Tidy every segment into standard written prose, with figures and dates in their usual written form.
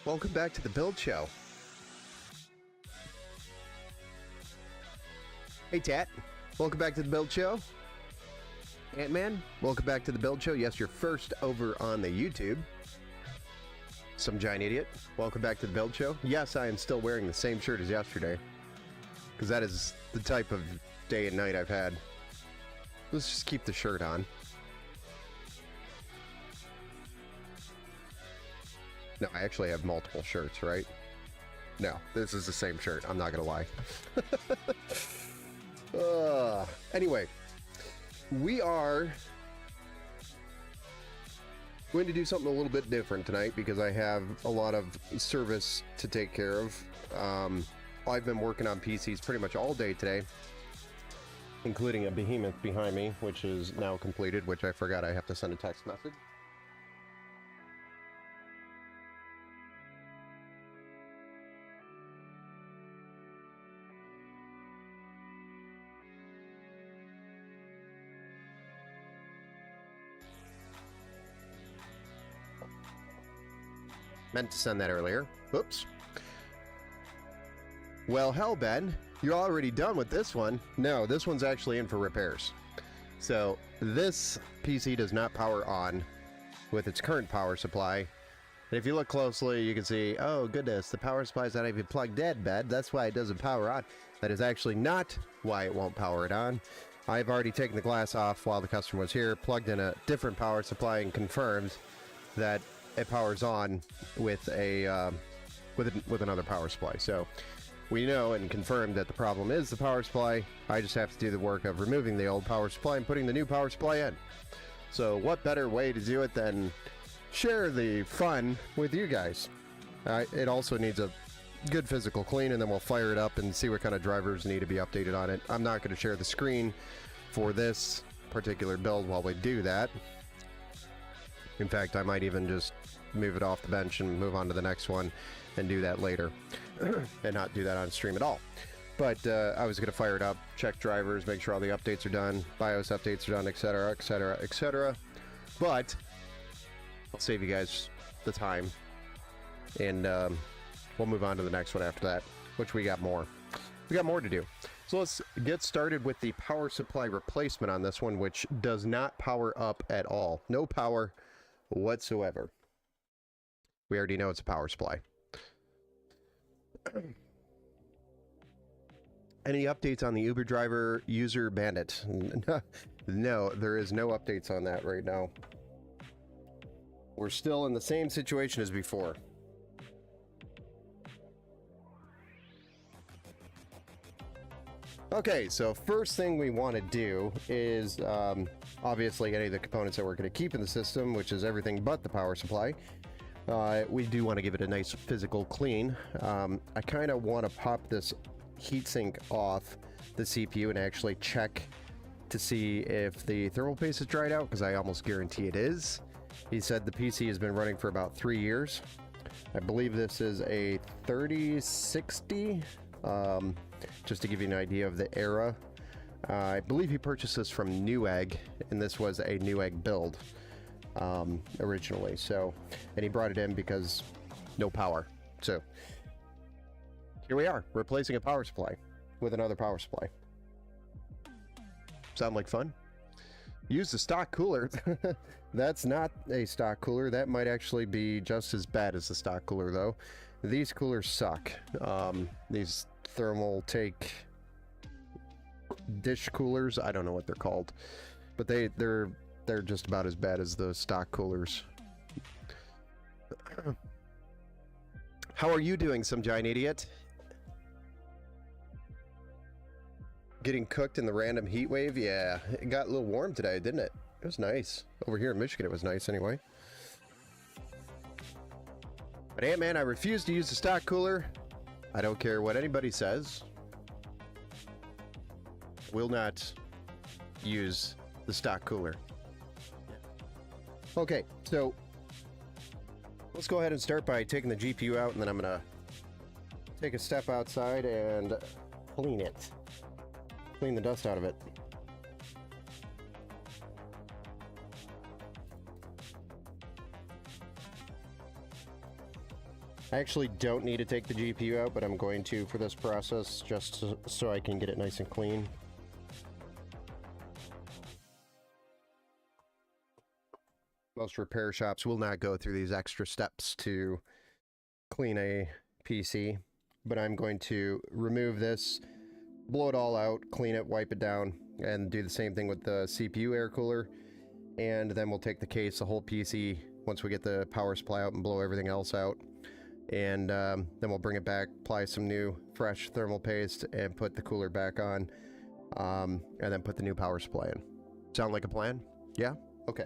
Welcome back to the Build Show. Hey, Tat. Welcome back to the Build Show. Ant-Man, welcome back to the Build Show. Yes, you're first over on the YouTube. Some giant idiot. Welcome back to the Build Show. Yes, I am still wearing the same shirt as yesterday, because that is the type of day and night I've had. Let's just keep the shirt on. No, I actually have multiple shirts, right? No, this is the same shirt. I'm not going to lie. Anyway, we are going to do something a little bit different tonight because I have a lot of service to take care of. I've been working on PCs pretty much all day today, including a behemoth behind me, which is now completed, which I forgot I have to send a text message. Meant to send that earlier. Oops. Well, hell, Ben, you're already done with this one. No, this one's actually in for repairs. So this PC does not power on with its current power supply. And if you look closely, you can see, oh goodness, the power supply is not even plugged in, Ben. That's why it doesn't power on. That is actually not why it won't power it on. I've already taken the glass off while the customer was here, plugged in a different power supply, and confirmed that it powers on with a with another power supply. So we know and confirmed that the problem is the power supply. I just have to do the work of removing the old power supply and putting the new power supply in. So what better way to do it than share the fun with you guys? It also needs a good physical clean, and then we'll fire it up and see what kind of drivers need to be updated on it. I'm not going to share the screen for this particular build while we do that. In fact, I might even just move it off the bench and move on to the next one and do that later and not do that on stream at all. But I was going to fire it up, check drivers, make sure all the updates are done, BIOS updates are done, etc., etc., etc. But I'll save you guys the time, and we'll move on to the next one after that, which we got more. We got more to do. So let's get started with the power supply replacement on this one, which does not power up at all. No power whatsoever. We already know it's a power supply. Any updates on the Uber driver user bandit? No, there is no updates on that right now. We're still in the same situation as before. Okay, so first thing we want to do is obviously any of the components that we're going to keep in the system, which is everything but the power supply. We do want to give it a nice physical clean. I kind of want to pop this heatsink off the CPU and actually check to see if the thermal paste has dried out, because I almost guarantee it is. He said the PC has been running for about 3 years. I believe this is a 3060, just to give you an idea of the era. I believe he purchased this from Newegg, and this was a Newegg build originally. So, and he brought it in because no power. So here we are, replacing a power supply with another power supply. Sound like fun? Use the stock cooler. That's not a stock cooler. That might actually be just as bad as the stock cooler, though. These coolers suck. These thermal take dish coolers, I don't know what they're called, but they're just about as bad as the stock coolers. How are you doing, some giant idiot? Getting cooked in the random heat wave? Yeah, it got a little warm today, didn't it? It was nice. Over here in Michigan, it was nice anyway. But Ant-Man, I refuse to use the stock cooler. I don't care what anybody says. Will not use the stock cooler. Okay, so let's go ahead and start by taking the GPU out, and then I'm gonna take a step outside and clean it. Clean the dust out of it. I actually don't need to take the GPU out, but I'm going to for this process, just so I can get it nice and clean. Most repair shops will not go through these extra steps to clean a PC, but I'm going to remove this, blow it all out, clean it, wipe it down, and do the same thing with the CPU air cooler. And then we'll take the case, the whole PC, once we get the power supply out, and blow everything else out. And then we'll bring it back, apply some new fresh thermal paste, and put the cooler back on, and then put the new power supply in. Sound like a plan? Yeah? Okay.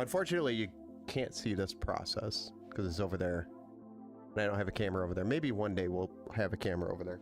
Unfortunately, you can't see this process because it's over there, and I don't have a camera over there. Maybe one day we'll have a camera over there.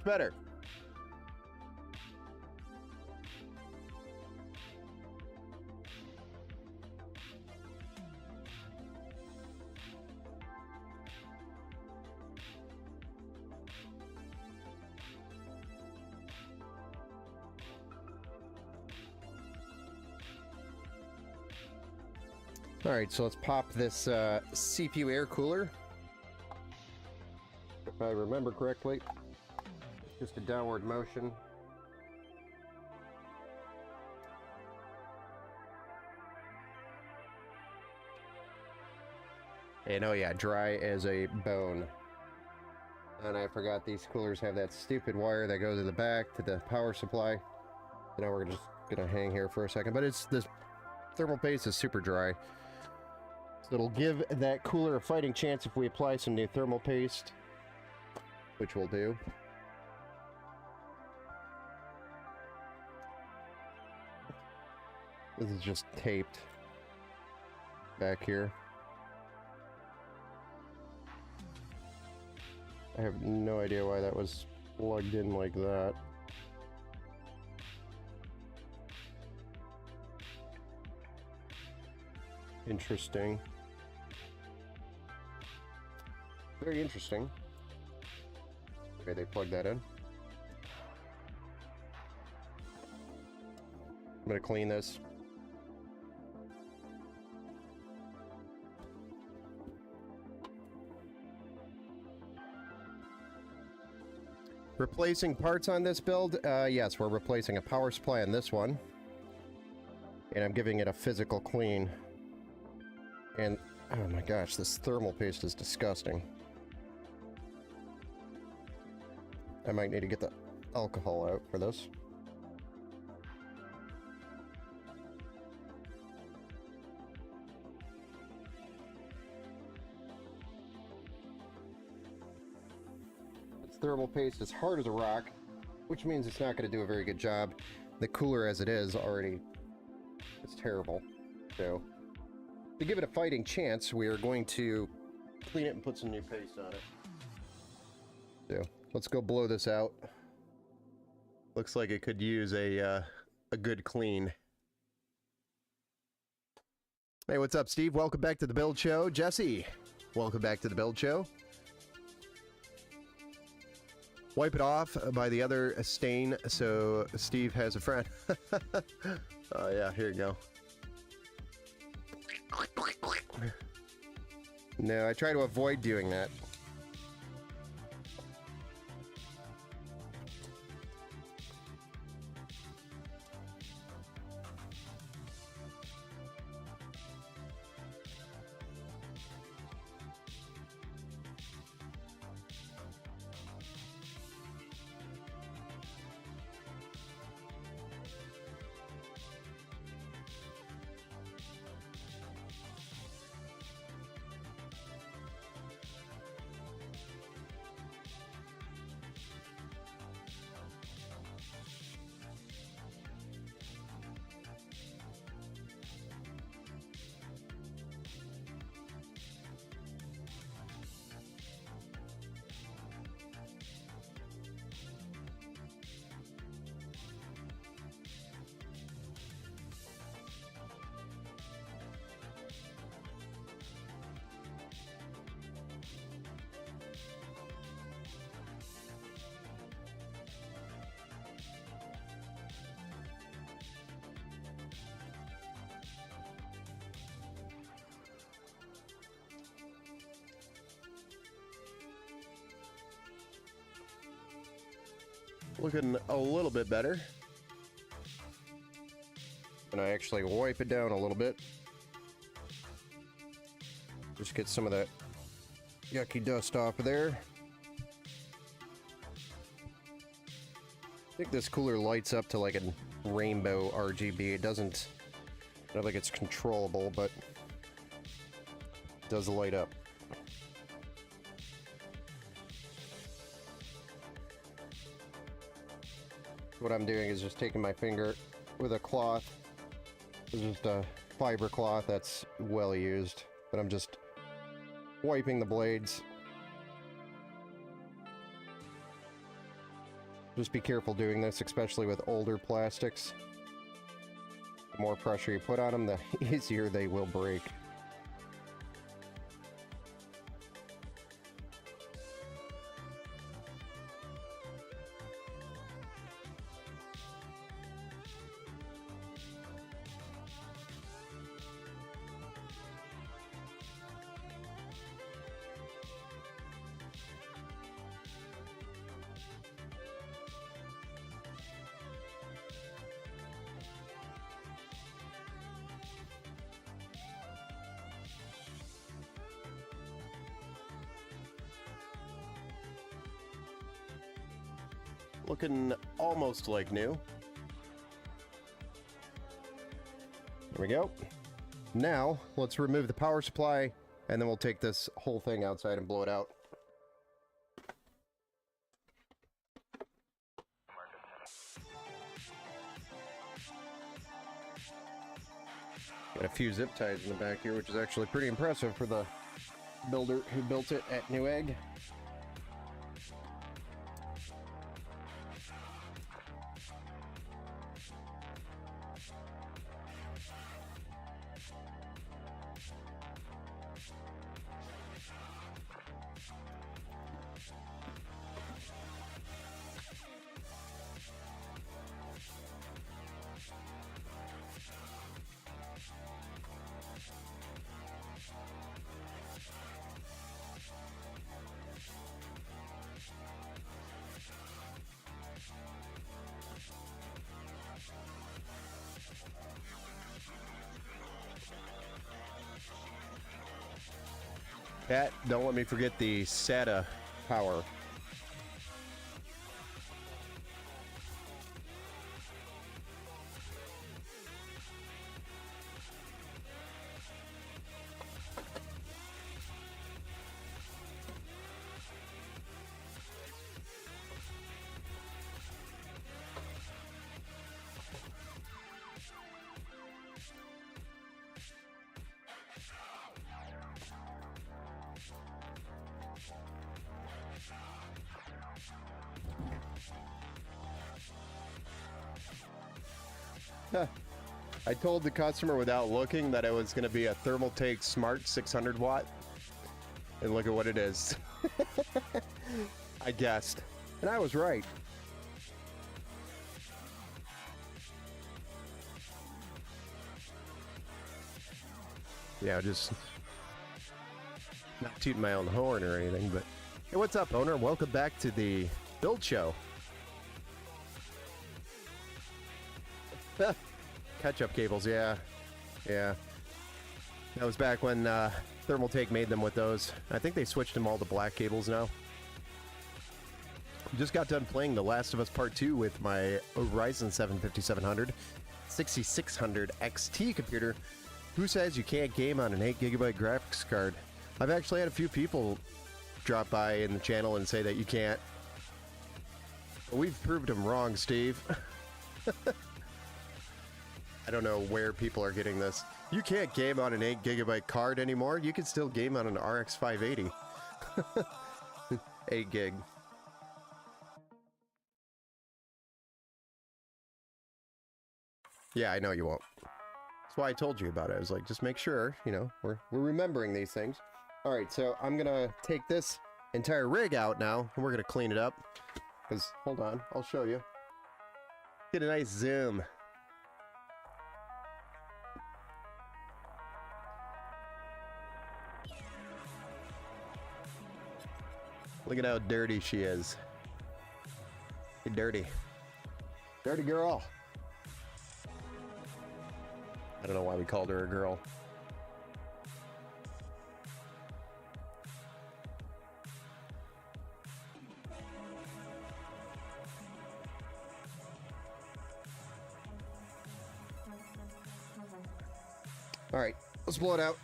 Better. All right, so let's pop this CPU air cooler. If I remember correctly. Just a downward motion. And oh yeah, dry as a bone. And I forgot these coolers have that stupid wire that goes in the back to the power supply. You know, we're just gonna hang here for a second, but it's this thermal paste is super dry. So it'll give that cooler a fighting chance if we apply some new thermal paste, which we'll do. This is just taped back here. I have no idea why that was plugged in like that. Interesting. Very interesting. Okay, they plugged that in. I'm gonna clean this. Replacing parts on this build? Yes, we're replacing a power supply on this one. And I'm giving it a physical clean. And, oh my gosh, this thermal paste is disgusting. I might need to get the alcohol out for this. Thermal paste is hard as a rock, which means it's not going to do a very good job. The cooler as it is already is terrible. So to give it a fighting chance, we are going to clean it and put some new paste on it. So let's go blow this out. Looks like it could use a good clean. Hey, what's up, Steve? Welcome back to the Build Show. Jesse, welcome back to the Build Show. Wipe it off by the other stain so Steve has a friend. Oh yeah, here you go. No, I try to avoid doing that. Looking a little bit better. And I actually wipe it down a little bit. Just get some of that yucky dust off of there. I think this cooler lights up to like a rainbow RGB. It doesn't, I don't think it's controllable, but it does light up. What I'm doing is just taking my finger with a cloth. It's just a fiber cloth that's well used, but I'm just wiping the blades. Just be careful doing this, especially with older plastics. The more pressure you put on them, the easier they will break. Looking almost like new. There we go. Now, let's remove the power supply, and then we'll take this whole thing outside and blow it out. Got a few zip ties in the back here, which is actually pretty impressive for the builder who built it at Newegg. Pat, don't let me forget the SATA power. I told the customer without looking that it was going to be a Thermaltake Smart 600 watt. And look at what it is. I guessed. And I was right. Yeah, just not tooting my own horn or anything, but hey, what's up, owner? Welcome back to the build show. Catch-up cables, yeah. That was back when Thermaltake made them with those. I think they switched them all to black cables now. Just got done playing The Last of Us Part 2 with my Ryzen 7 5700 6600 XT computer. Who says you can't game on an 8GB graphics card? I've actually had a few people drop by in the channel and say that you can't. We've proved them wrong, Steve. I don't know where people are getting this. You can't game on an 8GB card anymore. You can still game on an RX 580. 8 gig. Yeah, I know you won't. That's why I told you about it. I was like, just make sure, you know, we're remembering these things. All right, so I'm gonna take this entire rig out now, and we're gonna clean it up. Because, hold on, I'll show you. Get a nice zoom. Look at how dirty she is. Hey, dirty. Dirty girl. I don't know why we called her a girl. All right, let's blow it out.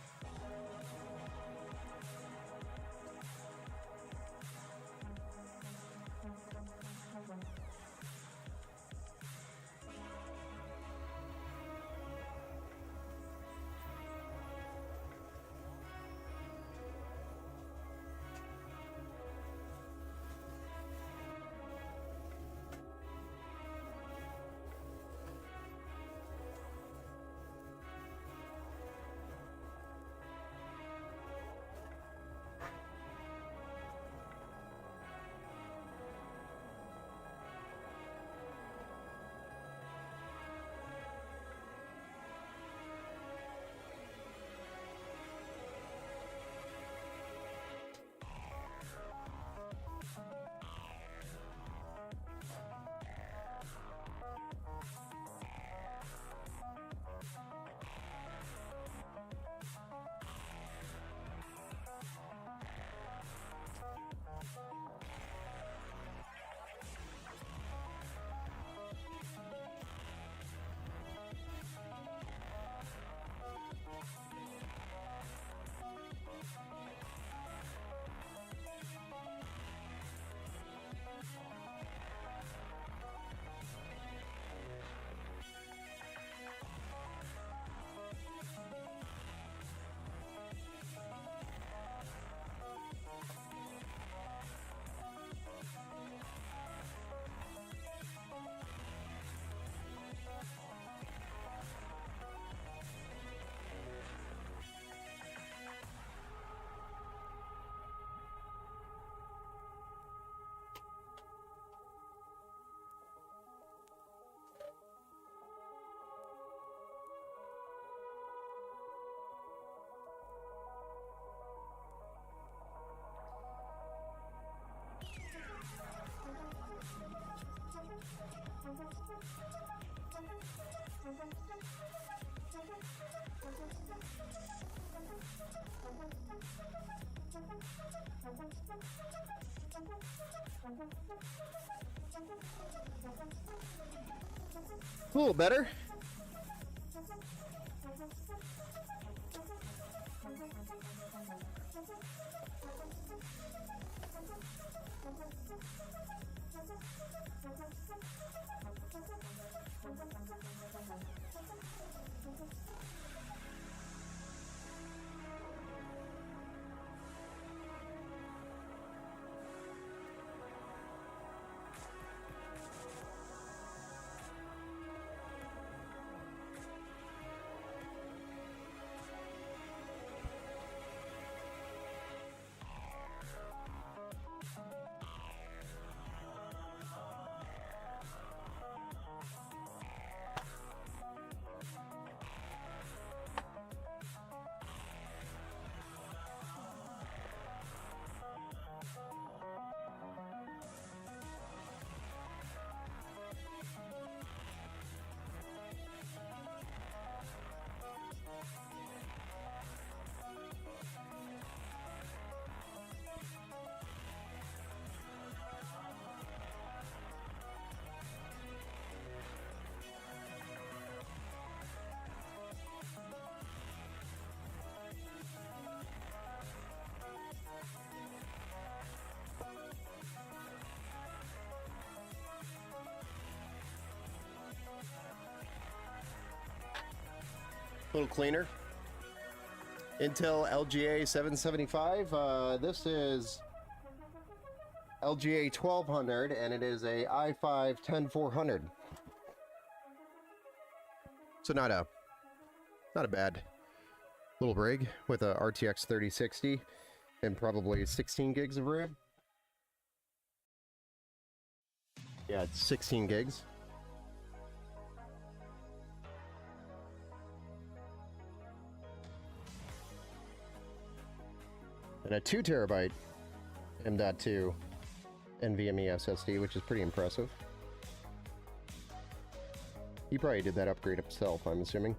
A little better. A little cleaner. Intel LGA 775. This is LGA 1200, and it is a i5 10400. So not a bad little rig with a RTX 3060 and probably 16 gigs of RAM. Yeah, it's 16 gigs. And a 2 terabyte M.2 NVMe SSD, which is pretty impressive. He probably did that upgrade himself, I'm assuming.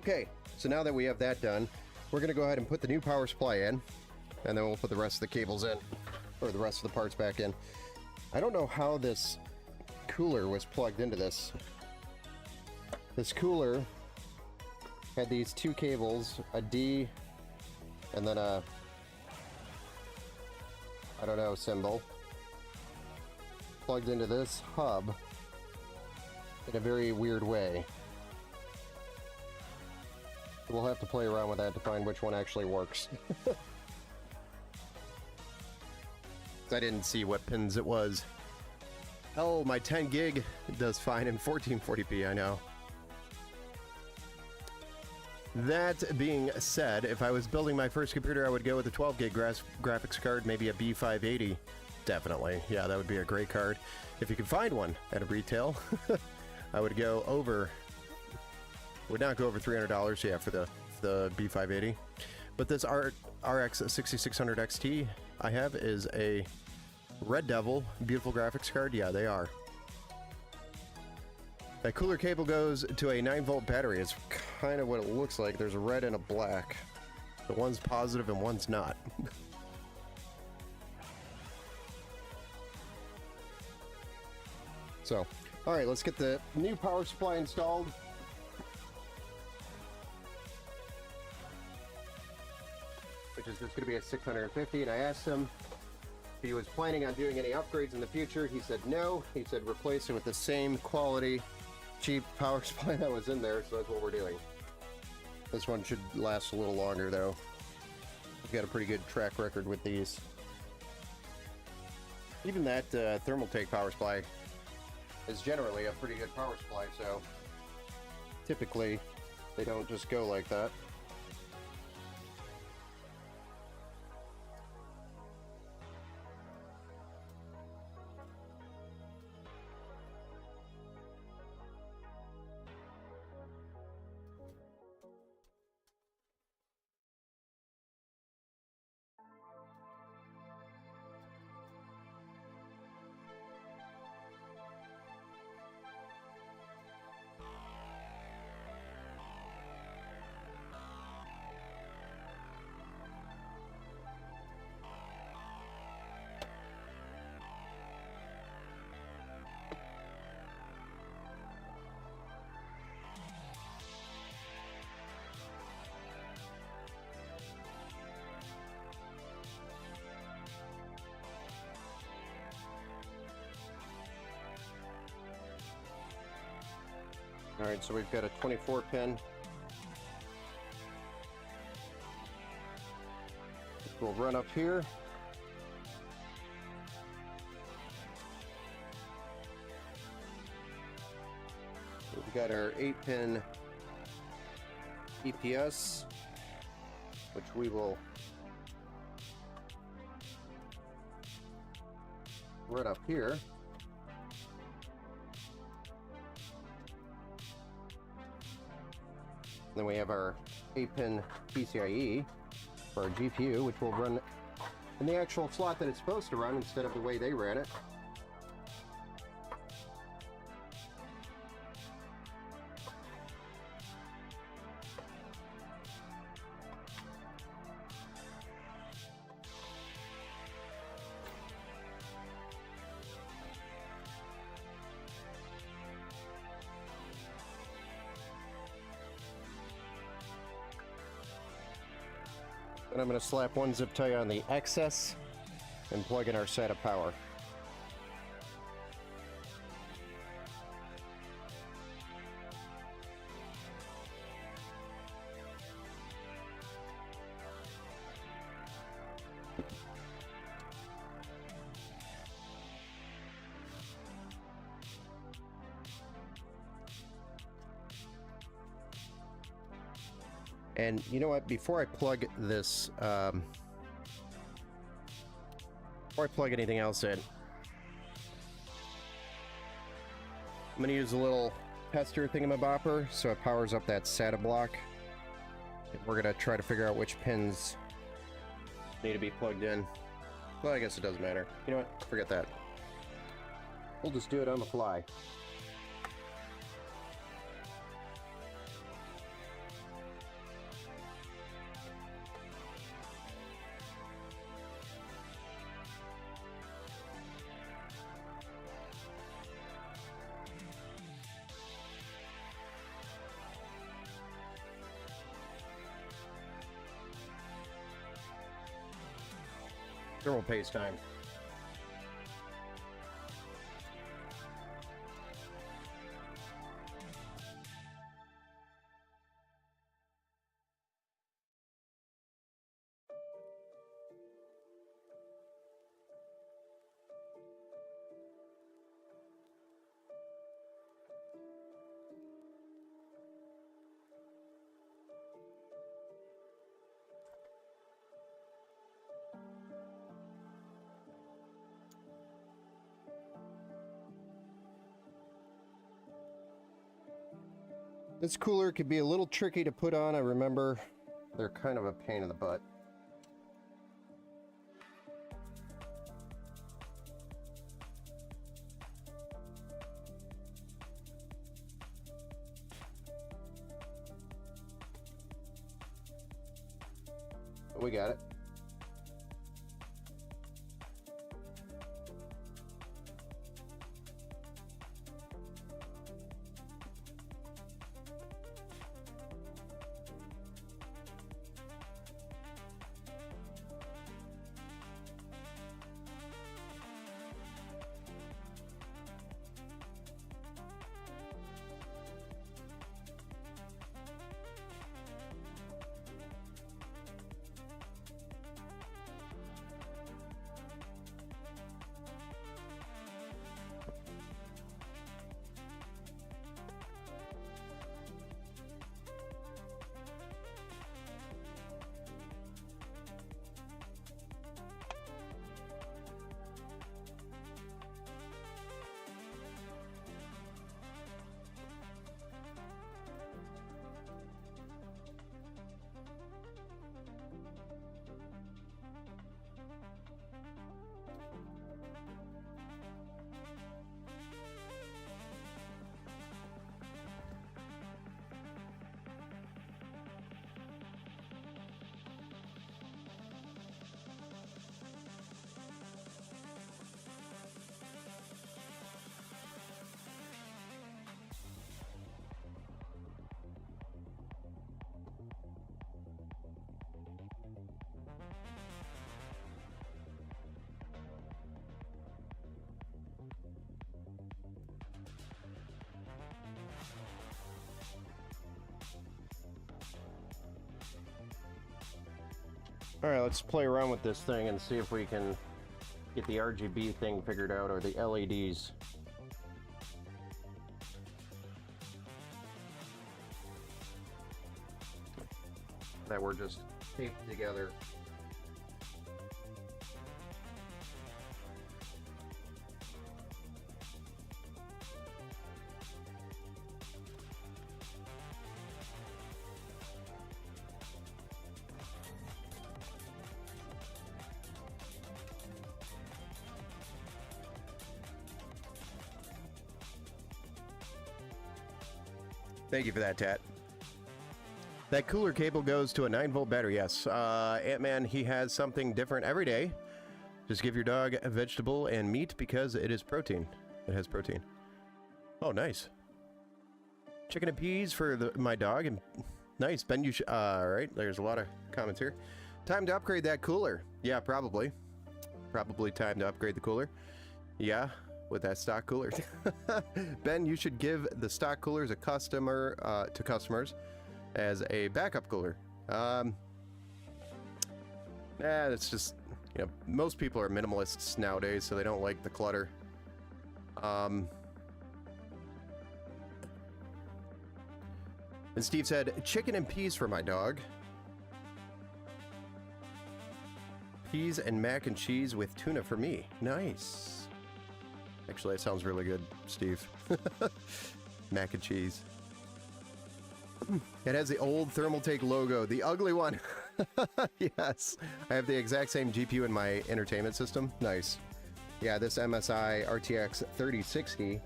Okay, so now that we have that done, we're going to go ahead and put the new power supply in, and then we'll put the rest of the cables in, or the rest of the parts back in. I don't know how this cooler was plugged into this. This cooler had these two cables, a D, and then a, I don't know, symbol, plugged into this hub in a very weird way. We'll have to play around with that to find which one actually works. I didn't see what pins it was. Oh, my 10 gig does fine in 1440p, I know. That being said, if I was building my first computer, I would go with a 12 gig graphics card, maybe a B580. Definitely. Yeah, that would be a great card. If you can find one at a retail, I would go over... would not go over $300, yeah, for the B580. But this RX 6600 XT I have is a Red Devil, beautiful graphics card. Yeah, they are. That cooler cable goes to a 9-volt battery. It's kind of what it looks like. There's a red and a black. The one's positive and one's not. So, all right, let's get the new power supply installed. Which is just going to be a 650, and I asked him if he was planning on doing any upgrades in the future. He said no. He said replace it with the same quality, cheap power supply that was in there, so that's what we're doing. This one should last a little longer, though. We've got a pretty good track record with these. Even that Thermaltake power supply is generally a pretty good power supply, so typically they don't just go like that. Alright, so we've got a 24 pin. We'll run up here. We've got our 8-pin EPS, which we will run up here. Then we have our 8-pin PCIe for our GPU, which will run in the actual slot that it's supposed to run instead of the way they ran it. And I'm going to slap one zip tie on the excess and plug in our SATA power. And you know what, before I plug this, before I plug anything else in, I'm going to use a little tester thingamabopper so it powers up that SATA block. And we're going to try to figure out which pins need to be plugged in. Well, I guess it doesn't matter. You know what, forget that. We'll just do it on the fly. Thermal paste time. This cooler could be a little tricky to put on. I remember they're kind of a pain in the butt. But we got it. All right, let's play around with this thing and see if we can get the RGB thing figured out, or the LEDs. That were just taped together. Thank you for that, Tat. That cooler cable goes to a 9-volt battery, yes. Ant-Man, he has something different every day. Just give your dog a vegetable and meat because it is protein. It has protein. Oh, nice. Chicken and peas for my dog. And nice. Ben, you should... all right, there's a lot of comments here. Time to upgrade that cooler. Yeah, probably. Probably time to upgrade the cooler. Yeah. With that stock cooler. Ben, you should give the stock coolers a customer to customers as a backup cooler. It's just, you know, most people are minimalists nowadays, so they don't like the clutter. And Steve said, chicken and peas for my dog. Peas and mac and cheese with tuna for me. Nice. Actually, that sounds really good, Steve. Mac and cheese. It has the old Thermaltake logo, the ugly one. Yes. I have the exact same GPU in my entertainment system. Nice. Yeah, this MSI RTX 3060,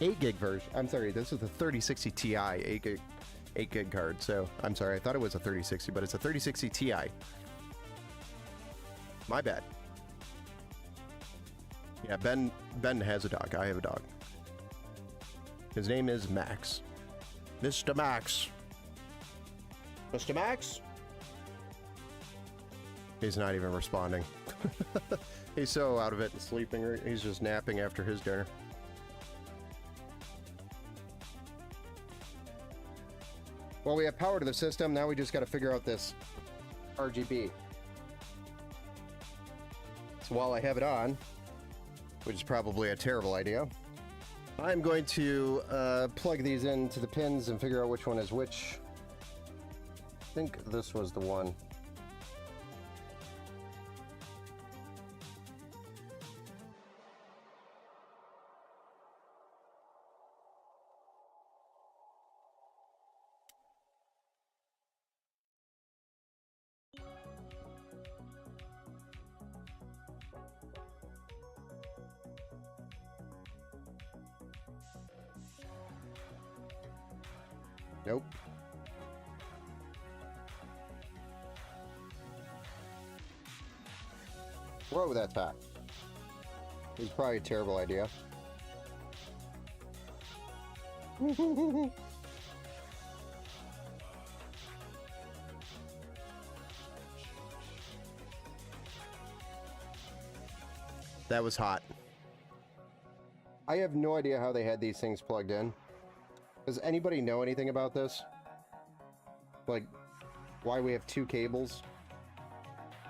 8 gig version. I'm sorry, this is the 3060 Ti, 8 gig card. So, I'm sorry, I thought it was a 3060, but it's a 3060 Ti. My bad. Yeah, Ben has a dog. I have a dog. His name is Max. Mr. Max. Mr. Max? He's not even responding. He's so out of it and sleeping. He's just napping after his dinner. Well, we have power to the system. Now we just got to figure out this RGB. So while I have it on, which is probably a terrible idea, I'm going to plug these into the pins and figure out which one is which. I think this was the one. Nope. Whoa, that's hot. It's probably a terrible idea. That was hot. I have no idea how they had these things plugged in. Does anybody know anything about this? Like, why we have two cables?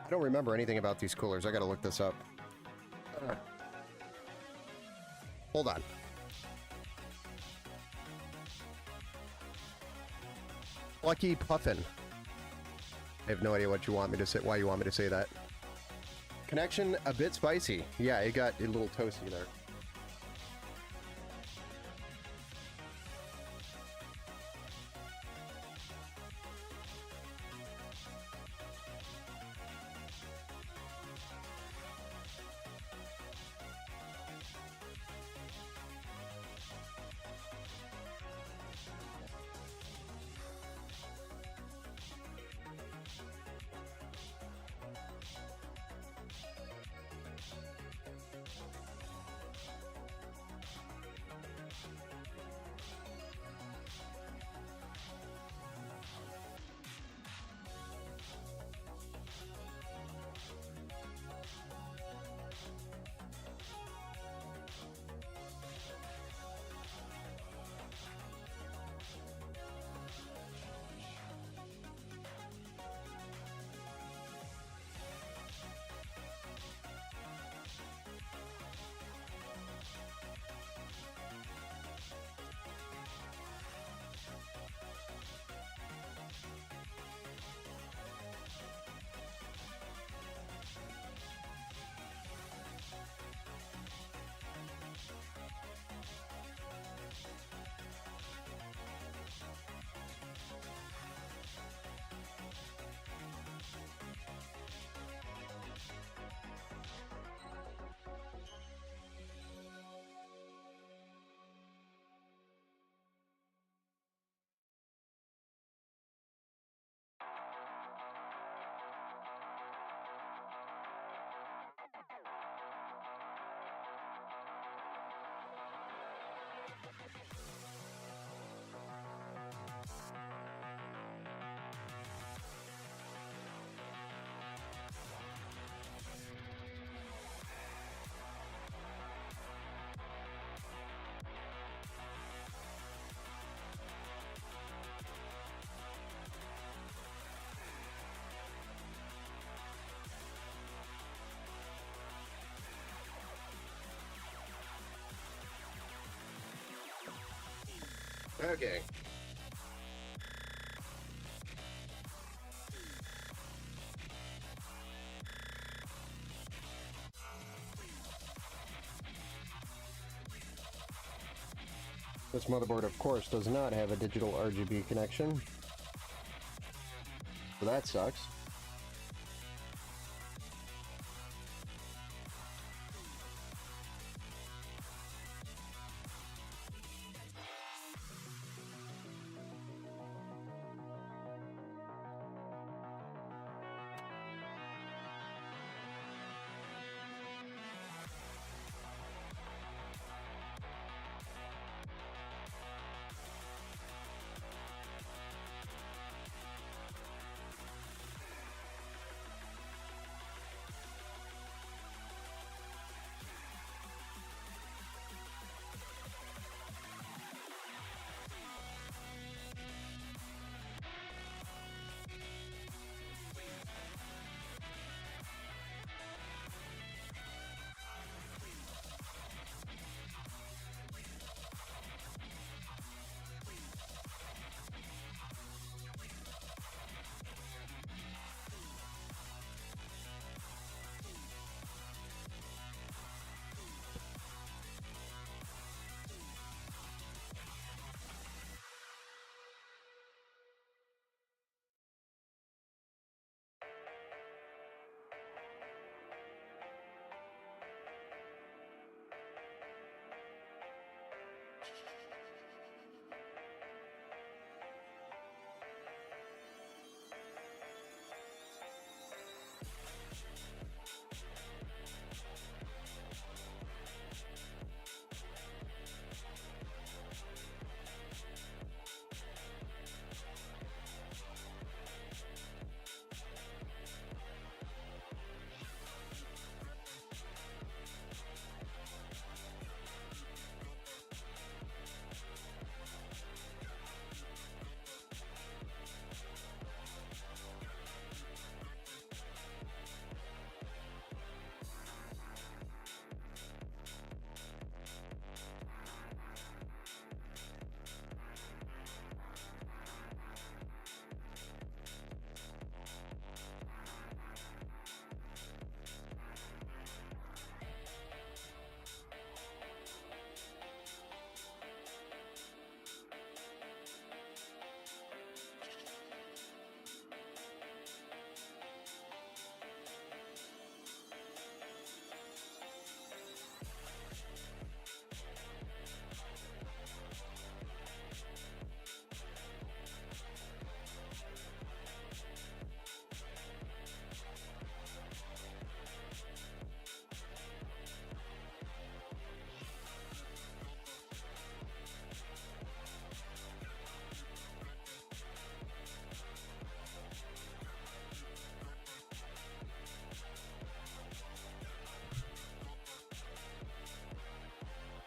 I don't remember anything about these coolers. I gotta look this up. Hold on. Lucky Puffin. I have no idea what you want me to say, why you want me to say that. Connection a bit spicy. Yeah, it got a little toasty there. Okay. This motherboard, of course, does not have a digital RGB connection. So that sucks.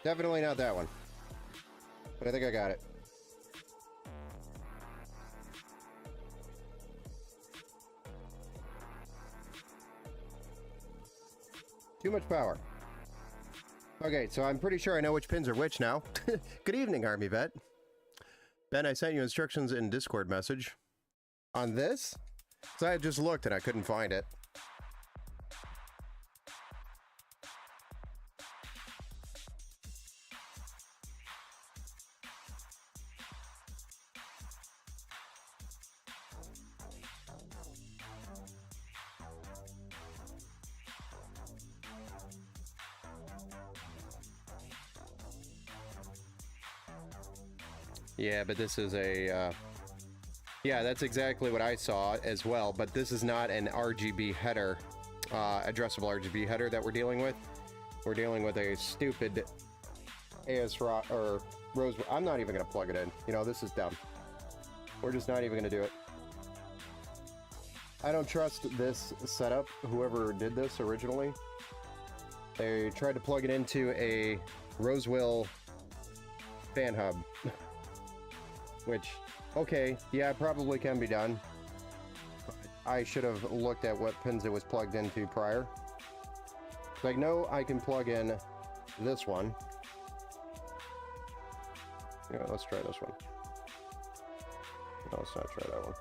Definitely not that one. But I think I got it. Too much power. Okay, so I'm pretty sure I know which pins are which now. Good evening, Army Vet. Ben, I sent you instructions in Discord message. On this? So I just looked and I couldn't find it. Yeah, but this is a, yeah, that's exactly what I saw as well, but this is not an RGB header, addressable RGB header that we're dealing with. We're dealing with a stupid ASRock, or Rose. I'm not even going to plug it in. You know, this is dumb. We're just not even going to do it. I don't trust this setup, whoever did this originally. They tried to plug it into a Rosewill fan hub. Which, okay, yeah, probably can be done. But I should have looked at what pins it was plugged into prior. Like, no, I can plug in this one. Yeah, let's try this one. No, let's not try that one.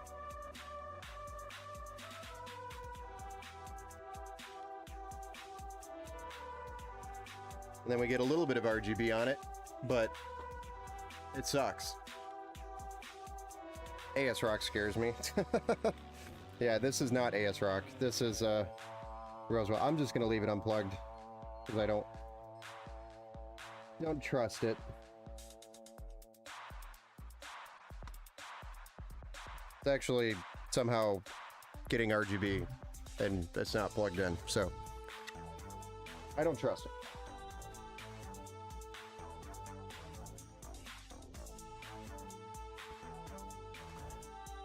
And then we get a little bit of RGB on it, but it sucks. ASRock scares me. Yeah, this is not ASRock. This is Rosewill. I'm just gonna leave it unplugged because I don't trust it. It's actually somehow getting RGB and it's not plugged in, so I don't trust it.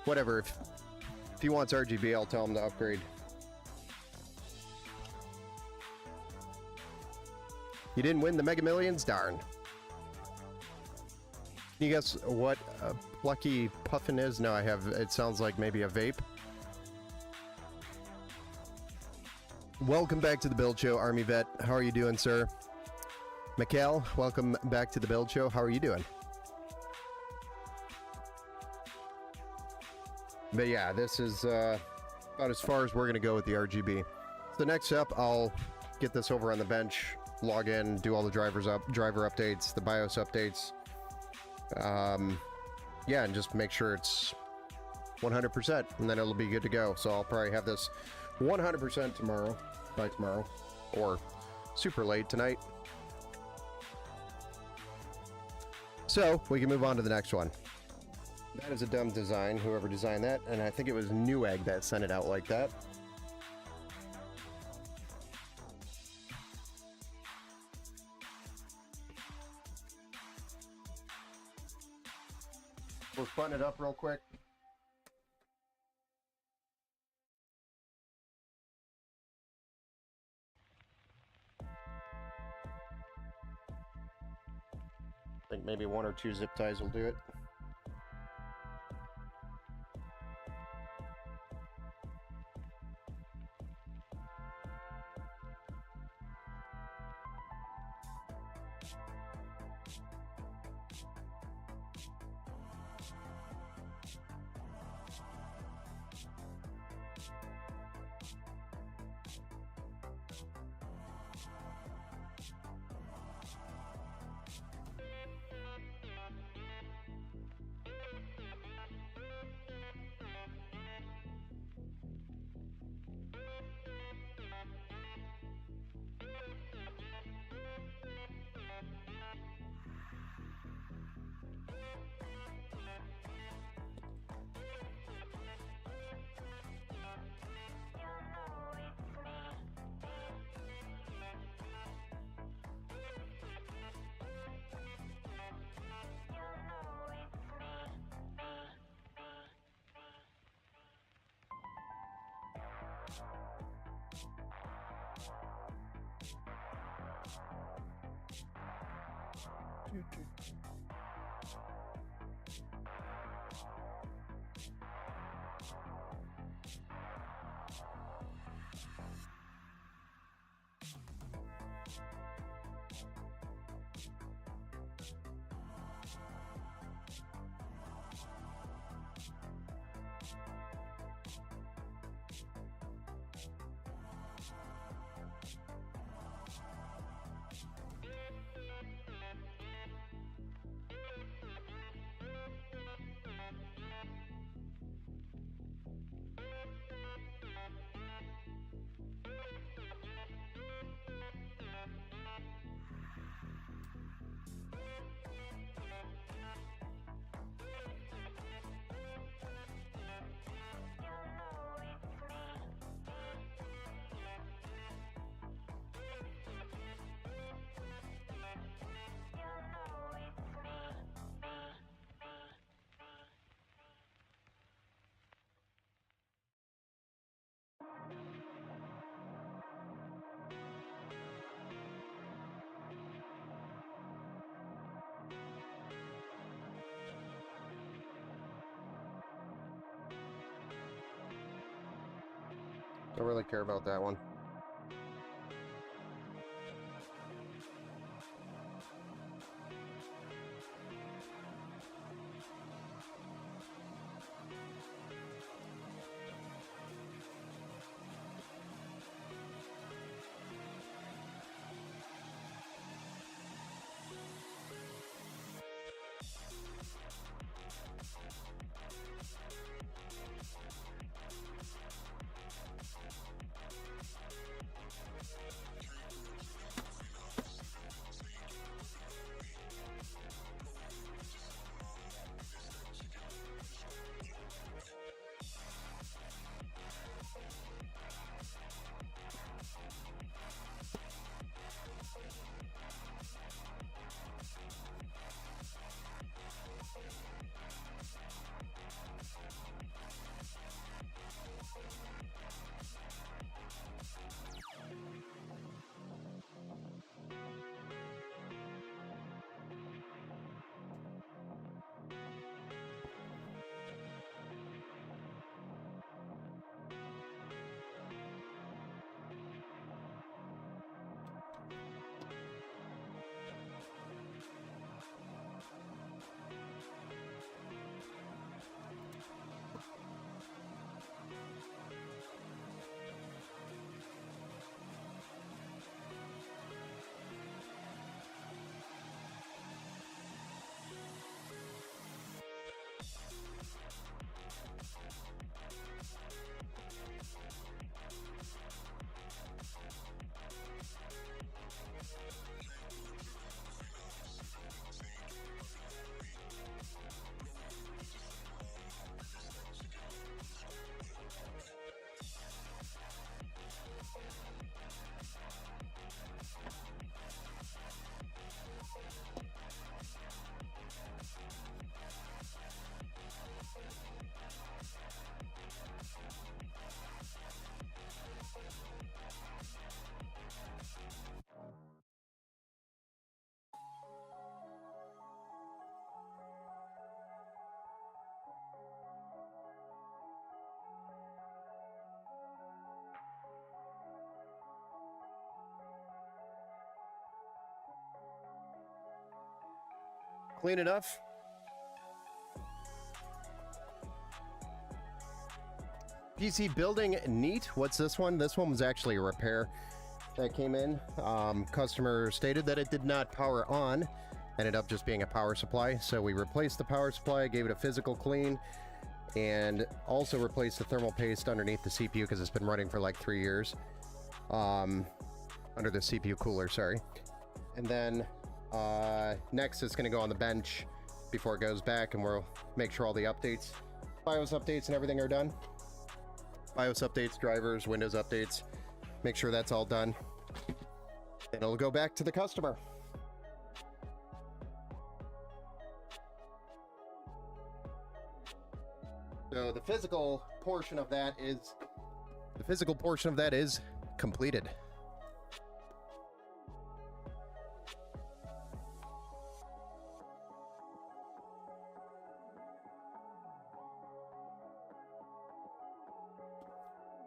Whatever, if he wants RGB, I'll tell him to upgrade. You didn't win the Mega Millions? Darn. Can you guess what Lucky Puffin is? No, I have, it sounds like maybe a vape. Welcome back to the Build Show, Army Vet. How are you doing, sir? Mikhail, welcome back to the Build Show. How are you doing? But yeah, this is about as far as we're going to go with the RGB. So next up, I'll get this over on the bench, log in, do all the driver updates, the BIOS updates. Yeah, and just make sure it's 100%, and then it'll be good to go. So I'll probably have this 100% tomorrow, by tomorrow, or super late tonight. So we can move on to the next one. That is a dumb design, whoever designed that, and I think it was Newegg that sent it out like that. We'll button it up real quick. I think maybe 1 or 2 zip ties will do it. Don't really care about that one. Clean enough. PC building neat. What's this one? This one was actually a repair that came in. Customer stated that it did not power on. Ended up just being a power supply. So we replaced the power supply, gave it a physical clean, and also replaced the thermal paste underneath the CPU because it's been running for like 3 years. Under the CPU cooler, sorry. And then next it's going to go on the bench before it goes back, and we'll make sure all the updates, BIOS updates and everything are done. BIOS updates, drivers, Windows updates, make sure that's all done. And it'll go back to the customer. So the physical portion of that is completed.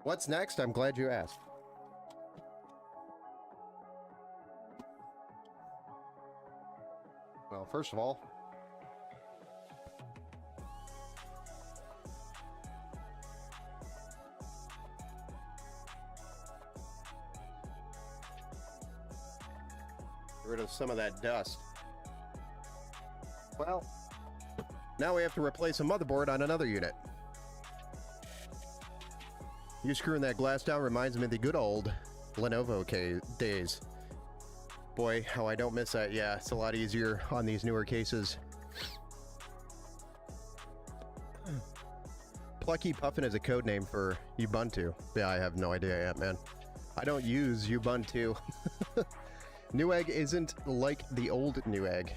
What's next? I'm glad you asked. Well, first of all, get rid of some of that dust. Well, now we have to replace a motherboard on another unit. You screwing that glass down reminds me of the good old Lenovo days. Boy, how I don't miss that. Yeah, it's a lot easier on these newer cases. Plucky Puffin is a code name for Ubuntu. Yeah, I have no idea yet, man. I don't use Ubuntu. Newegg isn't like the old Newegg.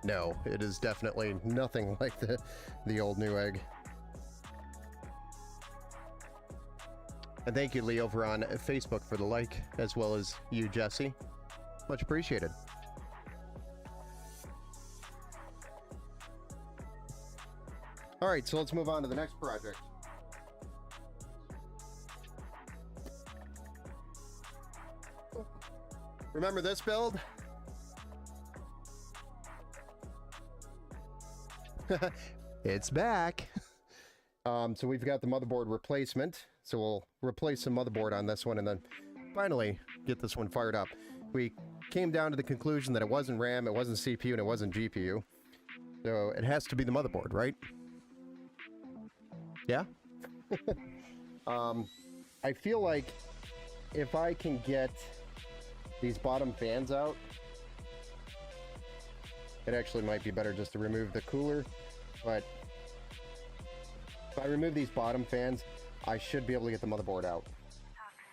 No, it is definitely nothing like the old Newegg. And thank you, Lee, over on Facebook for the like, as well as you, Jesse. Much appreciated. All right, so let's move on to the next project. Remember this build? It's back. So we've got the motherboard replacement. So we'll replace the motherboard on this one and then finally get this one fired up. We came down to the conclusion that it wasn't RAM, it wasn't CPU, and it wasn't GPU. So it has to be the motherboard, right? Yeah? I feel like if I can get these bottom fans out, it actually might be better just to remove the cooler, but if I remove these bottom fans, I should be able to get the motherboard out.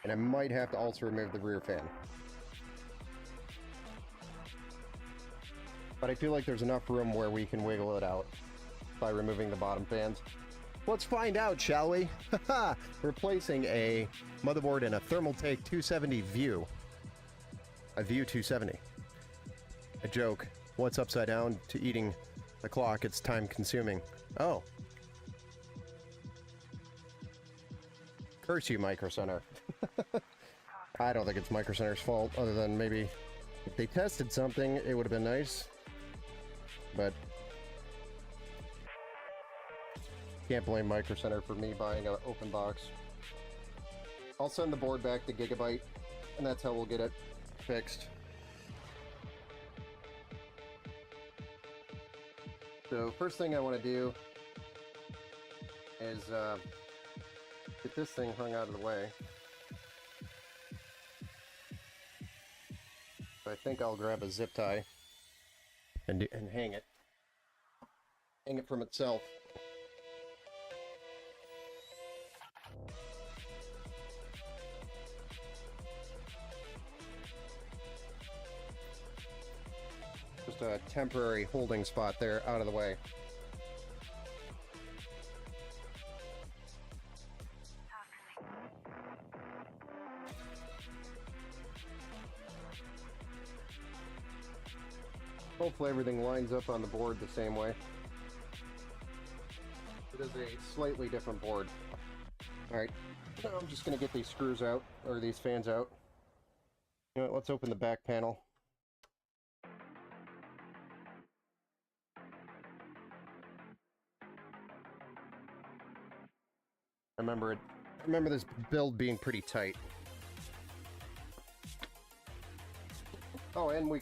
And I might have to also remove the rear fan. But I feel like there's enough room where we can wiggle it out by removing the bottom fans. Let's find out, shall we? Replacing a motherboard in a Thermaltake 270 View. A View 270. A joke. What's upside down to eating the clock? It's time consuming. Oh. Curse you, Micro Center. I don't think it's Micro Center's fault, other than maybe if they tested something, it would have been nice. But can't blame Micro Center for me buying an open box. I'll send the board back to Gigabyte, and that's how we'll get it fixed. So first thing I want to do is get this thing hung out of the way. So I think I'll grab a zip tie and hang it. Hang it from itself. Just a temporary holding spot there out of the way. Hopefully everything lines up on the board the same way. It is a slightly different board. Alright, so I'm just going to get these screws out, or these fans out. You know what, let's open the back panel. I remember this build being pretty tight. Oh, and we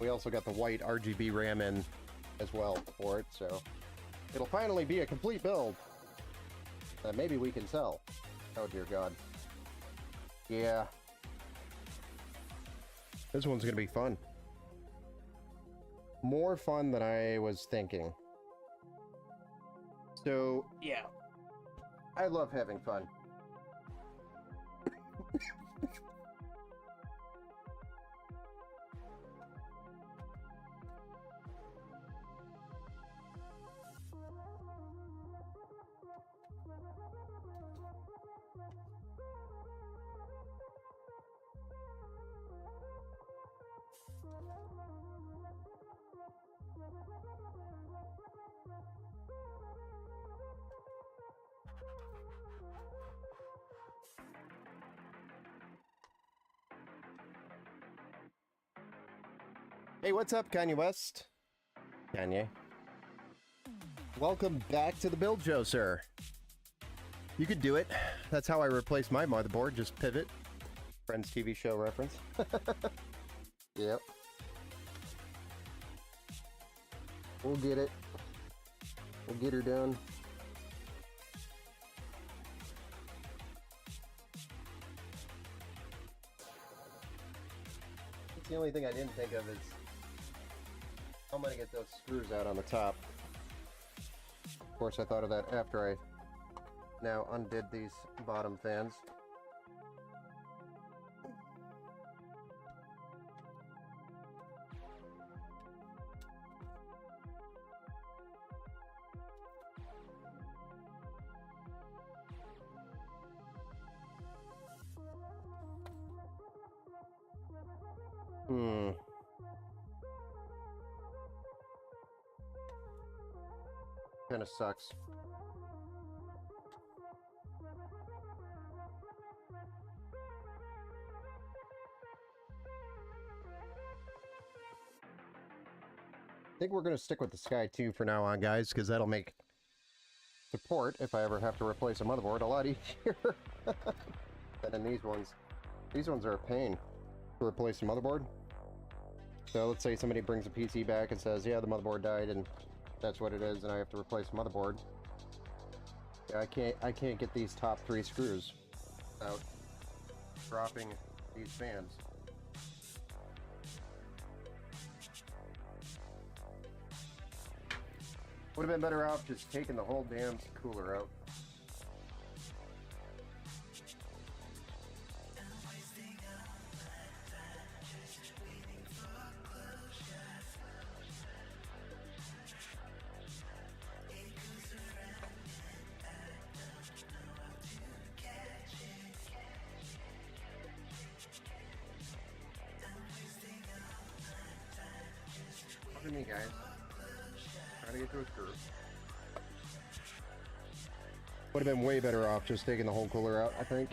also got the white RGB RAM in as well for it, so it'll finally be a complete build that maybe we can sell. Oh dear God. Yeah. This one's gonna be fun. More fun than I was thinking. So, yeah. I love having fun. Hey, what's up, Kanye West? Kanye. Welcome back to the Build Show, sir. You could do it. That's how I replace my motherboard. Just pivot. Friends TV show reference. Yep. We'll get it. We'll get her done. That's the only thing I didn't think of is how am I going to get those screws out on the top. Of course, I thought of that after I now undid these bottom fans. Kind of sucks. I think we're going to stick with the Sky 2 for now on, guys, because that'll make support, if I ever have to replace a motherboard, a lot easier than in these ones. These ones are a pain to replace a motherboard. So let's say somebody brings a PC back and says, yeah, the motherboard died, and that's what it is, and I have to replace a motherboard. Yeah, I can't get these top 3 screws without dropping these fans. Would have been better off just taking the whole damn cooler out. Look at me, guys. Trying to get to a curve. Would have been way better off just taking the whole cooler out, I think.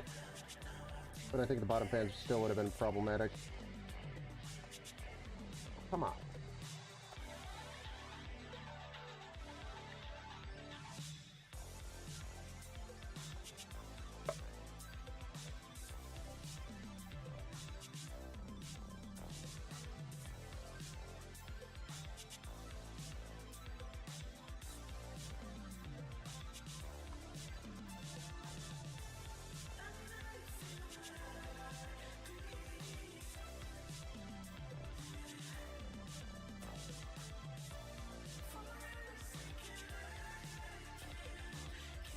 But I think the bottom fans still would have been problematic. Come on.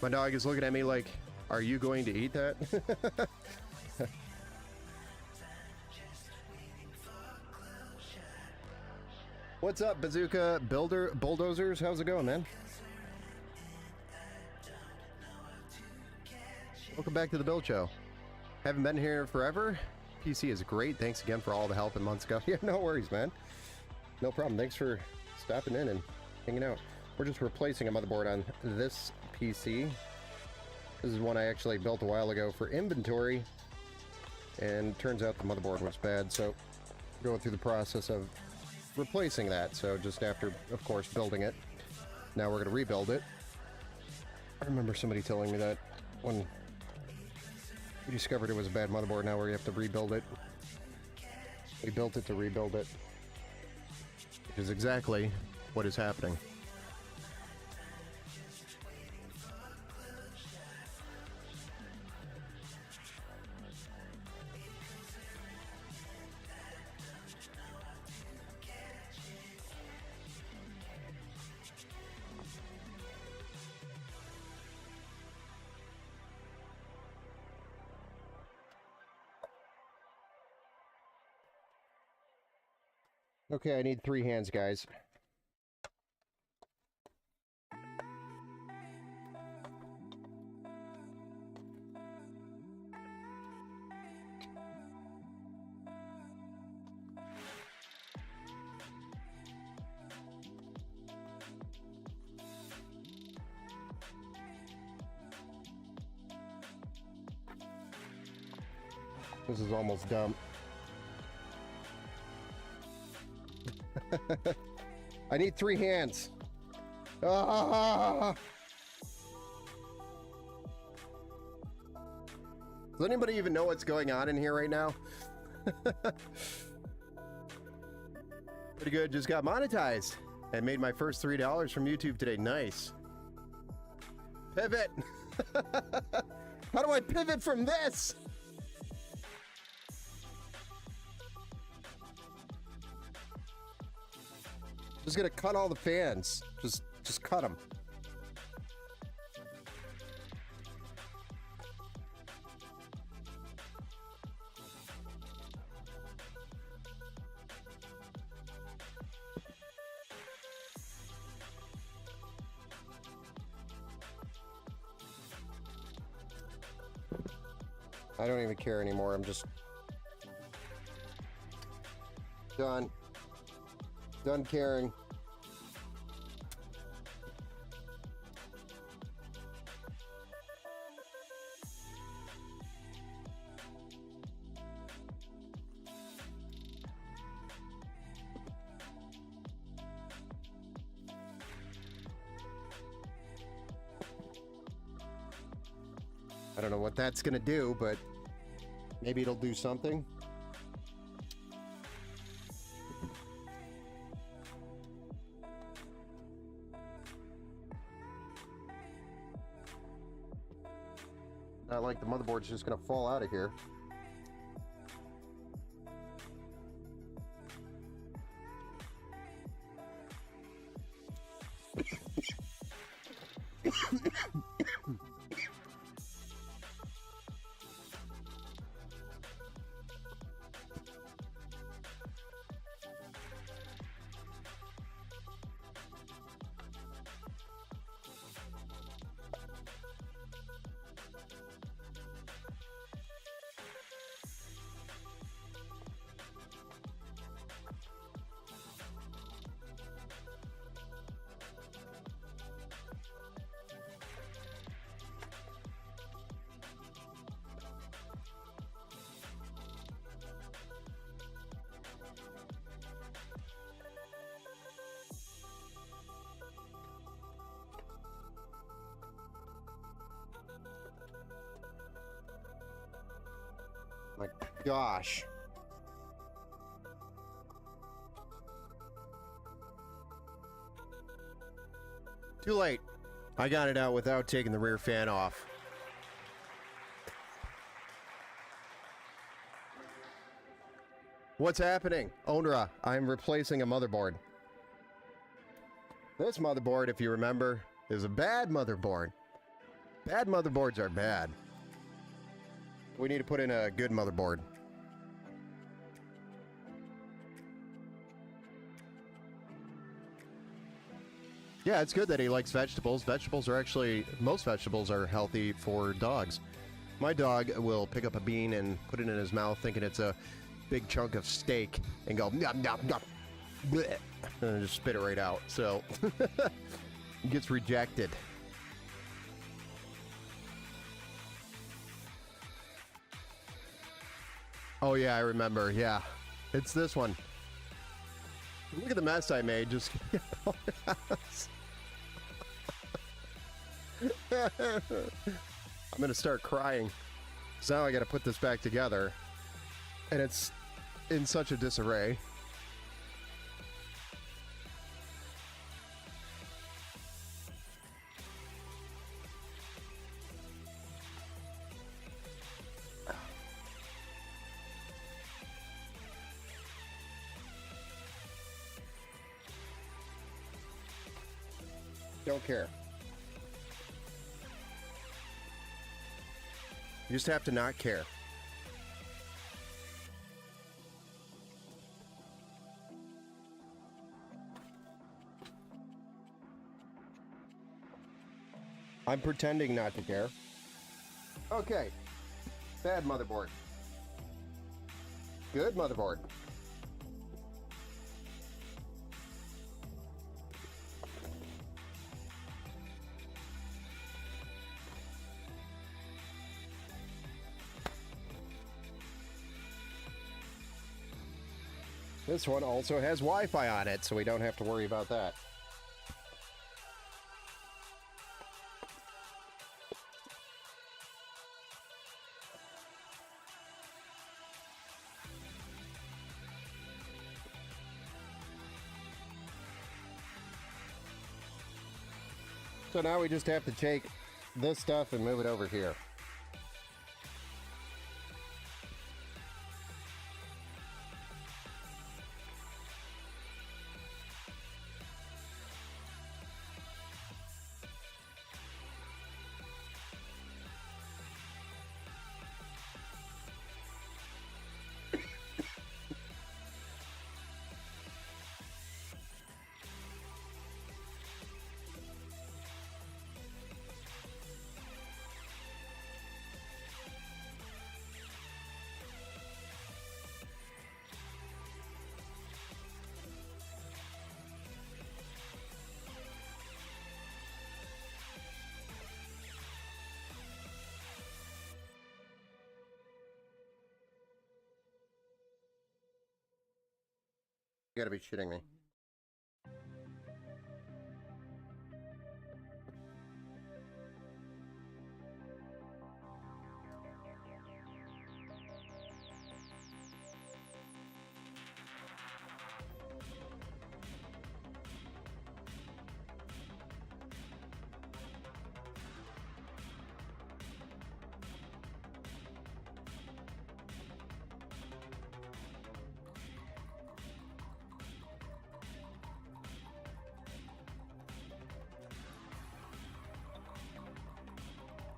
My dog is looking at me like, are you going to eat that? What's up, Bazooka Bulldozers? How's it going, man? Welcome back to the Build Show. Haven't been here forever. PC is great. Thanks again for all the help in months ago. Yeah, no worries, man. No problem. Thanks for stopping in and hanging out. We're just replacing a motherboard on this PC. This is one I actually built a while ago for inventory, and turns out the motherboard was bad, so going through the process of replacing that. So just after, of course, building it, now we're going to rebuild it. I remember somebody telling me that when we discovered it was a bad motherboard, now we have to rebuild it. We built it to rebuild it, which is exactly what is happening. Okay, I need 3 hands, guys. This is almost dumb. I need 3 hands. Ah! Does anybody even know what's going on in here right now? Pretty good. Just got monetized and made my first $3 from YouTube today. Nice. Pivot. How do I pivot from this? Just gonna cut all the fans. Just cut them. I don't even care anymore. I'm just done. Done caring. I don't know what that's gonna do, but maybe it'll do something. Not like the motherboard's just gonna fall out of here. My gosh. Too late. I got it out without taking the rear fan off. What's happening? Ondra, I'm replacing a motherboard. This motherboard, if you remember, is a bad motherboard. Bad motherboards are bad. We need to put in a good motherboard. Yeah, it's good that he likes vegetables. Vegetables are actually, most vegetables are healthy for dogs. My dog will pick up a bean and put it in his mouth thinking it's a big chunk of steak and go, nom, nom, nom, bleh, and just spit it right out. So, it gets rejected. Oh yeah, I remember. Yeah, it's this one. Look at the mess I made. Just I'm gonna start crying. So now I gotta put this back together, and it's in such a disarray. Don't care. You just have to not care. I'm pretending not to care. Okay. Bad motherboard. Good motherboard. This one also has Wi-Fi on it, so we don't have to worry about that. So now we just have to take this stuff and move it over here. You gotta be shitting me.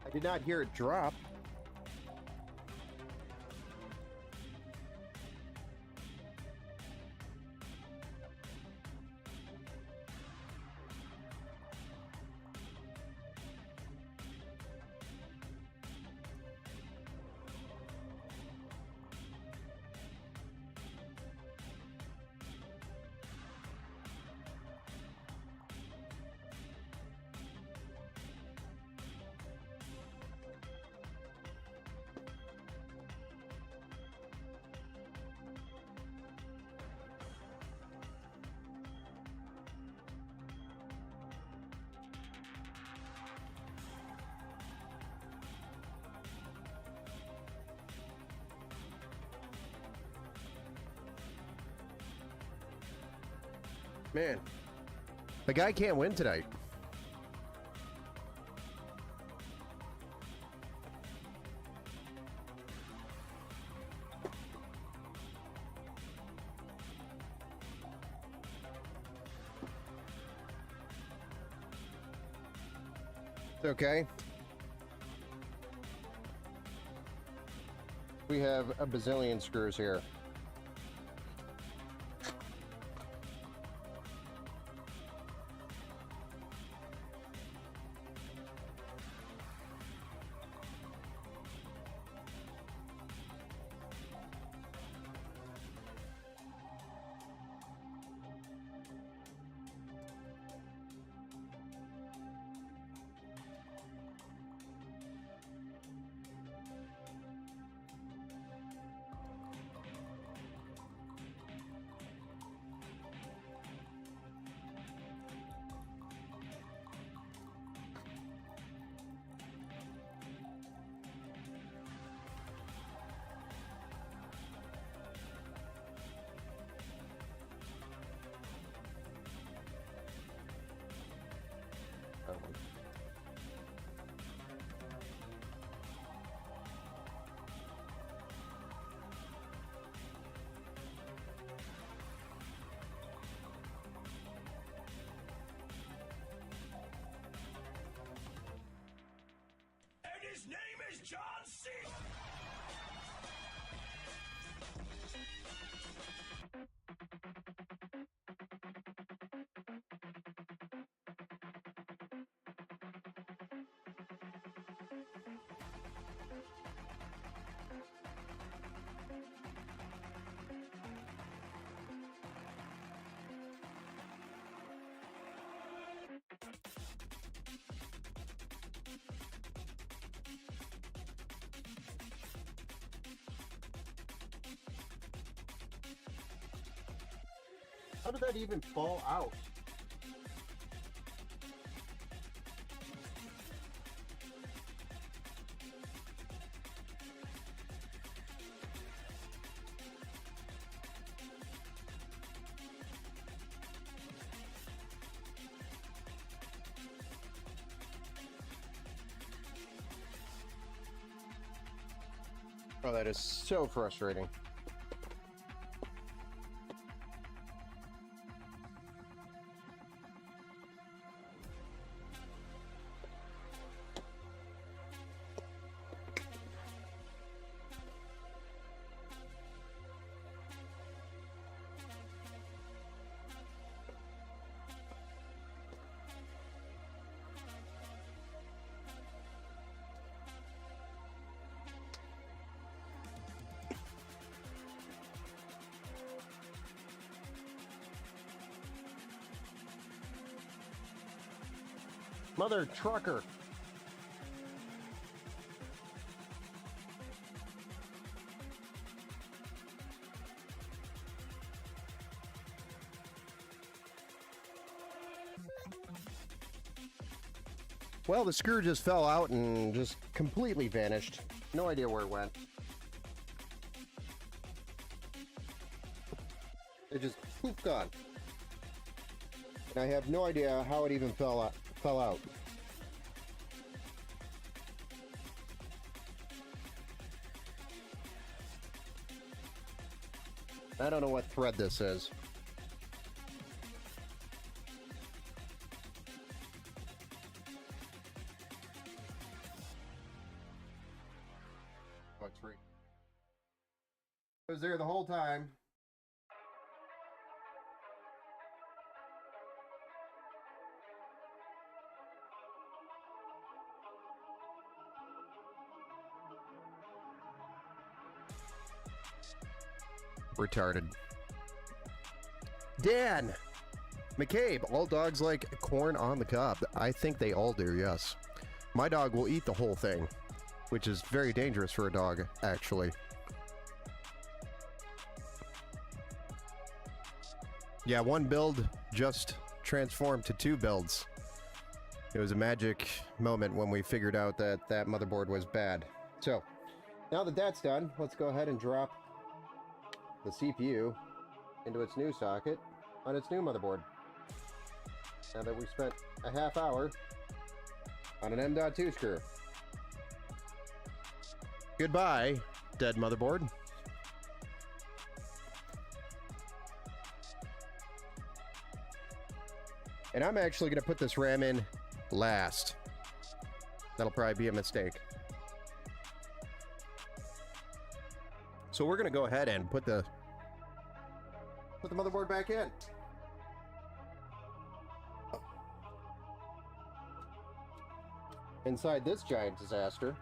I did not hear it drop. Man, the guy can't win tonight. It's okay. We have a bazillion screws here. His name is John C. How did that even fall out? Oh, that is so frustrating. Mother trucker. Well, the screw just fell out and just completely vanished. No idea where it went. It just poof gone. And I have no idea how it even fell out. I don't know what thread this is. Oh, it's free. It was there the whole time. Retarded. Dan McCabe, all dogs like corn on the cob. I think they all do, yes. My dog will eat the whole thing, which is very dangerous for a dog, actually. Yeah, one build just transformed to 2 builds. It was a magic moment when we figured out that that motherboard was bad. So, now that that's done, let's go ahead and drop the CPU into its new socket on its new motherboard. Now that we spent a half hour on an M.2 screw. Goodbye, dead motherboard. And I'm actually going to put this RAM in last. That'll probably be a mistake. So we're going to go ahead and put the motherboard back in. Inside this giant disaster,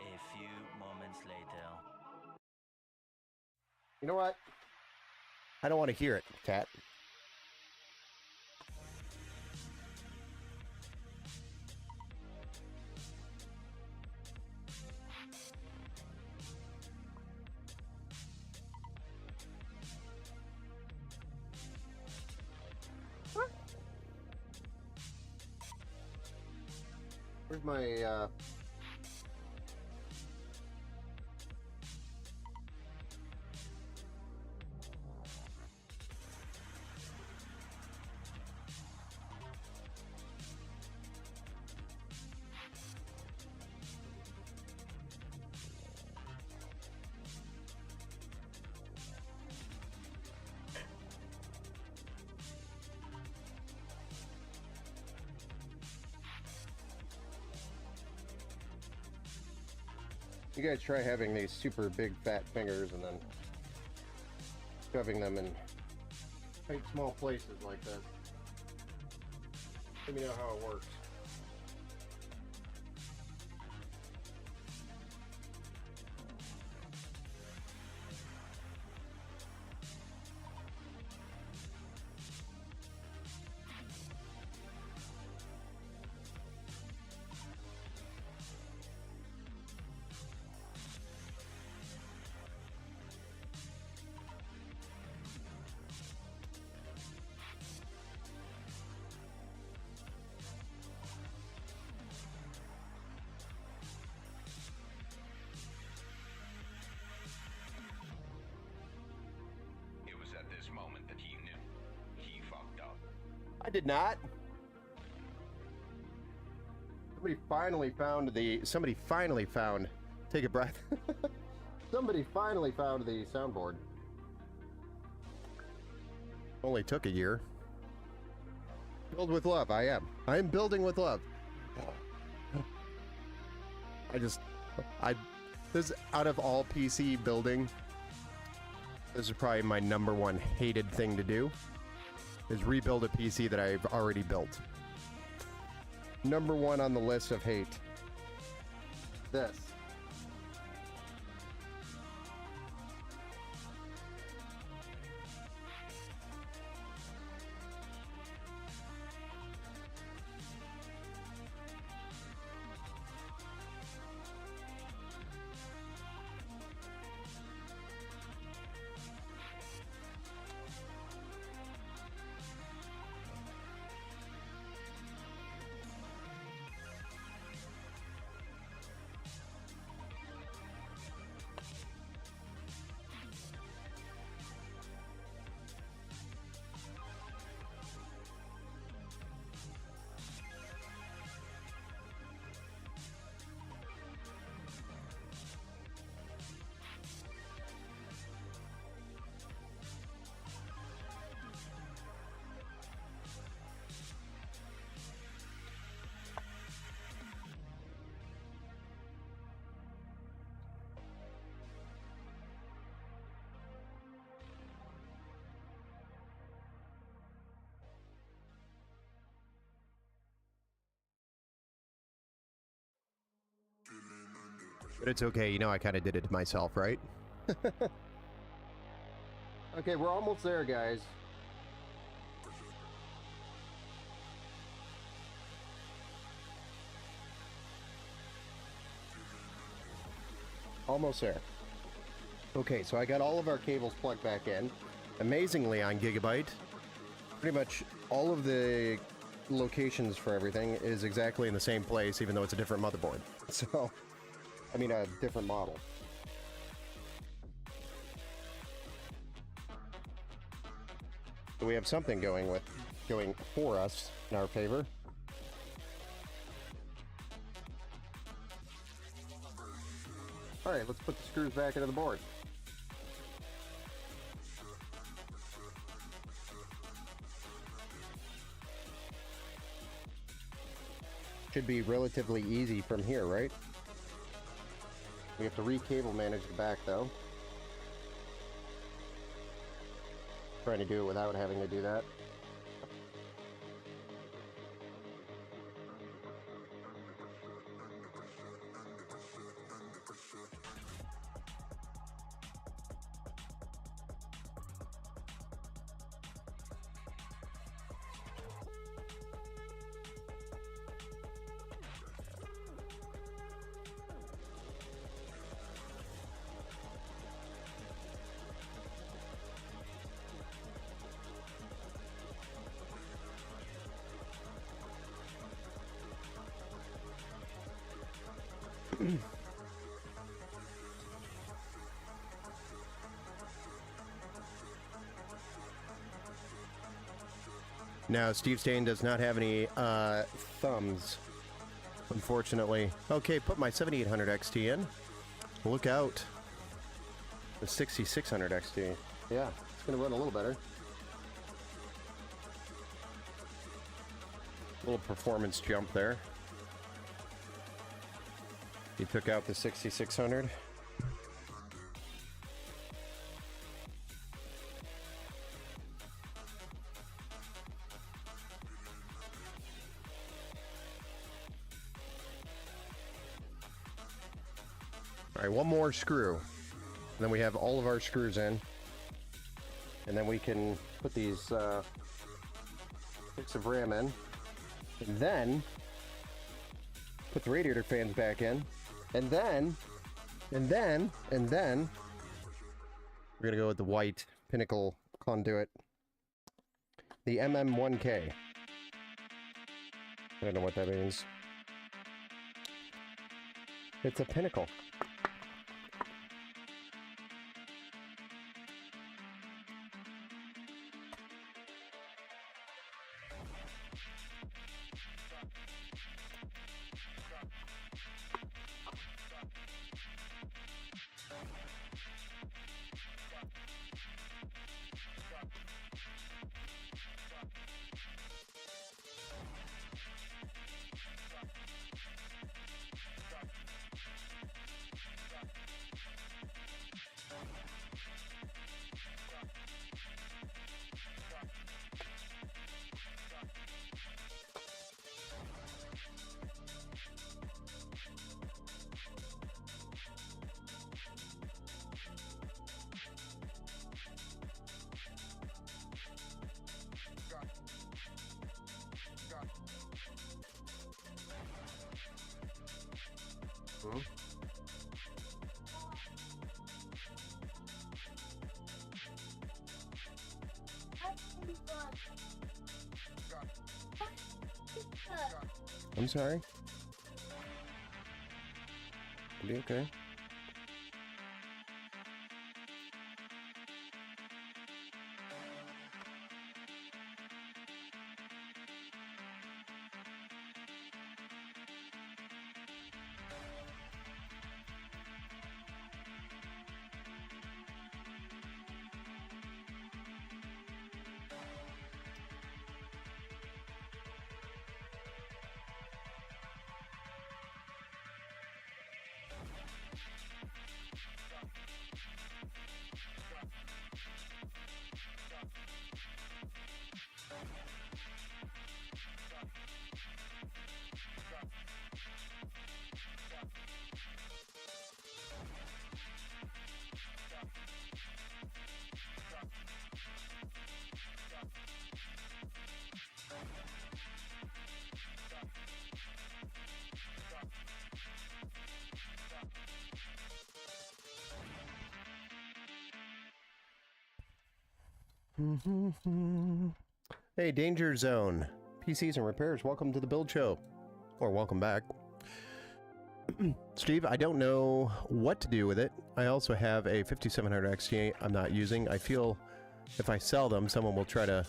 A few moments later. you know what? I don't want to hear it, cat. Where's my, You guys try having these super big fat fingers and then shoving them in tight small places like this. Let me know how it works. Moment that he knew he fucked up. I did not. Somebody finally found. Take a breath. Somebody finally found the soundboard. Only took a year. Build with love. I am building with love. This out of all PC building, this is probably my number one hated thing to do, is rebuild a PC that I've already built. Number one on the list of hate. This. But it's okay, you know I kind of did it to myself, right? Okay, we're almost there, guys. Almost there. Okay, so I got all of our cables plugged back in. Amazingly, on Gigabyte, pretty much all of the locations for everything is exactly in the same place, even though it's a different motherboard. So, I mean, a different model. So we have something going for us in our favor. All right, let's put the screws back into the board. Should be relatively easy from here, right? We have to re-cable manage the back, though. Trying to do it without having to do that. Now, Steve Stain does not have any thumbs, unfortunately. Okay, put my 7800 XT in. Look out. The 6600 XT. Yeah, it's going to run a little better. Little performance jump there. You took out the 6600. All right, one more screw. And then we have all of our screws in. And then we can put these sticks of RAM in. And then put the radiator fans back in. And then we're gonna go with the white Pinnacle conduit. The MM1K. I don't know what that means. It's a Pinnacle. I'm sorry. It'll be okay. Hey, Danger Zone. PCs and repairs, welcome to the build show. Or welcome back. Steve, I don't know what to do with it. I also have a 5700 XT I'm not using. I feel if I sell them, someone will try to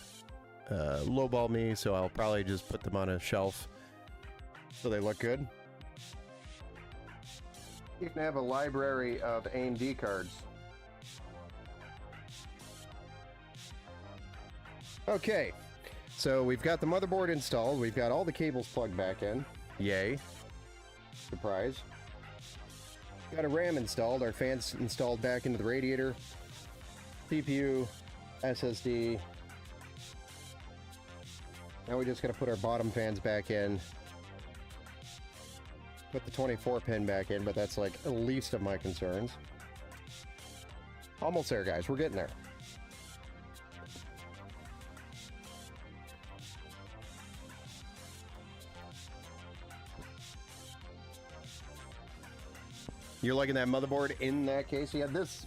lowball me, so I'll probably just put them on a shelf so they look good. You can have a library of AMD cards. Okay, so we've got the motherboard installed. We've got all the cables plugged back in. Yay. Surprise. Got a RAM installed. Our fans installed back into the radiator. CPU, SSD. Now we just got to put our bottom fans back in. Put the 24 pin back in, but that's like the least of my concerns. Almost there, guys. We're getting there. You're liking that motherboard in that case? Yeah, this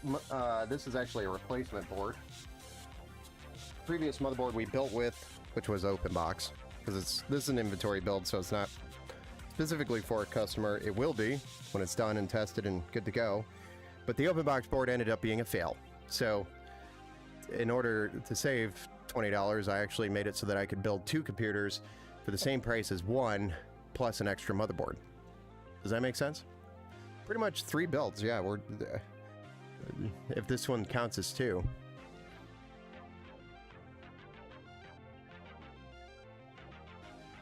is actually a replacement board. Previous motherboard we built with, which was OpenBox, because this is an inventory build, so it's not specifically for a customer. It will be when it's done and tested and good to go. But the OpenBox board ended up being a fail. So in order to save $20, I actually made it so that I could build 2 computers for the same price as one, plus an extra motherboard. Does that make sense? Pretty much 3 builds, yeah. We're if this one counts as 2.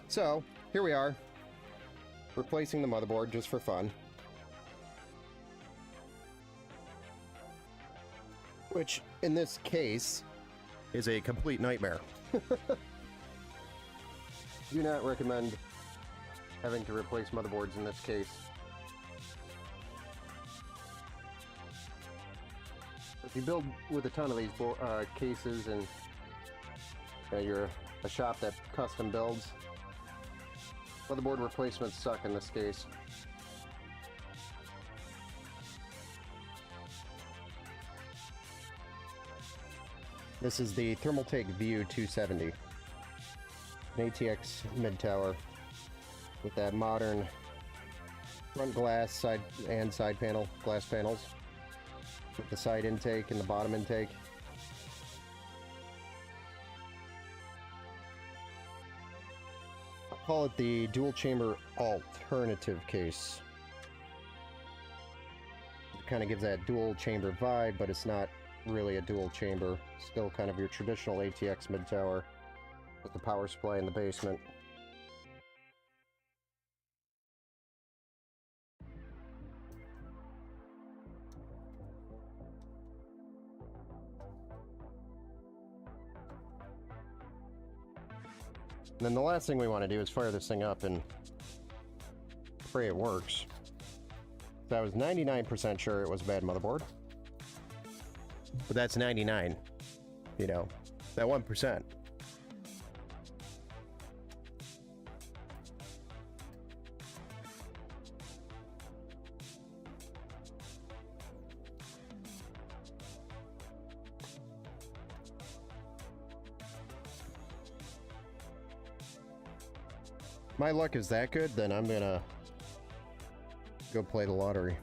So here we are, replacing the motherboard just for fun. which in this case is a complete nightmare. Do not recommend having to replace motherboards in this case. If you build with a ton of these cases and you're a shop that custom builds, motherboard replacements suck in this case. This is the Thermaltake View 270. An ATX mid-tower with that modern front glass side panel, glass panels, with the side intake and the bottom intake. I'll call it the dual chamber alternative case. It kind of gives that dual chamber vibe, but it's not really a dual chamber. Still kind of your traditional ATX mid-tower with the power supply in the basement. And then the last thing we want to do is fire this thing up and pray it works. So I was 99% sure it was a bad motherboard. But that's 99. You know, that 1%. My luck is that good, then I'm gonna go play the lottery.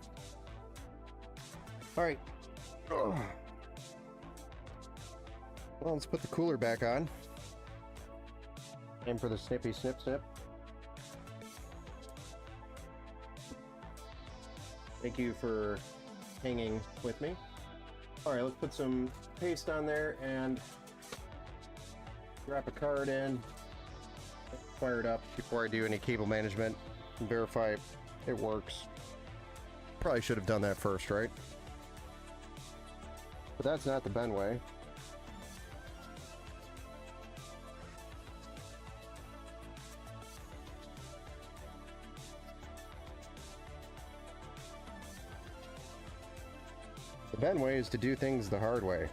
Alright. Well, let's put the cooler back on. Aim for the snippy snip snip. Thank you for hanging with me. Alright, let's put some paste on there and drop a card in. Fire it up before I do any cable management and verify it works. Probably should have done that first, right? But that's not the Ben way. The Ben way is to do things the hard way.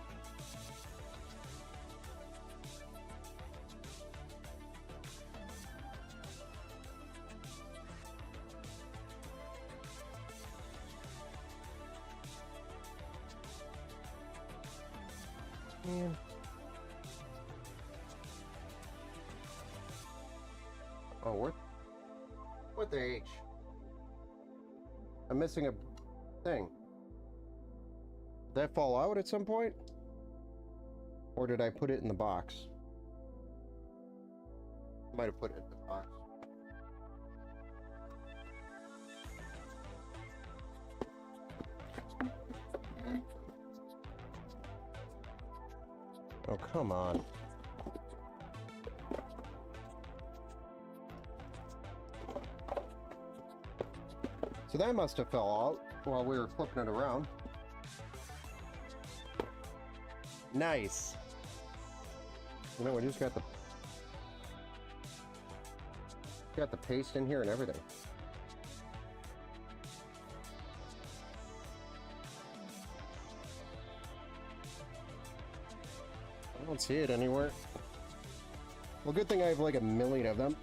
Man. Oh, what the H? I'm missing a thing. Did that fall out at some point? Or did I put it in the box? I might have put it in the box. Oh, come on. So that must have fell out while we were flipping it around. Nice. You know, we just got the paste in here and everything. I don't see it anywhere. Well, good thing I have like a million of them.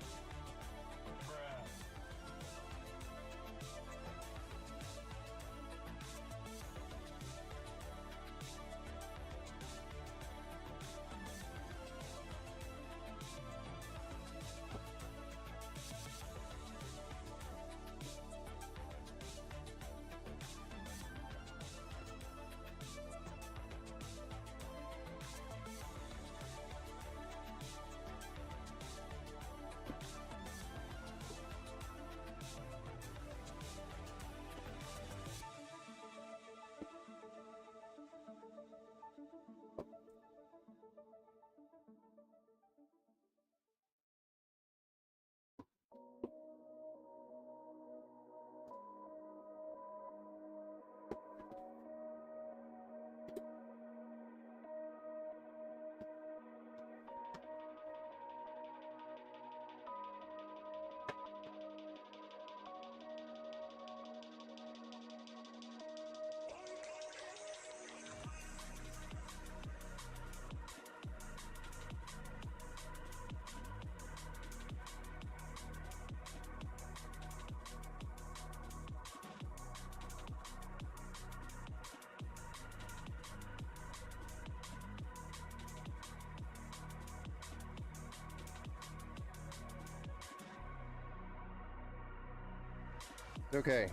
Okay.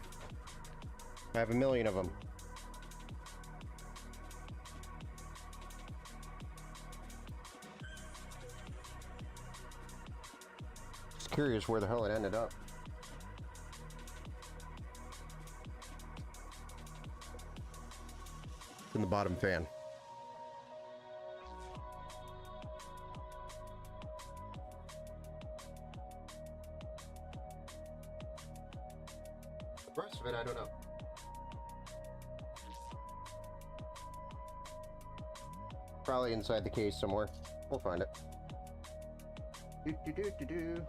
I have 1,000,000 of them. Just curious where the hell it ended up. In the bottom fan. The rest of it, I don't know. Probably inside the case somewhere. We'll find it. Do do do do do.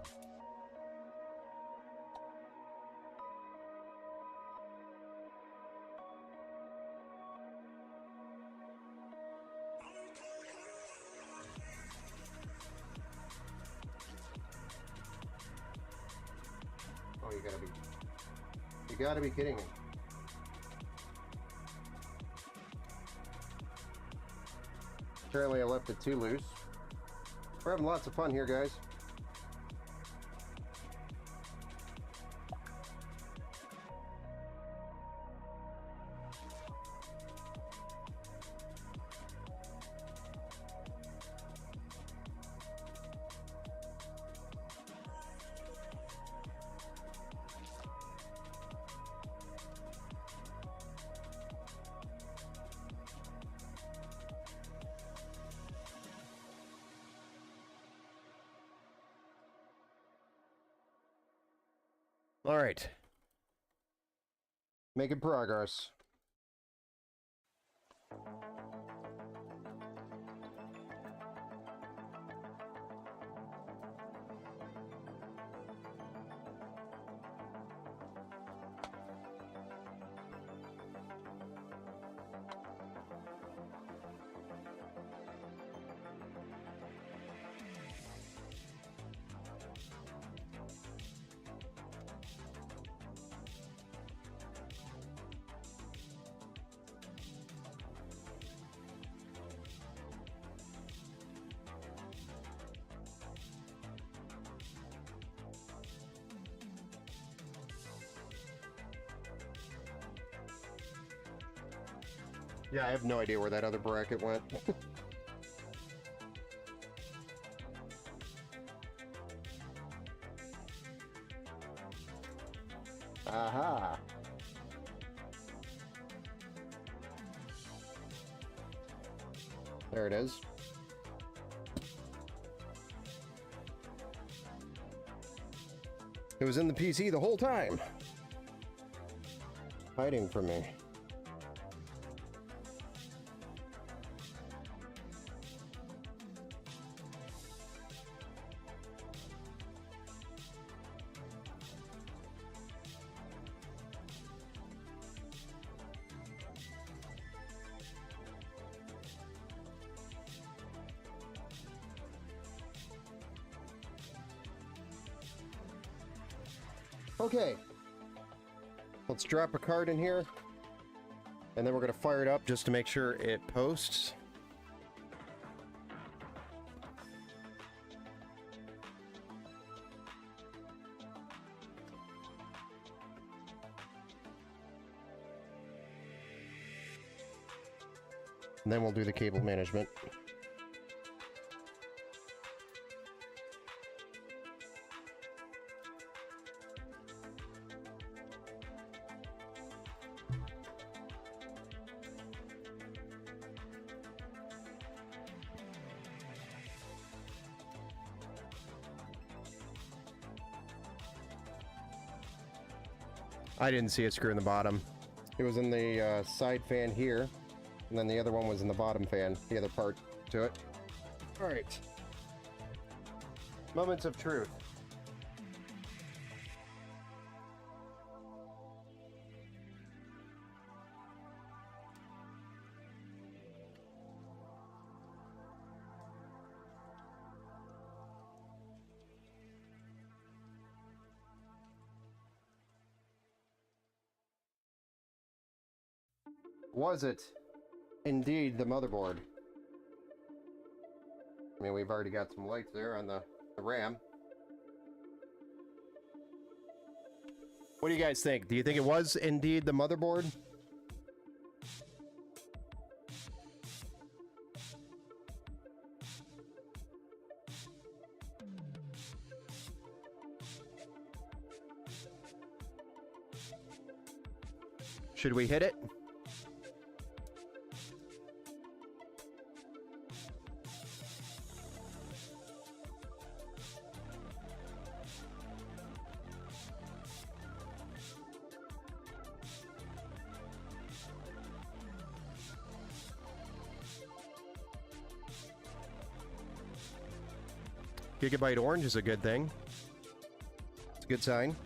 Oh, you gotta be kidding me. Apparently I left it too loose. We're having lots of fun here, guys. All right. Making progress. Yeah, I have no idea where that other bracket went. Aha! There it is. It was in the PC the whole time. Hiding from me. Okay, let's drop a card in here, and then we're going to fire it up just to make sure it posts. And then we'll do the cable management. I didn't see it screw in the bottom. It was in the side fan here, and then the other one was in the bottom fan, the other part to it. All right. Moments of truth. Was it indeed the motherboard? I mean, we've already got some lights there on the RAM. What do you guys think? Do you think it was indeed the motherboard? Should we hit it? Gigabyte orange is a good thing. It's a good sign.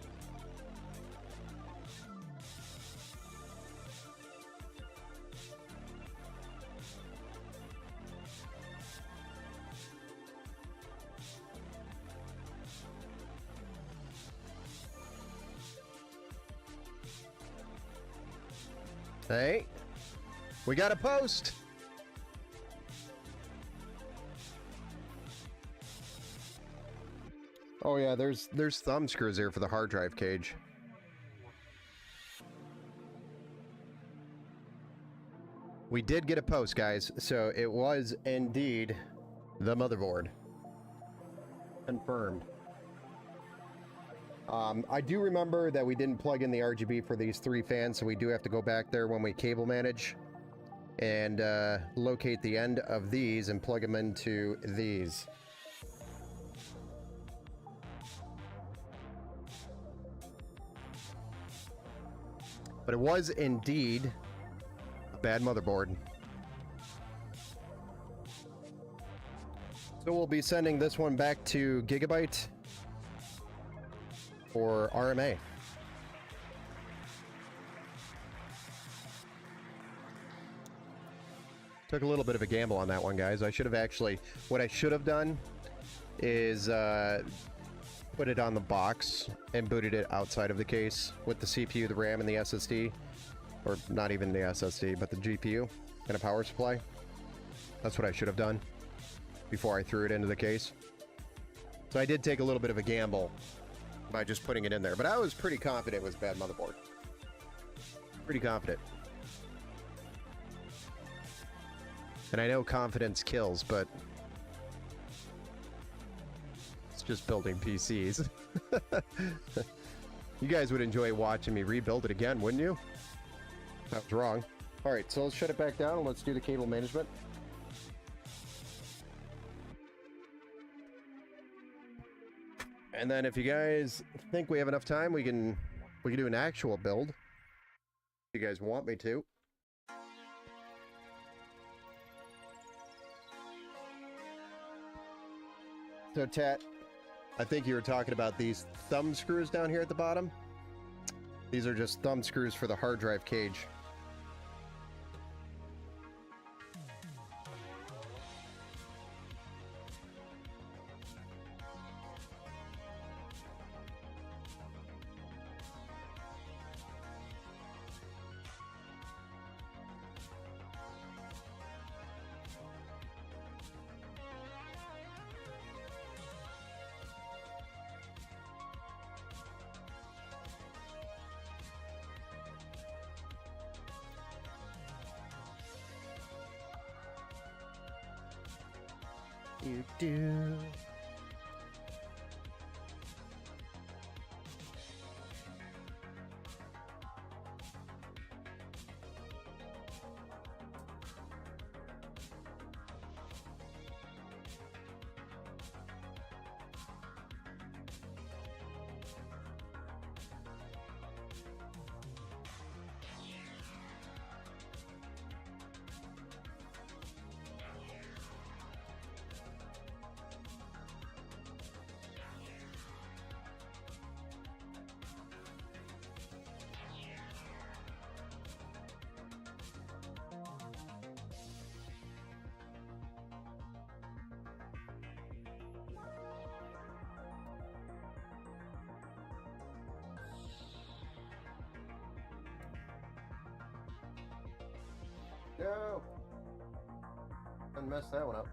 Hey, we got a post. Oh yeah, there's thumb screws here for the hard drive cage. We did get a post, guys, so it was indeed the motherboard. Confirmed. I do remember that we didn't plug in the RGB for these 3 fans, so we do have to go back there when we cable manage and locate the end of these and plug them into these. But it was indeed a bad motherboard. So we'll be sending this one back to Gigabyte or RMA. Took a little bit of a gamble on that one, guys. I should have actually, what I should have done is put it on the box and booted it outside of the case with the CPU, the RAM, and the SSD. Or not even the SSD, but the GPU and a power supply. That's what I should have done before I threw it into the case. So I did take a little bit of a gamble by just putting it in there, but I was pretty confident it was a bad motherboard. Pretty confident. And I know confidence kills, but it's just building PCs. You guys would enjoy watching me rebuild it again, wouldn't you? That was wrong. All right, so let's shut it back down and let's do the cable management. And then if you guys think we have enough time, we can do an actual build. If you guys want me to. So Tat, I think you were talking about these thumb screws down here at the bottom. These are just thumb screws for the hard drive cage. Do. No! I messed that one up.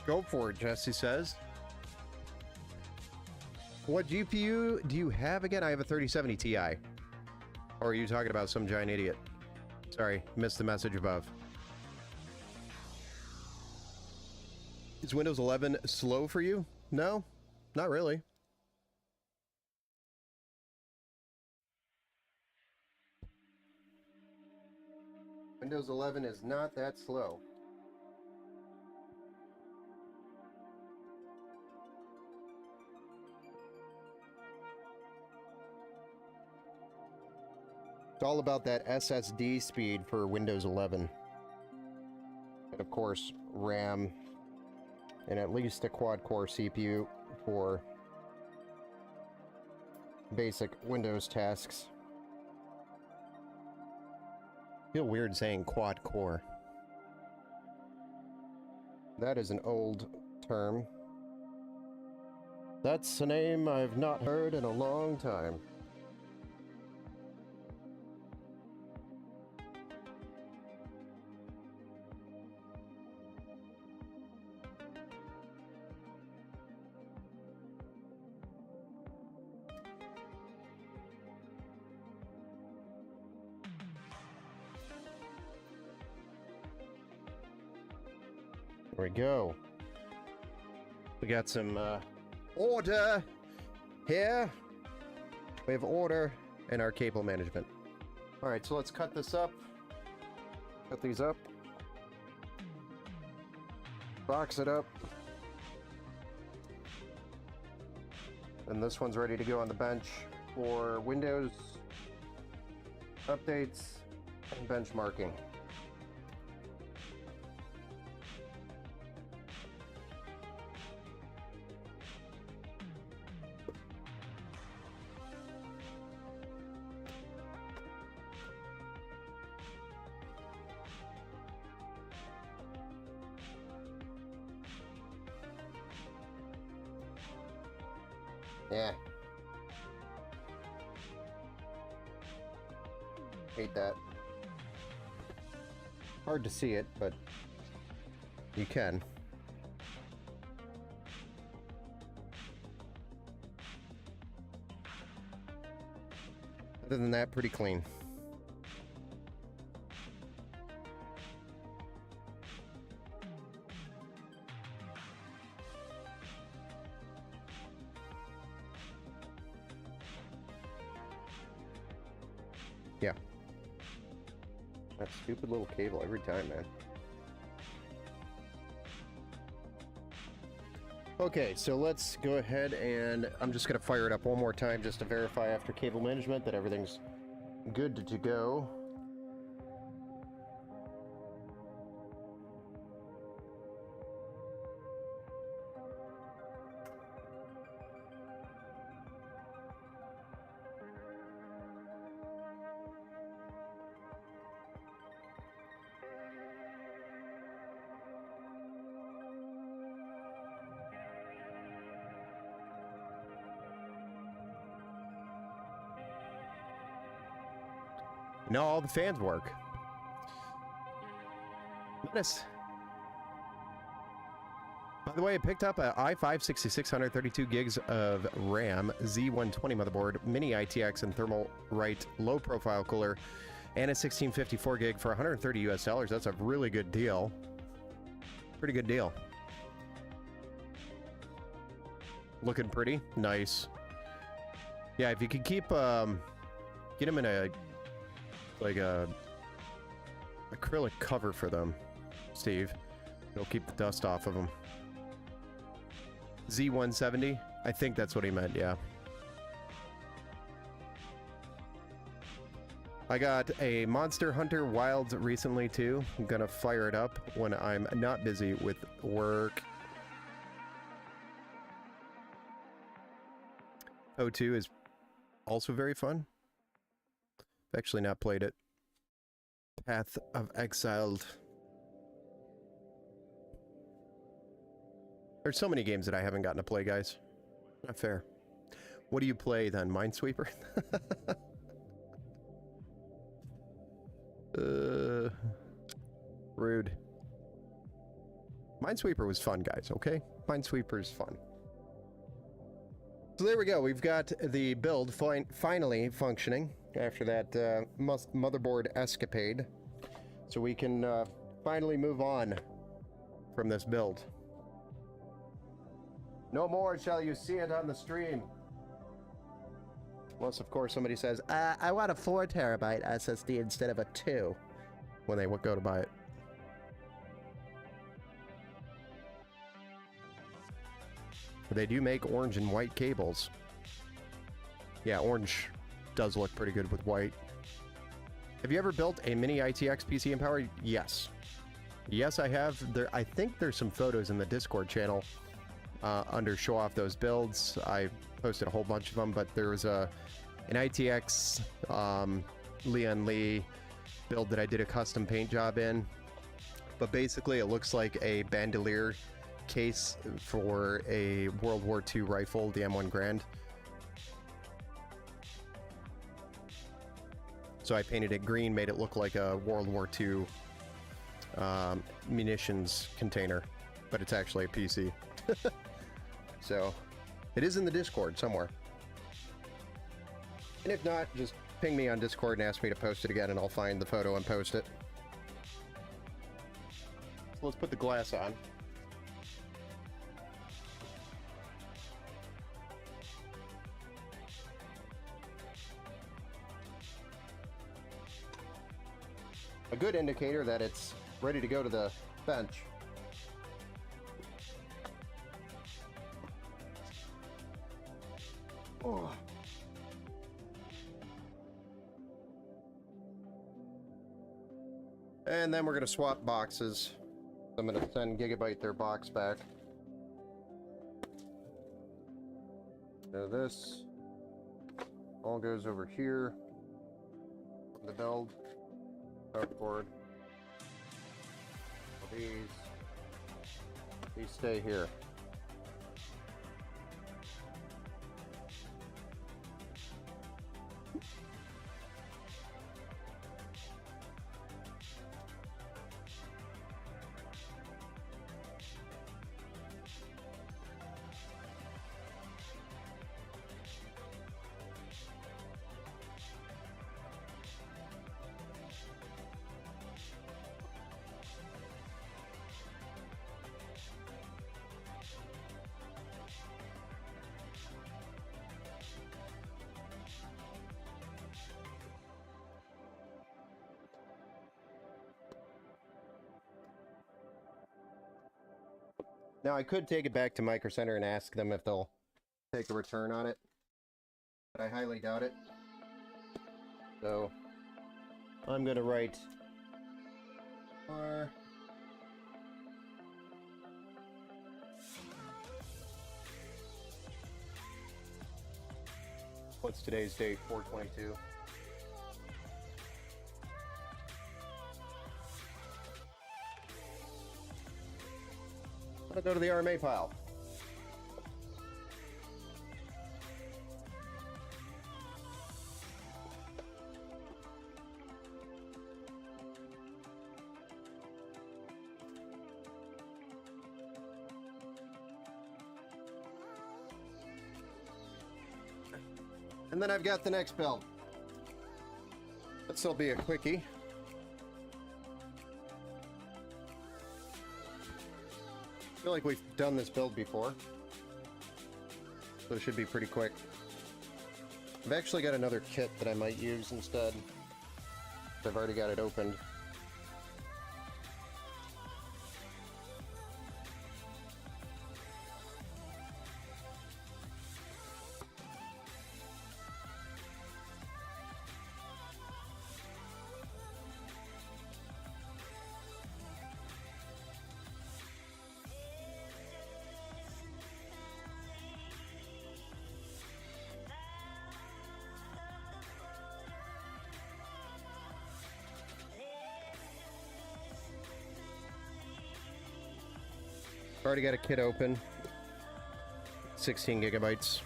Go for it, Jesse says. What GPU do you have again? I have a 3070 Ti. Or are you talking about some giant idiot? Sorry, missed the message above. Is Windows 11 slow for you? No, not really. Windows 11 is not that slow. It's all about that SSD speed for Windows 11. And of course, RAM, and at least a quad-core CPU for basic Windows tasks. Feel weird saying quad-core. That is an old term. That's a name I've not heard in a long time. There we go. We got some order here. We have order in our cable management. All right, so let's cut this up. Cut these up. Box it up. And this one's ready to go on the bench for Windows updates and benchmarking. Yeah. Hate that. Hard to see it, but you can. Other than that, pretty clean. Yeah. That stupid little cable every time, man. Okay, so let's go ahead and I'm just going to fire it up one more time just to verify after cable management that everything's good to go. Now all the fans work. Nice. By the way, I picked up a i5 6600 32 gigs of RAM, Z120 motherboard, mini ITX and Thermalright low profile cooler, and a 1654 gig for 130 US dollars. That's a really good deal. Pretty good deal. Looking pretty nice. Yeah, if you could keep get them in a like a acrylic cover for them, Steve. It'll keep the dust off of them. Z170? I think that's what he meant, yeah. I got a Monster Hunter Wilds recently too. I'm gonna fire it up when I'm not busy with work. O2 is also very fun. I've actually not played it. Path of Exiled. There's so many games that I haven't gotten to play, guys. Not fair. What do you play then? Minesweeper? Rude. Minesweeper was fun, guys, okay? Minesweeper is fun. So there we go. We've got the build finally functioning after that motherboard escapade. So we can finally move on from this build. No more shall you see it on the stream. Unless, of course, somebody says, I want a 4 terabyte SSD instead of a 2 when they go to buy it. They do make orange and white cables. Yeah, orange does look pretty good with white. Have you ever built a mini ITX PC in Power? Yes. Yes, I have. I think there's some photos in the Discord channel under show off those builds. I posted a whole bunch of them, but there was an ITX Leon Lee build that I did a custom paint job in. But basically it looks like a bandolier case for a World War II rifle, the M1 Garand. So I painted it green, made it look like a World War II munitions container, but it's actually a PC. So it is in the Discord somewhere. And if not, just ping me on Discord and ask me to post it again, and I'll find the photo and post it. So let's put the glass on. A good indicator that it's ready to go to the bench. Oh. And then we're going to swap boxes. I'm going to send Gigabyte their box back. So this all goes over here. The build. Board. These stay here. Now, I could take it back to Micro Center and ask them if they'll take a return on it, but I highly doubt it. So, I'm going to write R. What's today's date? 4/22. I'm gonna go to the RMA pile. And then I've got the next build. This'll be a quickie. I feel like we've done this build before, so it should be pretty quick. I've actually got another kit that I might use instead. I've already got it opened. Already got a kit open. 16 gigabytes.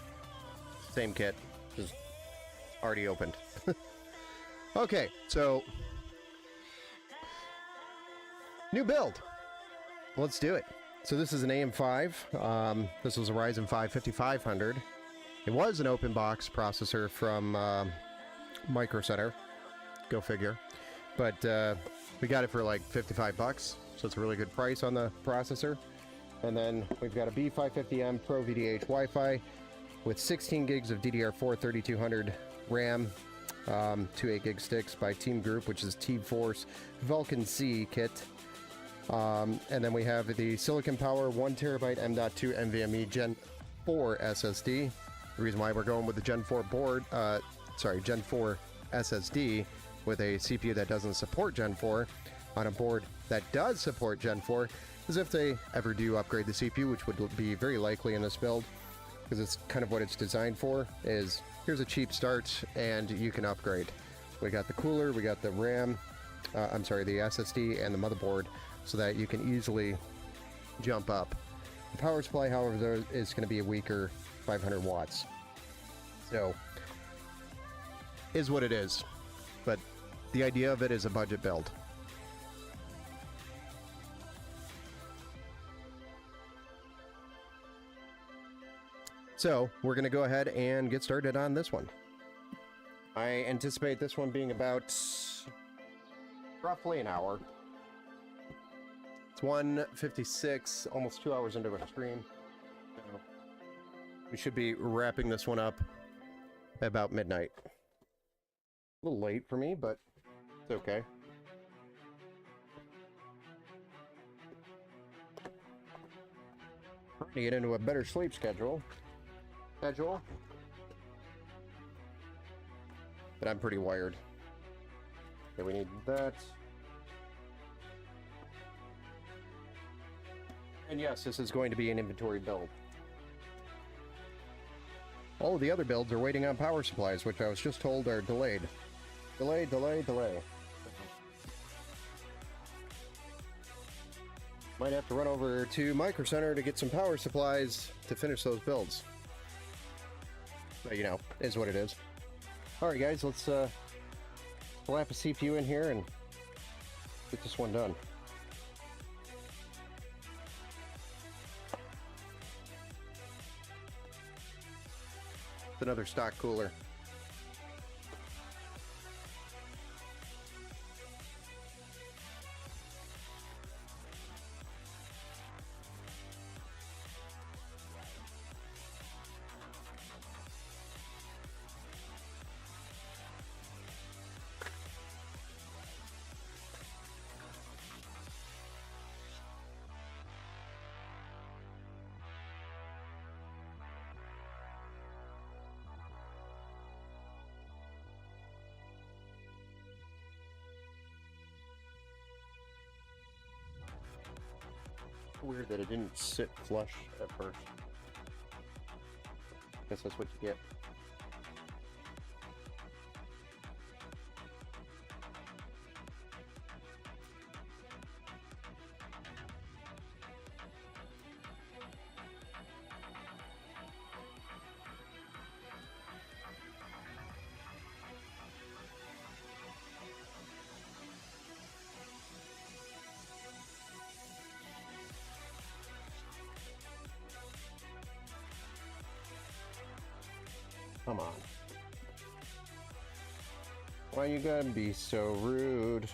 Same kit, just already opened. Okay, so new build. Let's do it. So this is an AM5. This was a Ryzen 5 5500. It was an open box processor from Micro Center. Go figure. But we got it for like 55 bucks. So it's a really good price on the processor. And then we've got a B550M Pro VDH Wi-Fi with 16 gigs of DDR4 3200 RAM, 2 8 gig sticks by Team Group, which is T-Force Vulcan C kit. And then we have the Silicon Power 1 terabyte M.2 NVMe Gen 4 SSD. The reason why we're going with the Gen 4 board, Gen 4 SSD with a CPU that doesn't support Gen 4 on a board that does support Gen 4 is if they ever do upgrade the CPU, which would be very likely in this build, because it's kind of what it's designed for, is here's a cheap start and you can upgrade. We got the cooler, we got the RAM, the SSD and the motherboard, so that you can easily jump up. The power supply, however, there is going to be a weaker 500 watts. So, is what it is. But the idea of it is a budget build. So, we're going to go ahead and get started on this one. I anticipate this one being about roughly an hour. It's 1:56, almost 2 hours into a stream. So we should be wrapping this one up at about midnight. A little late for me, but it's okay. Trying to get into a better sleep schedule. But I'm pretty wired. Okay, we need that. And yes, this is going to be an inventory build. All of the other builds are waiting on power supplies, which I was just told are delayed. Delay. Might have to run over to Micro Center to get some power supplies to finish those builds. But you know, is what it is. Alright guys, let's slap a CPU in here and get this one done. It's another stock cooler. Weird that it didn't sit flush at first. Guess that's what you get. Come on. Why you gotta be so rude?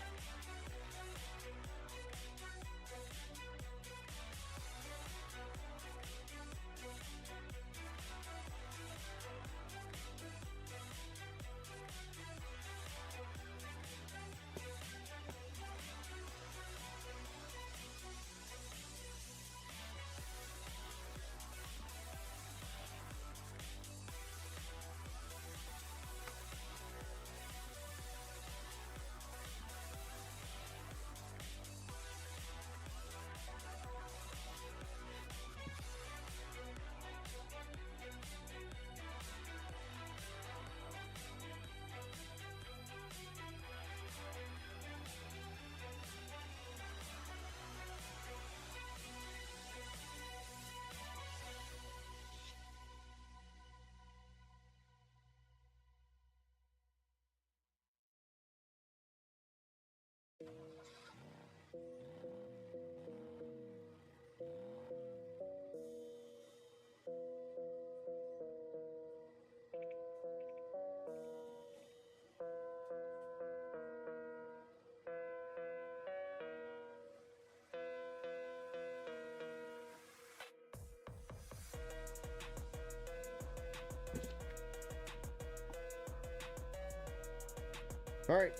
All right,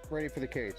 ready for the case.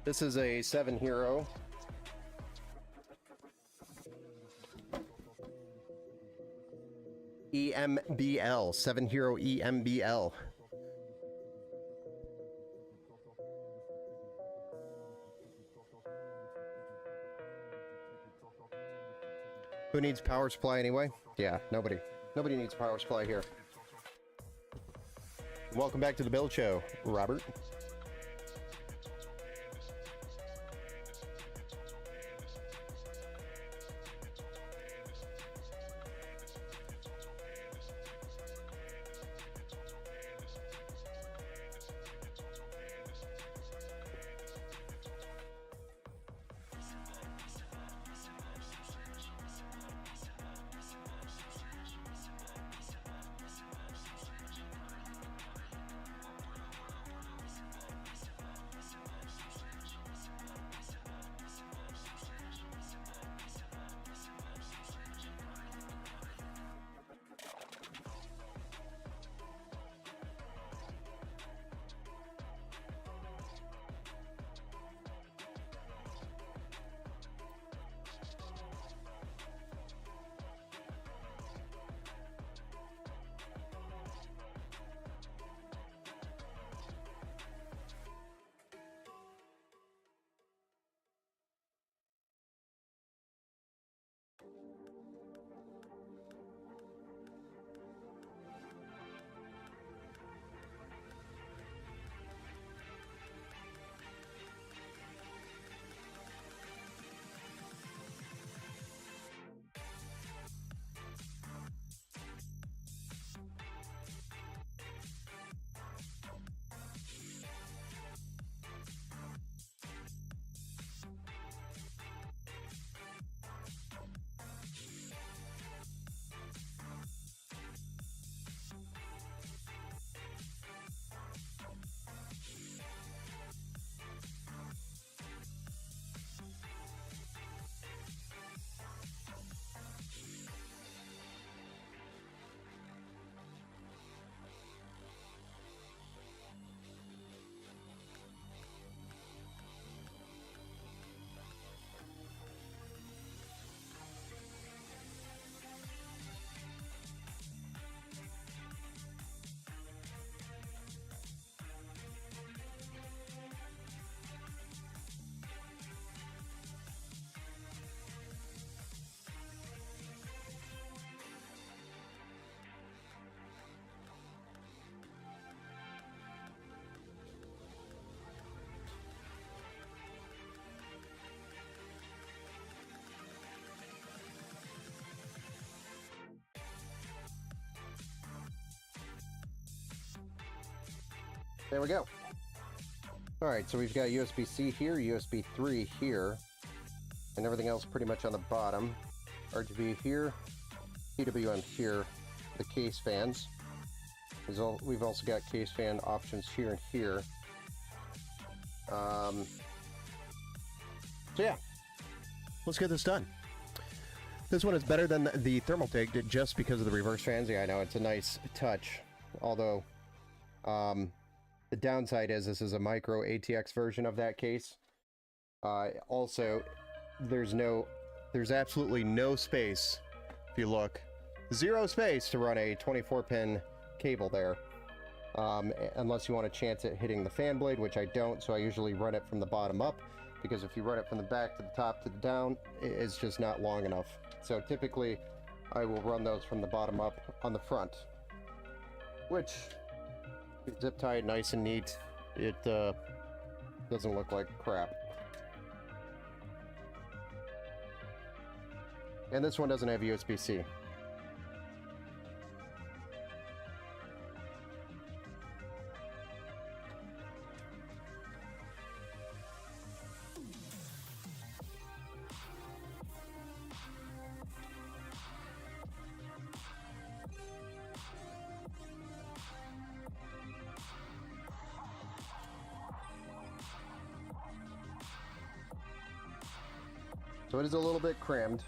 This is a 7 Hero. EMBL, 7 Hero EMBL. Who needs power supply anyway? Yeah, nobody. Nobody needs power supply here. Welcome back to the Build Show, Robert. There we go. All right, so we've got USB-C here, USB 3 here, and everything else pretty much on the bottom. RGB here, PWM here, the case fans. We've also got case fan options here and here. So yeah, let's get this done. This one is better than the Thermaltake just because of the reverse fans. Yeah, I know, it's a nice touch. Although, the downside is this is a micro ATX version of that case. Also, there's absolutely no space, if you look, zero space to run a 24-pin cable there. Unless you want to chance it hitting the fan blade, which I don't, so I usually run it from the bottom up, because if you run it from the back to the top to the down, it's just not long enough. So typically, I will run those from the bottom up on the front, which zip tied nice and neat. It doesn't look like crap. And this one doesn't have USB-C. So it is a little bit crammed.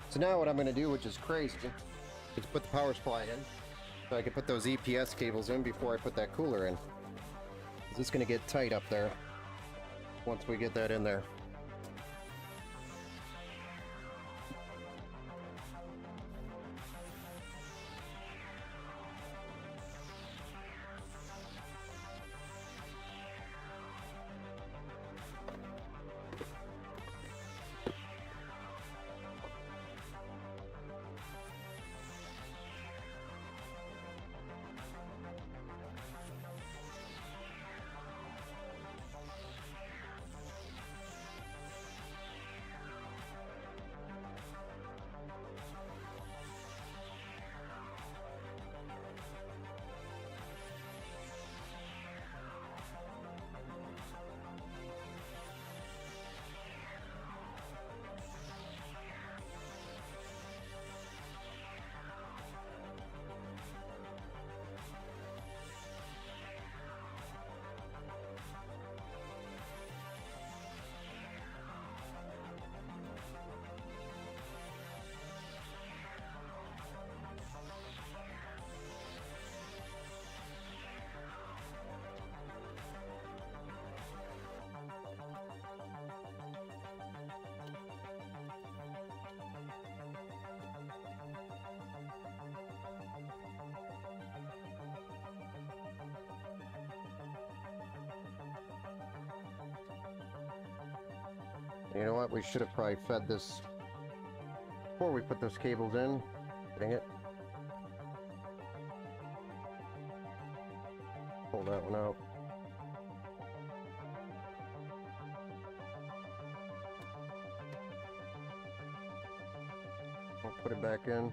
So now what I'm going to do, which is crazy, is put the power supply in so I can put those EPS cables in before I put that cooler in. 'Cause it's going to get tight up there once we get that in there. You know what? We should have probably fed this before we put those cables in. Dang it. Pull that one out. I'll put it back in.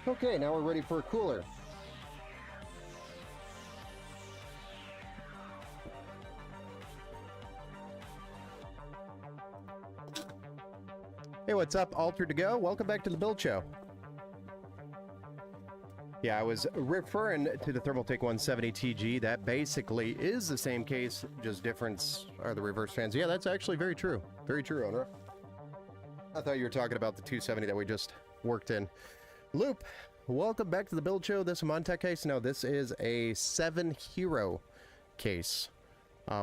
Okay, now we're ready for a cooler. Hey, what's up, Altered to Go? Welcome back to the Build Show. Yeah, I was referring to the Thermaltake 170 TG. That basically is the same case, just difference are the reverse fans. Yeah, that's actually very true. Very true, owner. I thought you were talking about the 270 that we just worked in. Loop, welcome back to the Build Show. This Montech case. No, this is a 7 Hero case,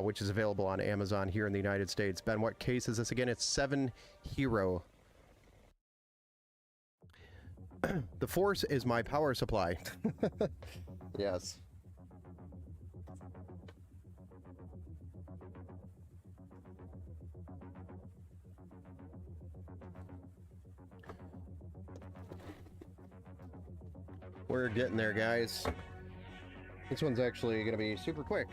which is available on Amazon here in the United States. Ben, what case is this again? It's 7 Hero. The Force is my power supply. Yes. We're getting there, guys. This one's actually going to be super quick.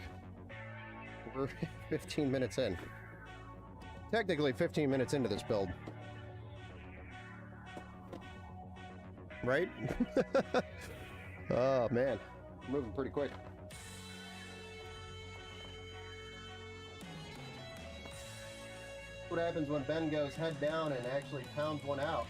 We're 15 minutes in. Technically 15 minutes into this build. Right? Oh, man. Moving pretty quick. What happens when Ben goes head down and actually pounds one out?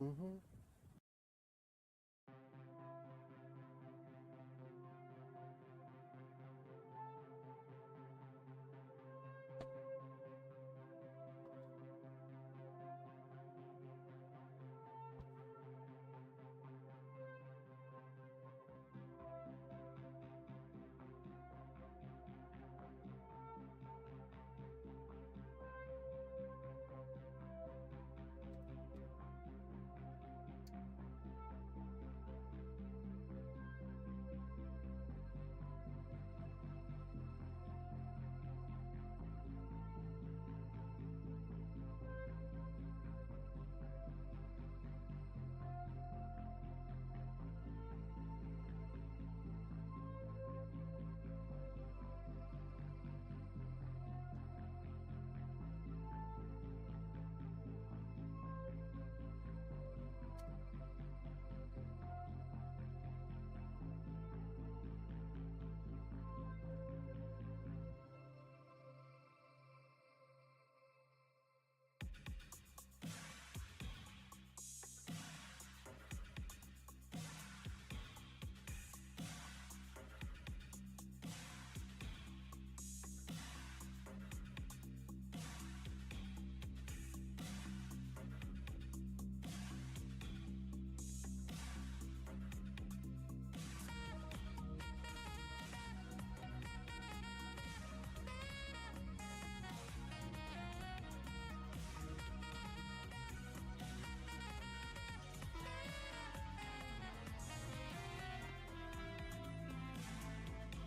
Mm-hmm.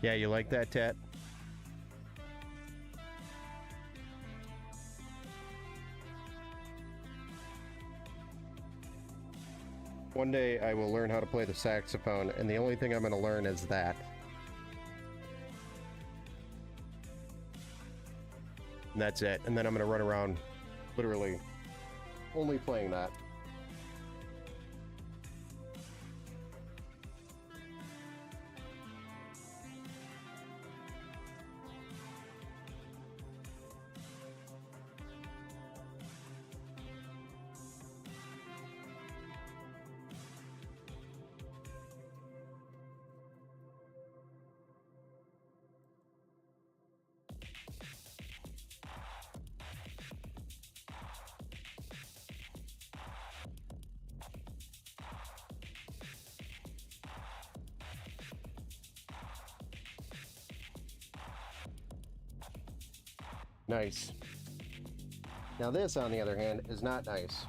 Yeah, you like that, Tat? One day I will learn how to play the saxophone, and the only thing I'm going to learn is that. And that's it. And then I'm going to run around literally only playing that. Nice. Now this, on the other hand, is not nice.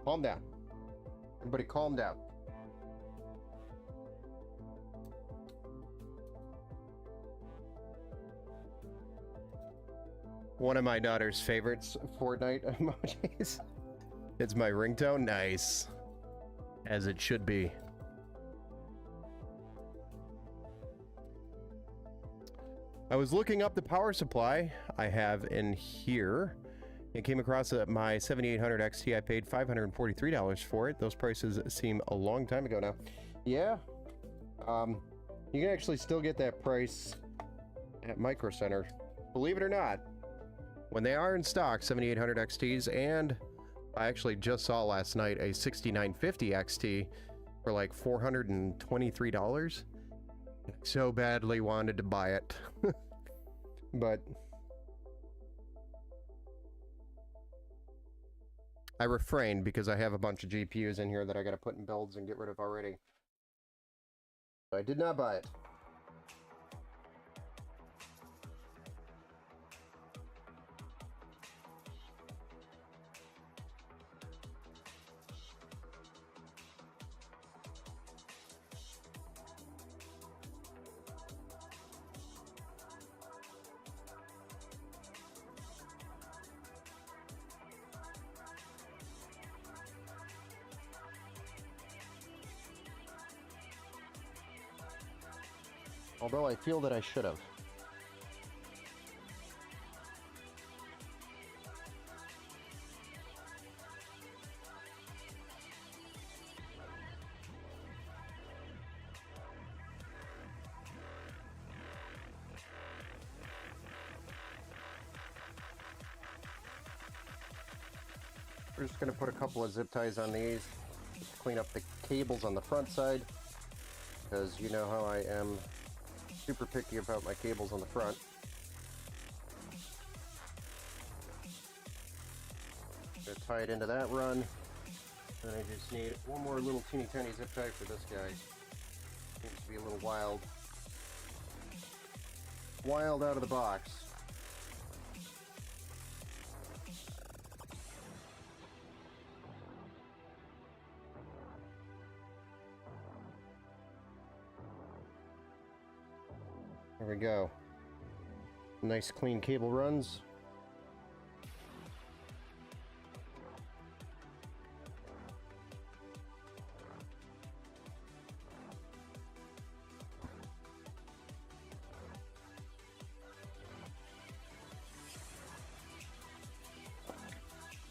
Calm down. Everybody calm down. One of my daughter's favorites, Fortnite emojis. It's my ringtone. Nice. As it should be. I was looking up the power supply I have in here. It came across my 7800 XT. I paid $543 for it. Those prices seem a long time ago now. Yeah. You can actually still get that price at Micro Center. Believe it or not. When they are in stock, 7800 XTs, and I actually just saw last night a 6950 XT for like $423. So badly wanted to buy it. But I refrained because I have a bunch of GPUs in here that I got to put in builds and get rid of already. So I did not buy it. Although I feel that I should have. We're just going to put a couple of zip ties on these, just clean up the cables on the front side, because you know how I am super picky about my cables on the front. Gonna tie it into that run, and I just need one more little teeny tiny zip tie for this guy. Seems to be a little wild out of the box. There we go. Nice clean cable runs.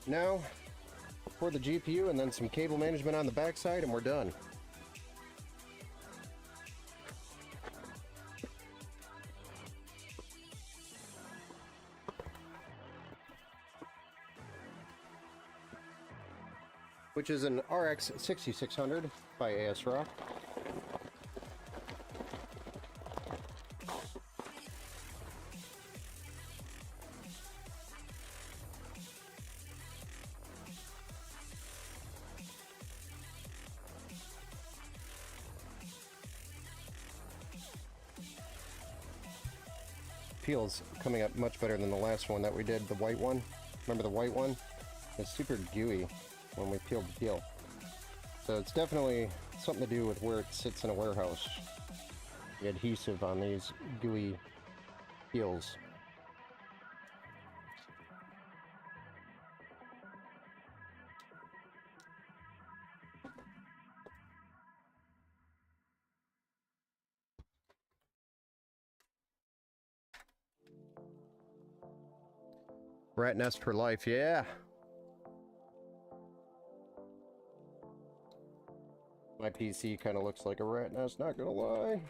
Now, for the GPU and then some cable management on the backside, and we're done. Which is an RX 6600 by ASRock. Peel's coming up much better than the last one that we did, the white one. Remember the white one? It's super gooey when we peeled the peel. So it's definitely something to do with where it sits in a warehouse. The adhesive on these gooey peels. Rat nest for life, yeah. My PC kind of looks like a rat nest, not gonna lie.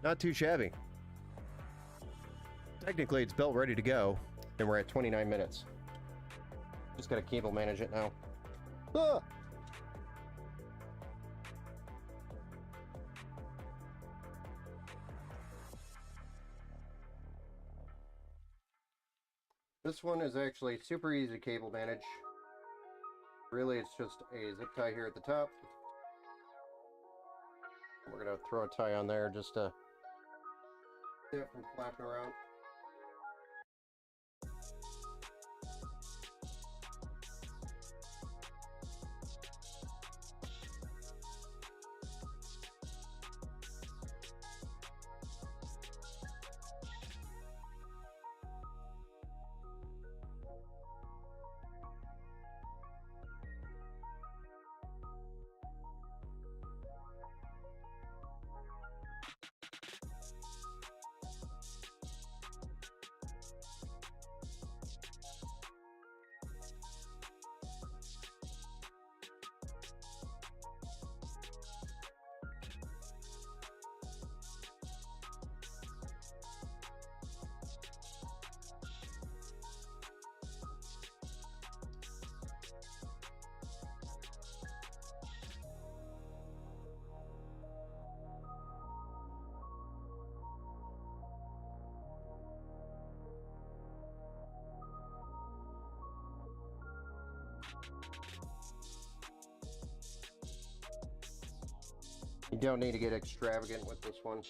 Not too shabby. Technically, it's built ready to go, and we're at 29 minutes. Just gotta cable manage it now. Ah! This one is actually super easy to cable manage. Really, it's just a zip tie here at the top. We're gonna throw a tie on there just to get it from flapping around. You don't need to get extravagant with this one.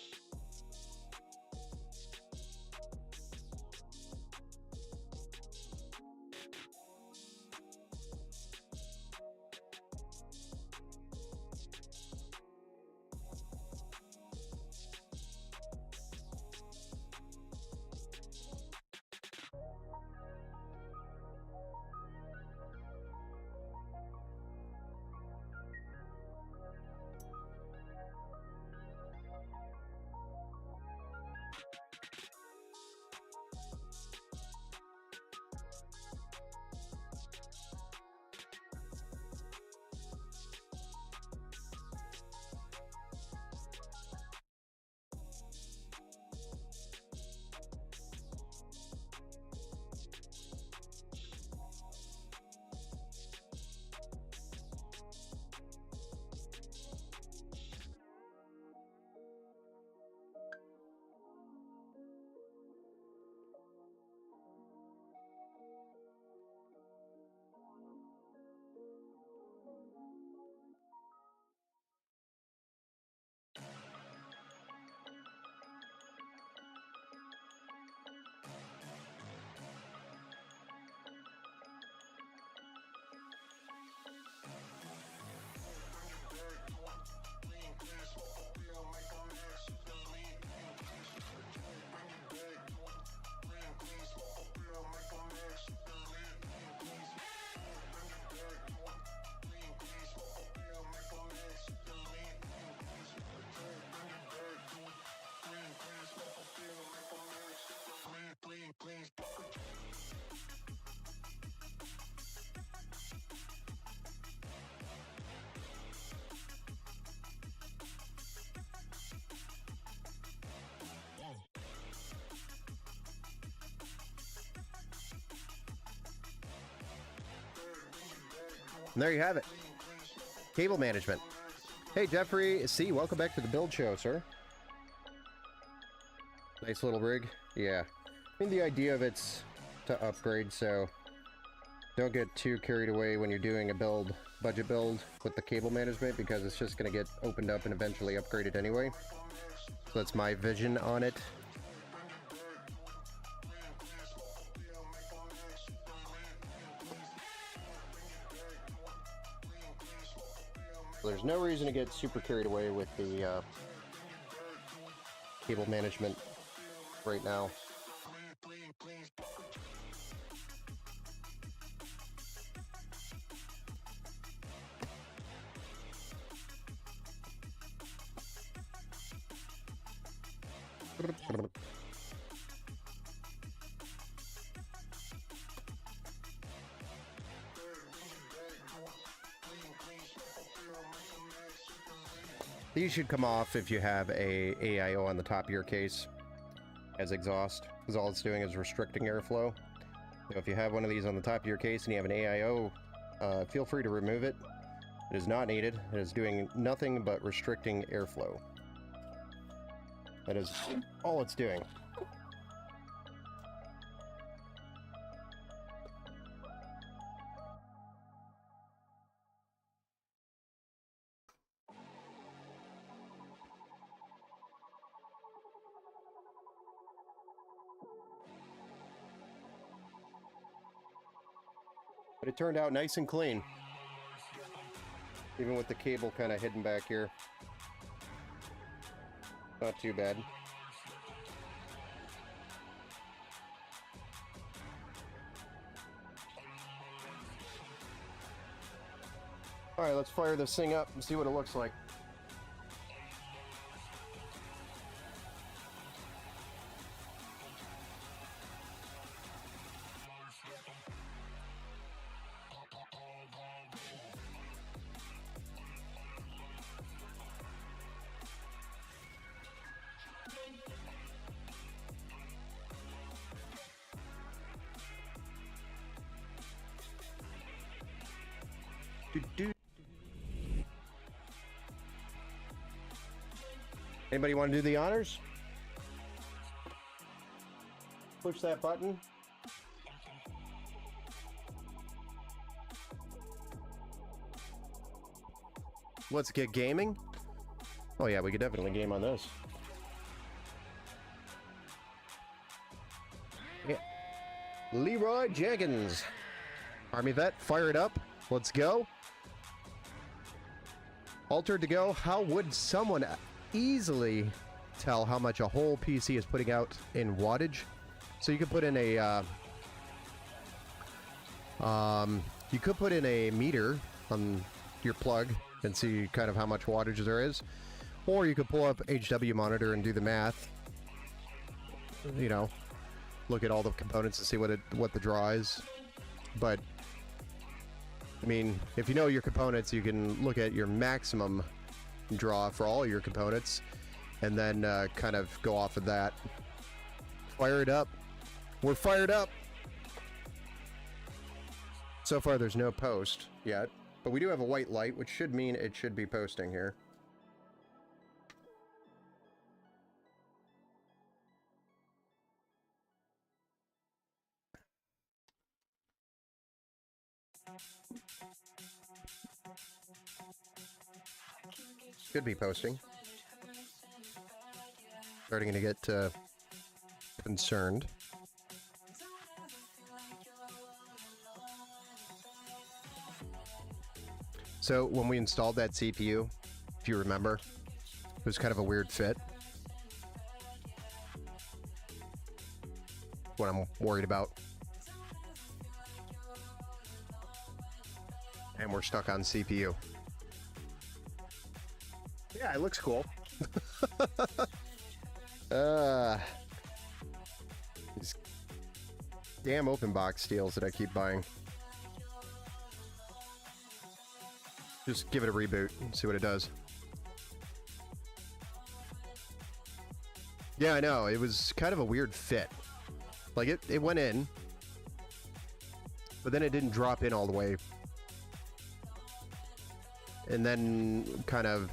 And there you have it. Cable management. Hey, Jeffrey C., welcome back to the build show, sir. Nice little rig. Yeah. I mean, the idea of it's to upgrade, so don't get too carried away when you're doing a build, budget build with the cable management, because it's just going to get opened up and eventually upgraded anyway. So that's my vision on it. There's no reason to get super carried away with the cable management right now. These should come off if you have a AIO on the top of your case as exhaust, because all it's doing is restricting airflow. So if you have one of these on the top of your case and you have an AIO, feel free to remove it. It is not needed. It is doing nothing but restricting airflow. That is all it's doing. But it turned out nice and clean. Even with the cable kind of hidden back here. Not too bad. Alright, let's fire this thing up and see what it looks like. Anybody want to do the honors? Push that button. Let's get gaming. Oh yeah, we could definitely game on this. Yeah. Leroy Jenkins. Army vet, fire it up. Let's go. Altered to go. How would someone easily tell how much a whole PC is putting out in wattage? So you could put in a you could put in a meter on your plug and see kind of how much wattage there is, or you could pull up HW monitor and do the math. You know, look at all the components and see what the draw is. But I mean, if you know your components, you can look at your maximum draw for all your components and then kind of go off of that. Fire it up. We're fired up. So far there's no post yet, but we do have a white light, which should mean it should be posting here. Should be posting. Starting to get concerned. So when we installed that CPU, if you remember, it was kind of a weird fit. What I'm worried about. And we're stuck on CPU. Yeah, it looks cool. These damn open box deals that I keep buying. Just give it a reboot and see what it does. Yeah, I know. It was kind of a weird fit. Like, it went in, but then it didn't drop in all the way. And then kind of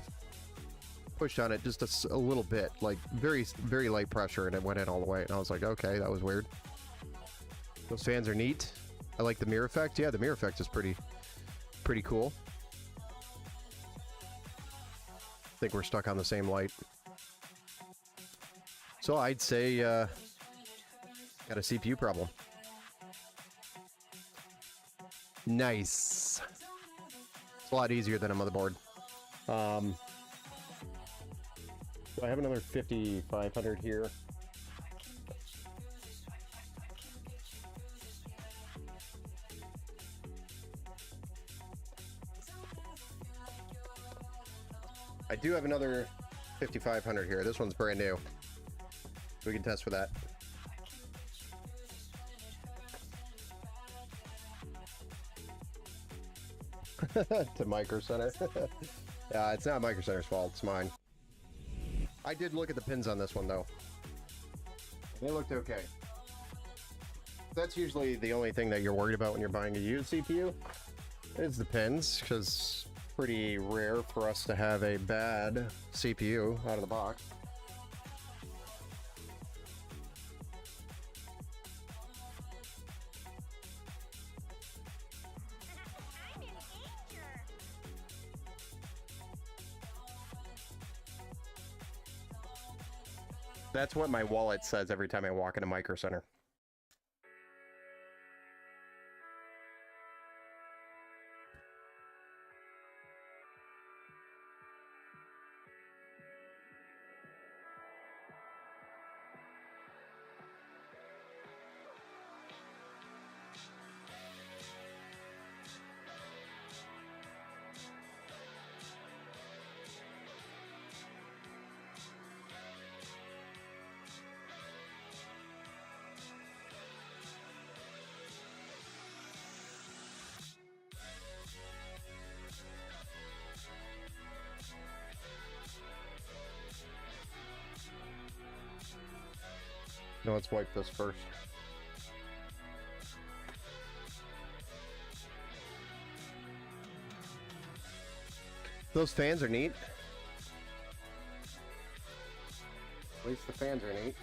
pushed on it just a little bit, like very, very light pressure, and it went in all the way. And I was like, okay, that was weird. Those fans are neat. I like the mirror effect. Yeah, the mirror effect is pretty cool. I think we're stuck on the same light. So I'd say, got a CPU problem. Nice. It's a lot easier than a motherboard. So I have another 5500 here. I do have another 5500 here. This one's brand new. We can test for that. To Micro Center. It's not Micro Center's fault. It's mine. I did look at the pins on this one, though. They looked okay. That's usually the only thing that you're worried about when you're buying a used CPU, is the pins, because pretty rare for us to have a bad CPU out of the box. That's what my wallet says every time I walk into Micro Center. No, let's wipe this first. Those fans are neat. At least the fans are neat.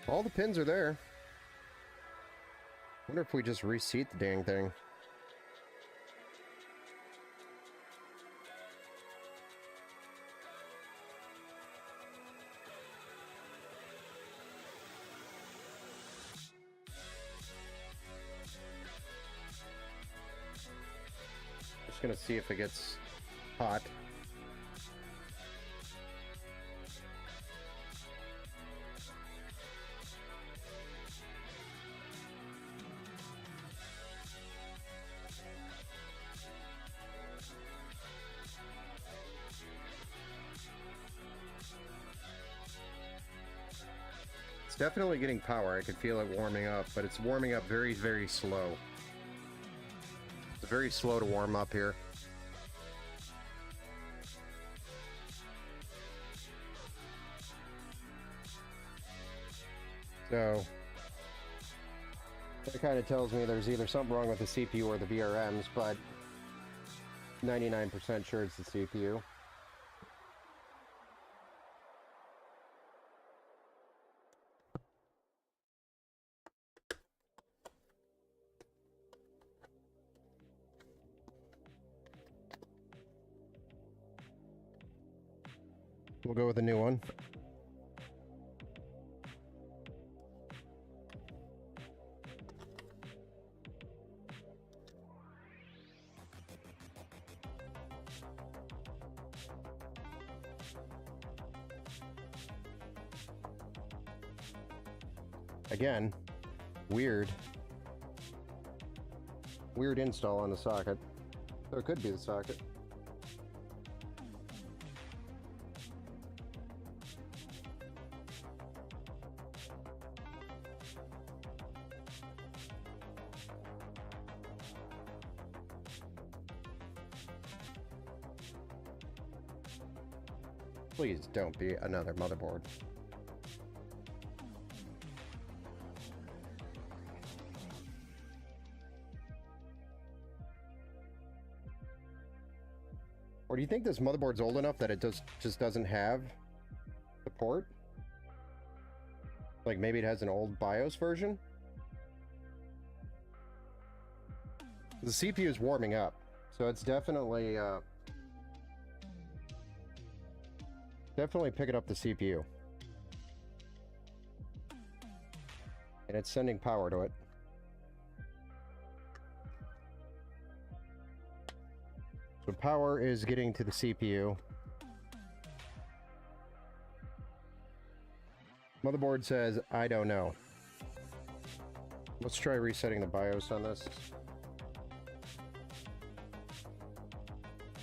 All the pins are there. Wonder if we just reseat the dang thing. Just gonna see if it gets hot. Definitely getting power. I can feel it warming up, but it's warming up very, very slow. It's very slow to warm up here. So that kind of tells me there's either something wrong with the CPU or the VRMs, but 99% sure it's the CPU. We'll go with a new one. Again, weird install on the socket. So it could be the socket. Please don't be another motherboard. Or do you think this motherboard's old enough that it just doesn't have the port? Like maybe it has an old BIOS version? The CPU is warming up, so it's definitely picking up the CPU. And it's sending power to it. So power is getting to the CPU. Motherboard says, I don't know. Let's try resetting the BIOS on this.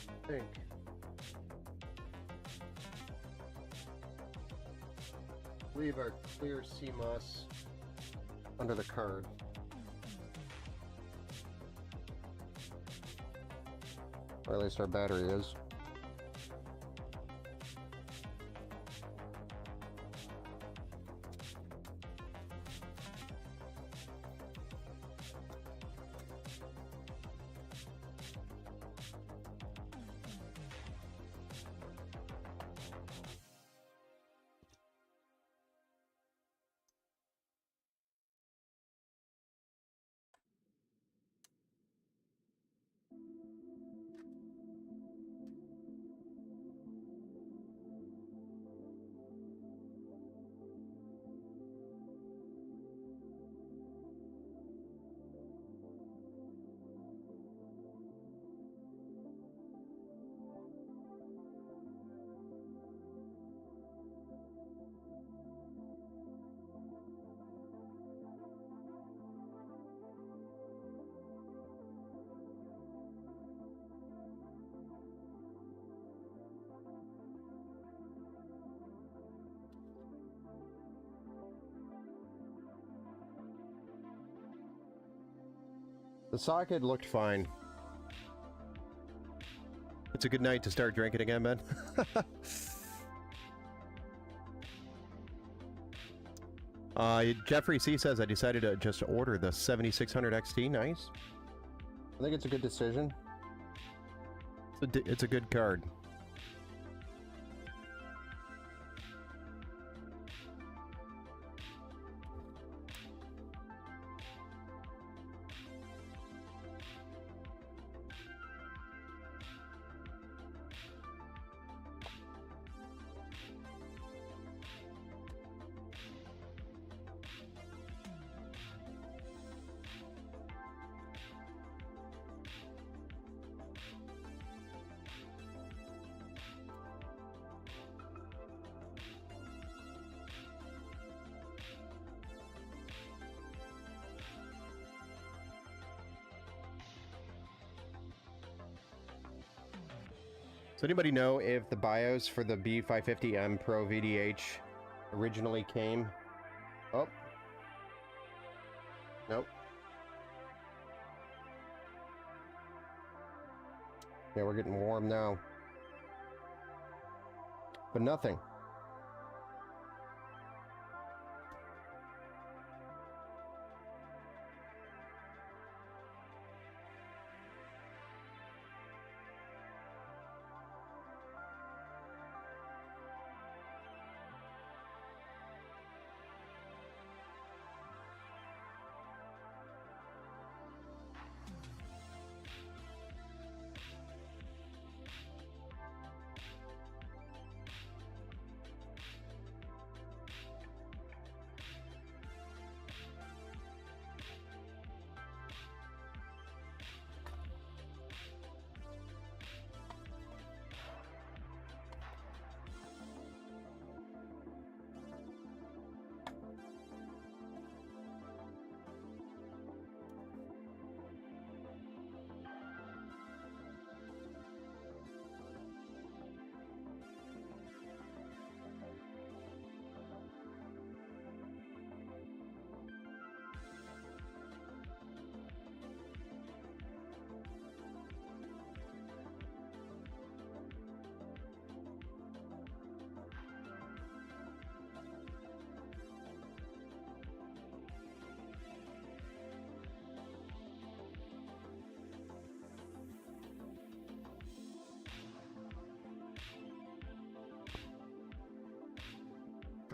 I think. Leave our clear CMOS under the card. Or at least our battery is. The socket looked fine. It's a good night to start drinking again, Ben. Jeffrey C says, I decided to just order the 7600 XT. Nice. I think it's a good decision. It's a good card. Does anybody know if the BIOS for the B550M Pro VDH originally came? Oh. Nope. Yeah, we're getting warm now. But nothing.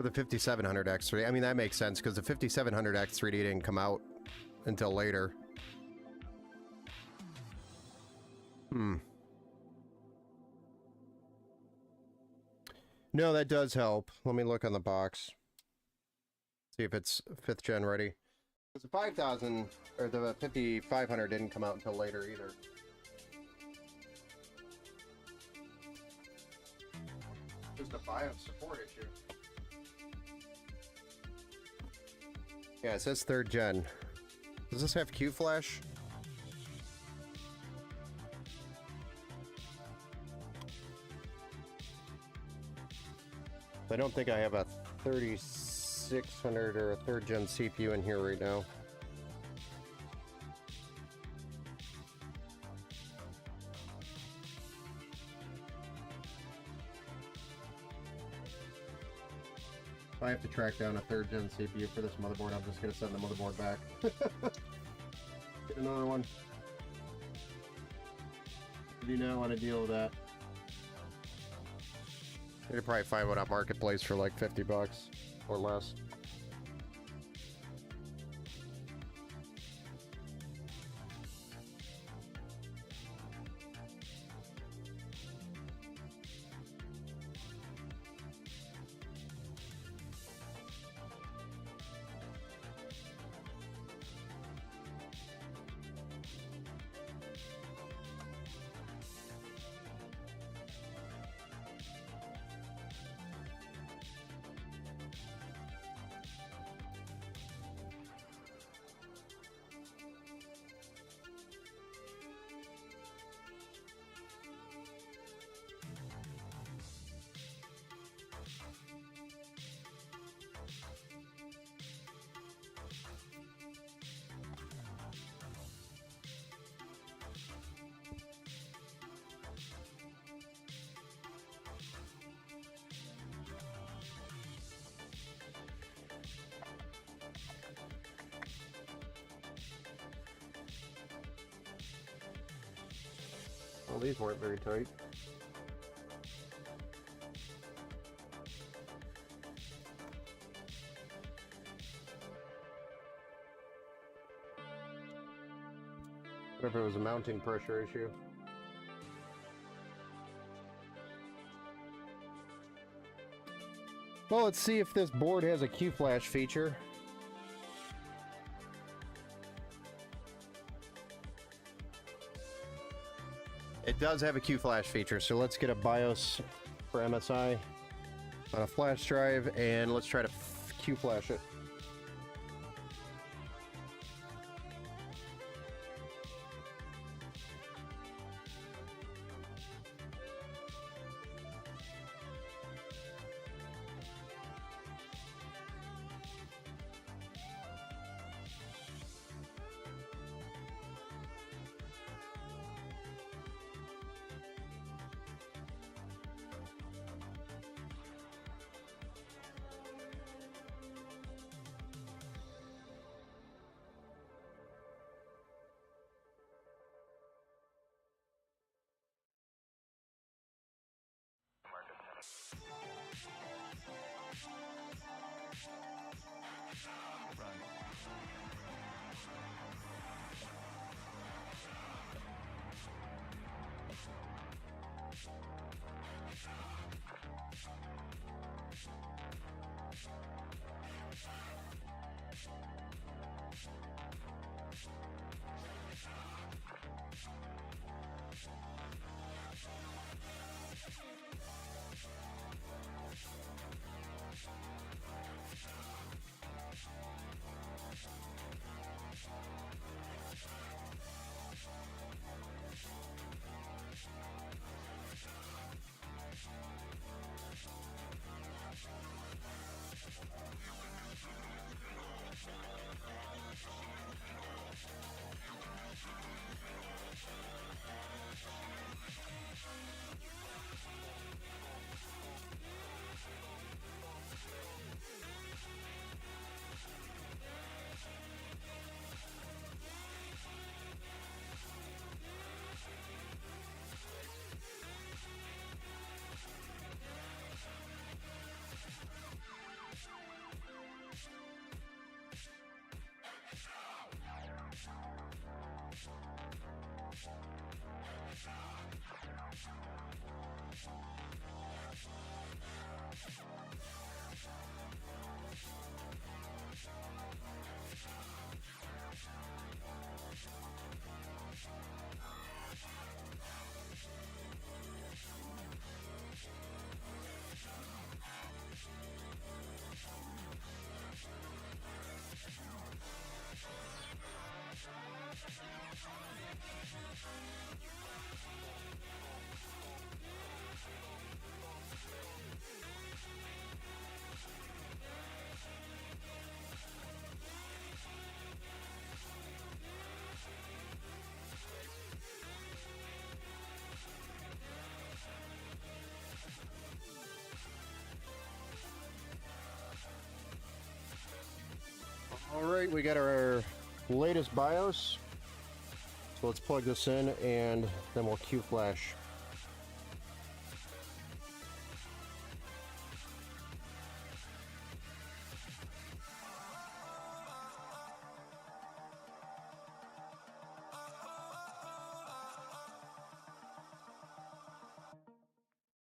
For the 5700X3. I mean, that makes sense because the 5700X3D didn't come out until later. No, that does help. Let me look on the box. See if it's 5th gen ready. Because the 5000 or the 5500 didn't come out until later either. Just a BIOS support issue. Yeah, it says 3rd gen. Does this have Q-Flash? I don't think I have a 3600 or a 3rd gen CPU in here right now. If I have to track down a 3rd gen CPU for this motherboard, I'm just going to send the motherboard back. Get another one. I do not want to deal with that. You could probably find one on Marketplace for like 50 bucks or less. Well, these weren't very tight. What if it was a mounting pressure issue? Well, let's see if this board has a Q-Flash feature. It does have a Q-Flash feature, so let's get a BIOS for MSI on a flash drive, and let's try to Q-Flash it. Alright, we got our latest BIOS. So let's plug this in and then we'll Q-flash.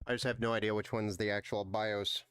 I just have no idea which one's the actual BIOS.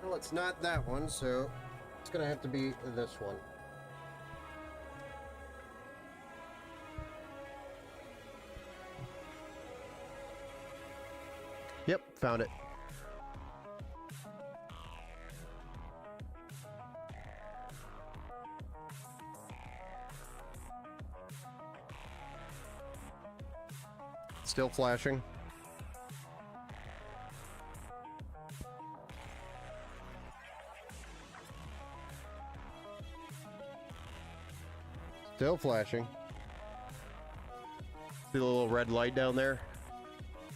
Well, it's not that one, so it's gonna have to be this one. Yep, found it. Still flashing. Still flashing. See the little red light down there?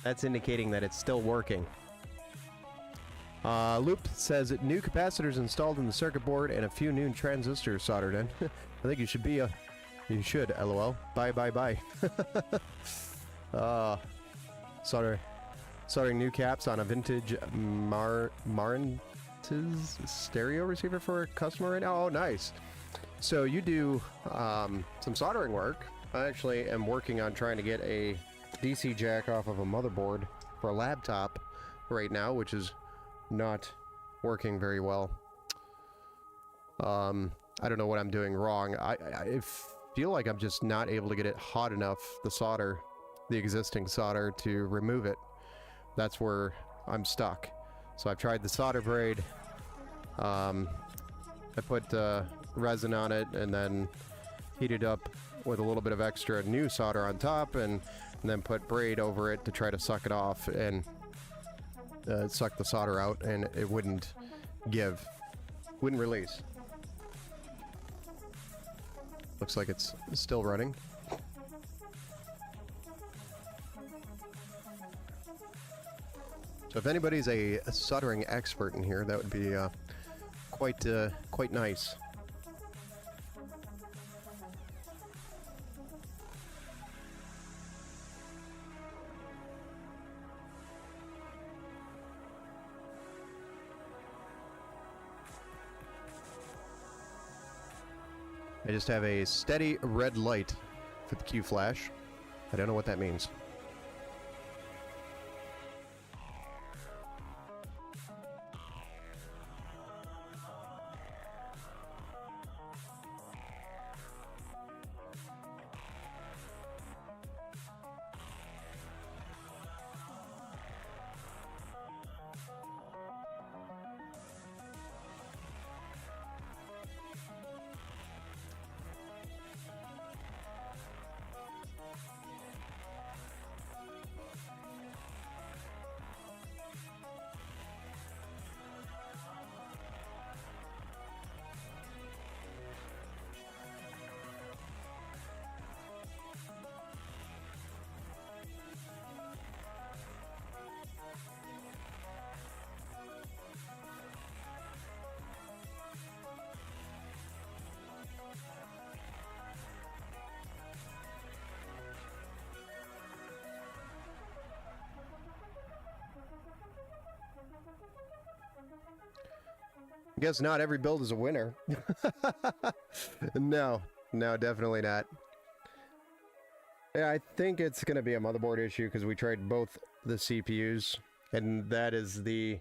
That's indicating that it's still working. Loop says new capacitors installed in the circuit board and a few new transistors soldered in. I think you should be you should, LOL. Bye, bye, bye. Soldering new caps on a vintage Marantz stereo receiver for a customer right now. Oh, nice. So you do some soldering work. I actually am working on trying to get a DC jack off of a motherboard for a laptop right now, which is not working very well. I don't know what I'm doing wrong. I feel like I'm just not able to get it hot enough, the solder, the existing solder, to remove it. That's where I'm stuck. So I've tried the solder braid. I put resin on it and then heated up with a little bit of extra new solder on top, and then put braid over it to try to suck it off and suck the solder out, and it wouldn't release. Looks like it's still running. So if anybody's a soldering expert in here, that would be quite nice. I just have a steady red light for the Q-flash. I don't know what that means. Guess not every build is a winner. No, definitely not. Yeah, I think it's going to be a motherboard issue because we tried both the CPUs, and that is the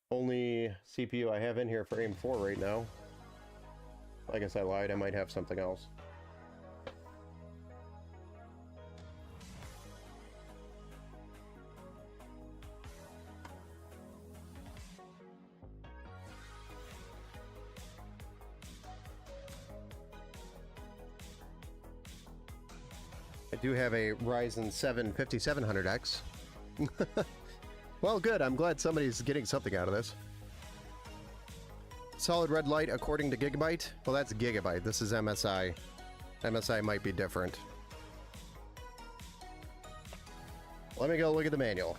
only CPU I have in here for AIM 4 right now. I guess I lied, I might have something else. I do have a Ryzen 7 5700X. Well, good. I'm glad somebody's getting something out of this. Solid red light according to Gigabyte. Well, that's Gigabyte. This is MSI. MSI might be different. Let me go look at the manual.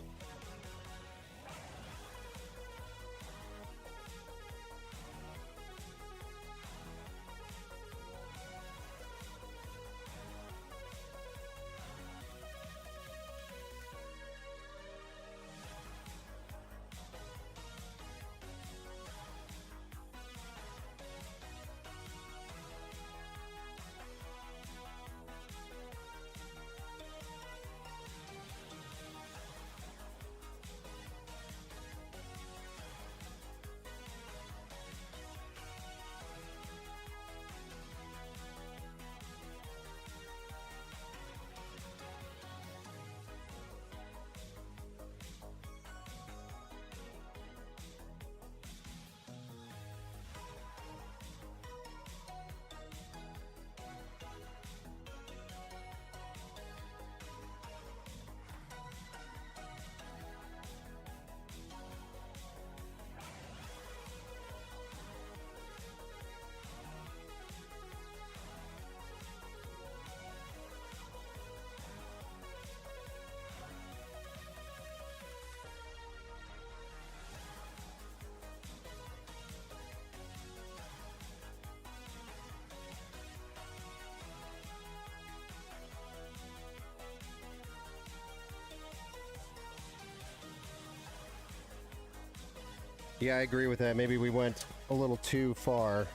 Yeah, I agree with that. Maybe we went a little too far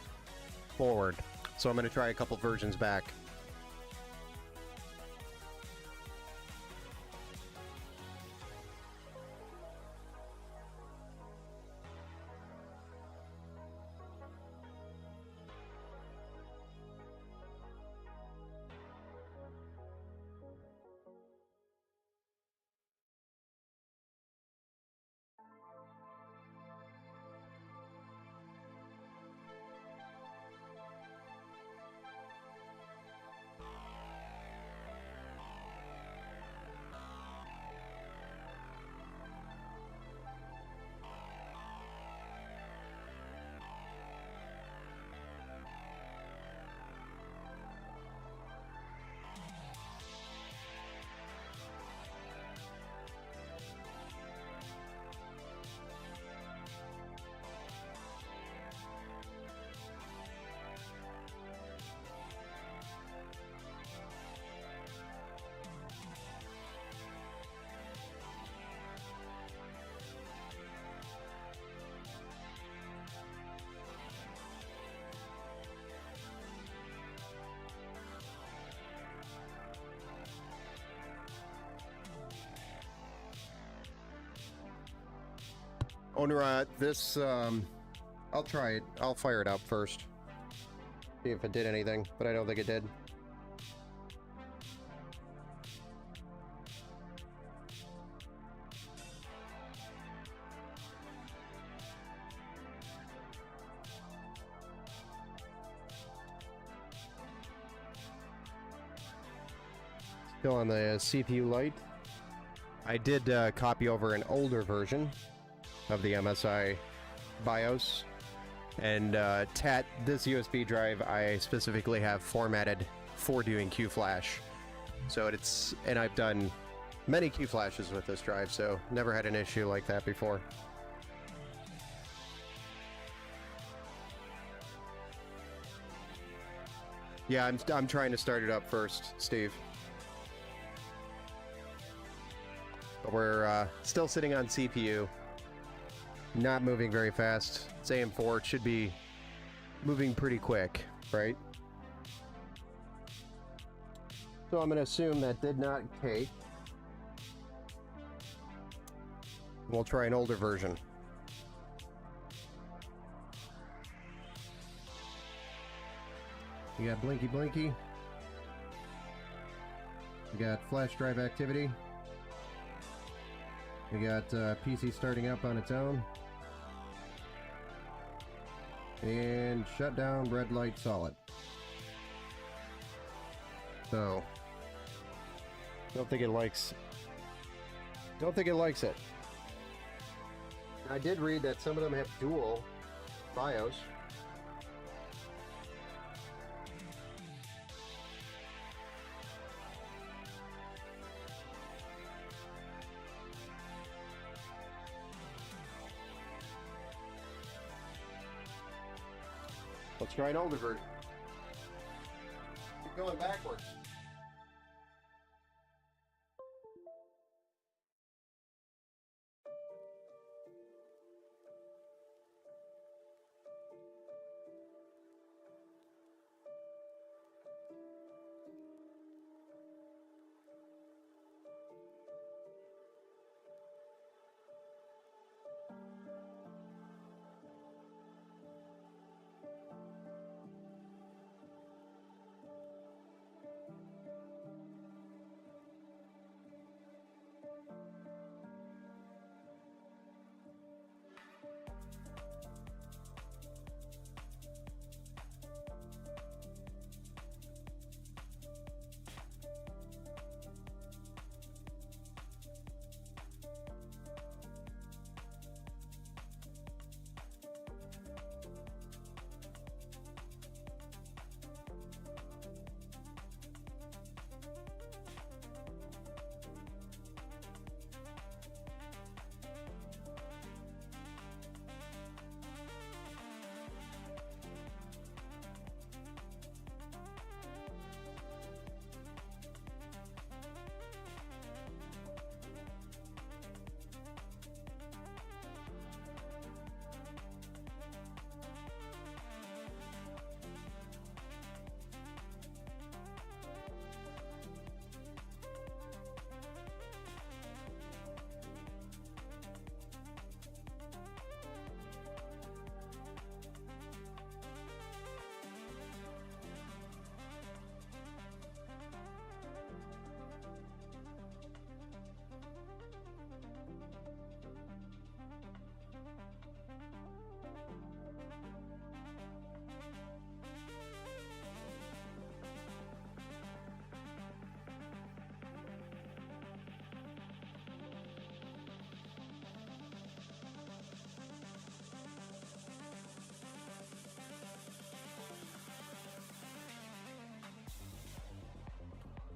forward. So I'm going to try a couple versions back. Onura, this, I'll try it. I'll fire it up first. See if it did anything, but I don't think it did. Still on the CPU light. I did copy over an older version of the MSI BIOS, and this USB drive I specifically have formatted for doing QFlash. So and I've done many QFlashes with this drive, so never had an issue like that before. Yeah, I'm trying to start it up first, Steve. But we're still sitting on CPU. not moving very fast. It's AM4. It should be moving pretty quick, right? So I'm going to assume that did not take. We'll try an older version. You got blinky blinky. We got flash drive activity. We got PC starting up on its own. And shut down, red light solid. So, don't think it likes it. I did read that some of them have dual BIOS. Let's try an older version. Keep going backwards.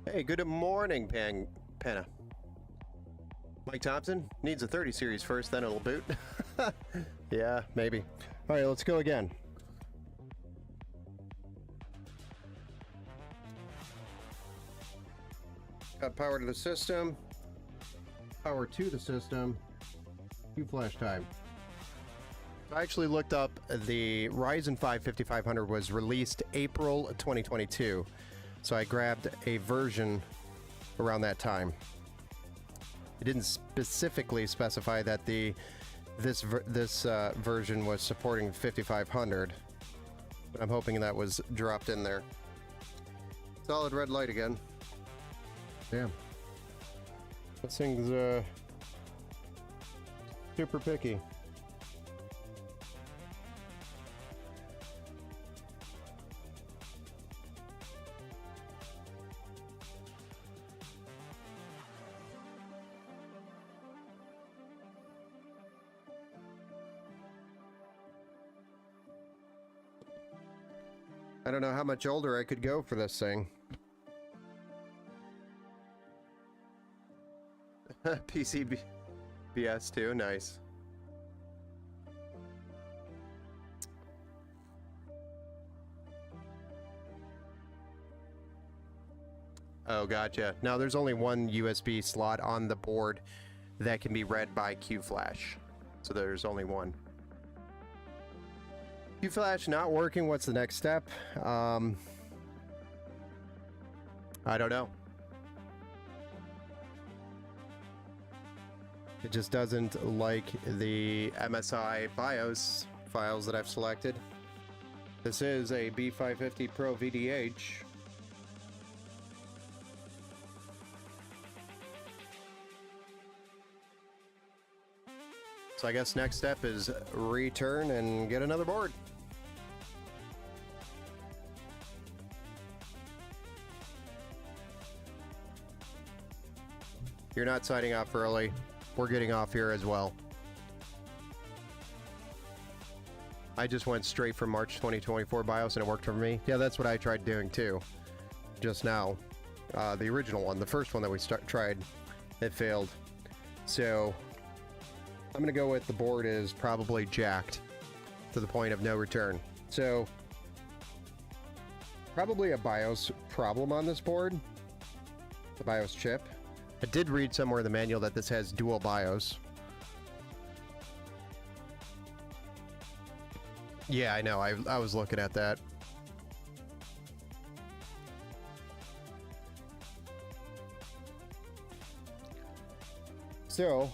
Hey, good morning, Panna. Mike Thompson needs a 30 series first, then it'll boot. Yeah, maybe. All right, let's go again. Got power to the system. Power to the system. Q-flash time. I actually looked up the Ryzen 5 5500 was released April 2022. So I grabbed a version around that time. It didn't specifically specify that this version was supporting 5500, but I'm hoping that was dropped in there. Solid red light again. Damn. This thing's super picky. I don't know how much older I could go for this thing. BS too, nice. Oh, gotcha. Now there's only one USB slot on the board that can be read by Q-Flash. So there's only one. Q-Flash not working. What's the next step? I don't know. It just doesn't like the MSI BIOS files that I've selected. This is a B550 Pro VDH. So I guess next step is return and get another board. You're not signing off early. We're getting off here as well. I just went straight from March 2024 BIOS and it worked for me. Yeah, that's what I tried doing too. Just now. The original one, the first one that we tried, it failed. So I'm going to go with the board is probably jacked to the point of no return. So probably a BIOS problem on this board. The BIOS chip. I did read somewhere in the manual that this has dual BIOS. Yeah, I know. I was looking at that. So,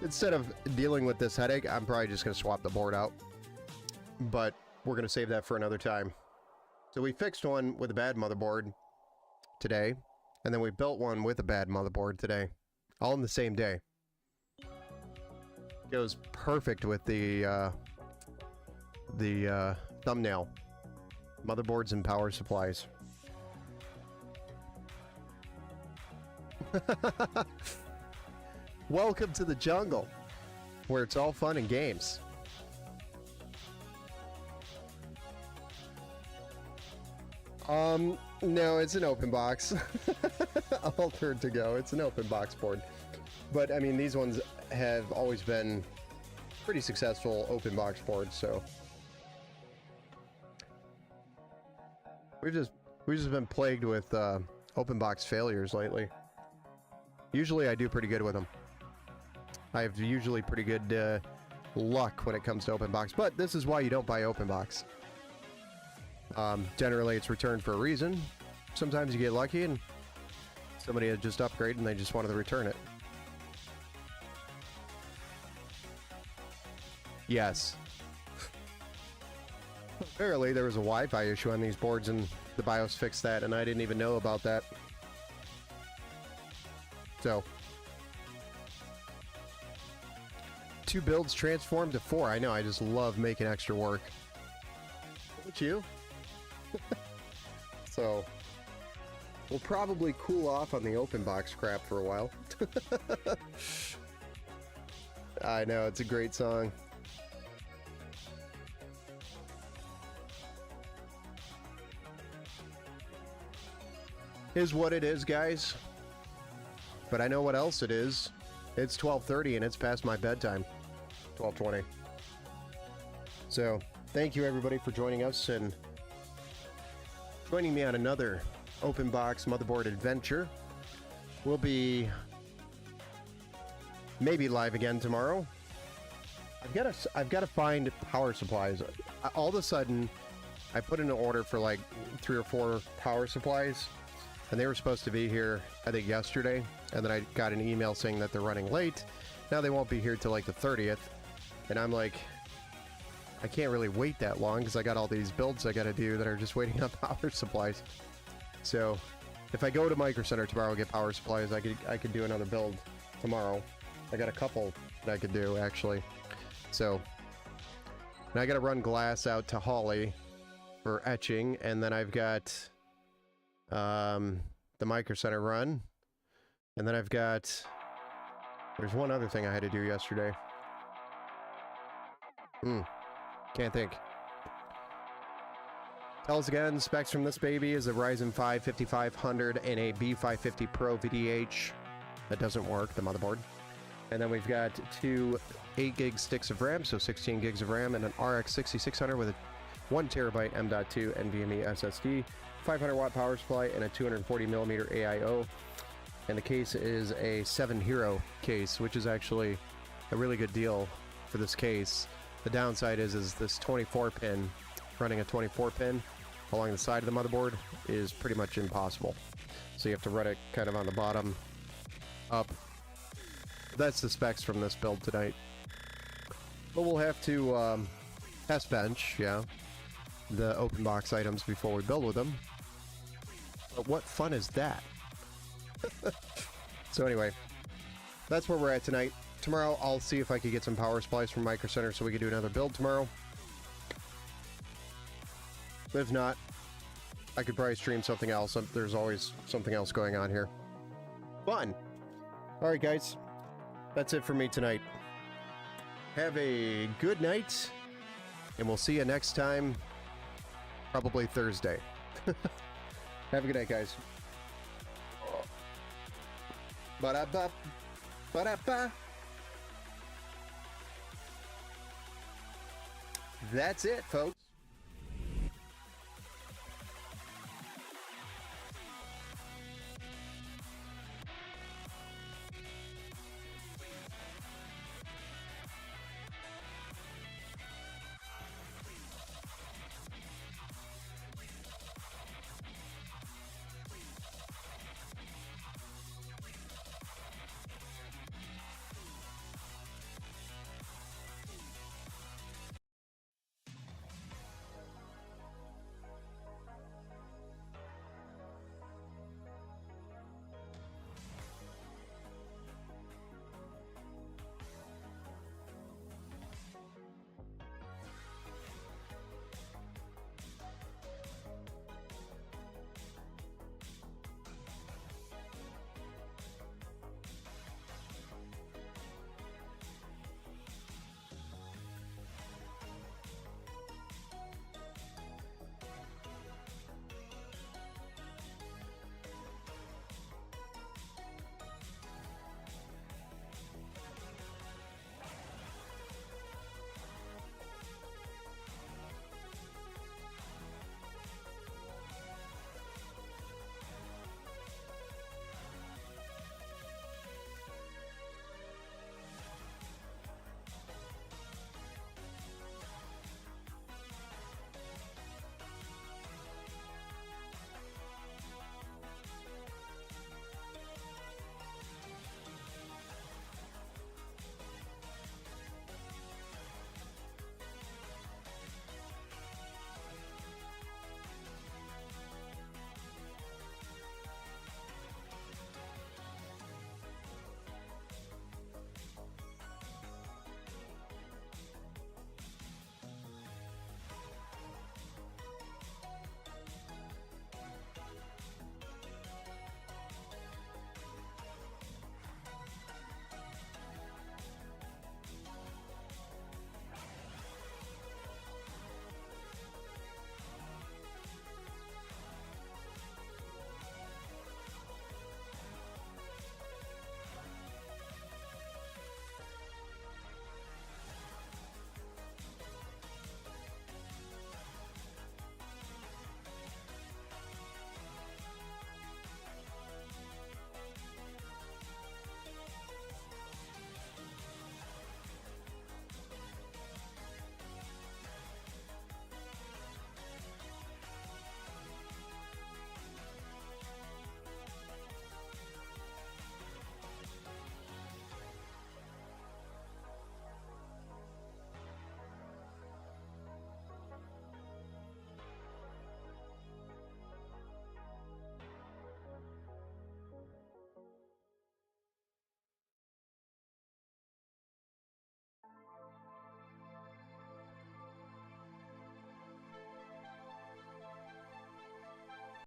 instead of dealing with this headache, I'm probably just going to swap the board out. But we're going to save that for another time. So we fixed one with a bad motherboard today. And then we built one with a bad motherboard today. All in the same day. Goes perfect with the thumbnail. Motherboards and power supplies. Welcome to the jungle, where it's all fun and games. No, it's an open box. Altered to go. It's an open box board. But I mean, these ones have always been pretty successful open box boards, so we've just been plagued with open box failures lately. Usually I do pretty good with them. I have usually pretty good luck when it comes to open box, but this is why you don't buy open box. Generally it's returned for a reason. Sometimes you get lucky and somebody had just upgraded and they just wanted to return it. Yes. Apparently there was a Wi-Fi issue on these boards and the BIOS fixed that, and I didn't even know about that. So 2 builds transformed to 4. I know, I just love making extra work. What about you? So we'll probably cool off on the open box crap for a while. I know, it's a great song. Is what it is, guys. But I know what else it is. It's 12:30 and it's past my bedtime. 12:20. So, thank you everybody for joining us and joining me on another open box motherboard adventure. We'll be maybe live again tomorrow. I've got to find power supplies. All of a sudden, I put in an order for like 3 or 4 power supplies, and they were supposed to be here, I think, yesterday. And then I got an email saying that they're running late. Now they won't be here till like the 30th. And I'm like, I can't really wait that long because I got all these builds I got to do that are just waiting on power supplies. So if I go to Micro Center tomorrow and get power supplies, I could do another build tomorrow. I got a couple that I could do actually. So now I got to run glass out to Holly for etching, and then I've got the Micro Center run, and then I've got, there's one other thing I had to do yesterday. Can't think. Tell us again, specs from this baby is a Ryzen 5 5500 and a B550 Pro VDH. That doesn't work, the motherboard. And then we've got 2 8GB sticks of RAM, so 16 gigs of RAM, and an RX 6600 with a 1TB M.2 NVMe SSD, 500 watt power supply, and a 240mm AIO. And the case is a 7 Hero case, which is actually a really good deal for this case. The downside is this 24 pin, running a 24 pin along the side of the motherboard is pretty much impossible. So you have to run it kind of on the bottom up. That's the specs from this build tonight. But we'll have to test bench, yeah, the open box items before we build with them. But what fun is that? So anyway, that's where we're at tonight. Tomorrow I'll see if I can get some power supplies from Micro Center so we can do another build tomorrow. But if not, I could probably stream something else. There's always something else going on here. Fun! Alright guys, that's it for me tonight. Have a good night, and we'll see you next time, probably Thursday. Have a good night, guys. Ba-da-ba, ba-da-ba. That's it, folks.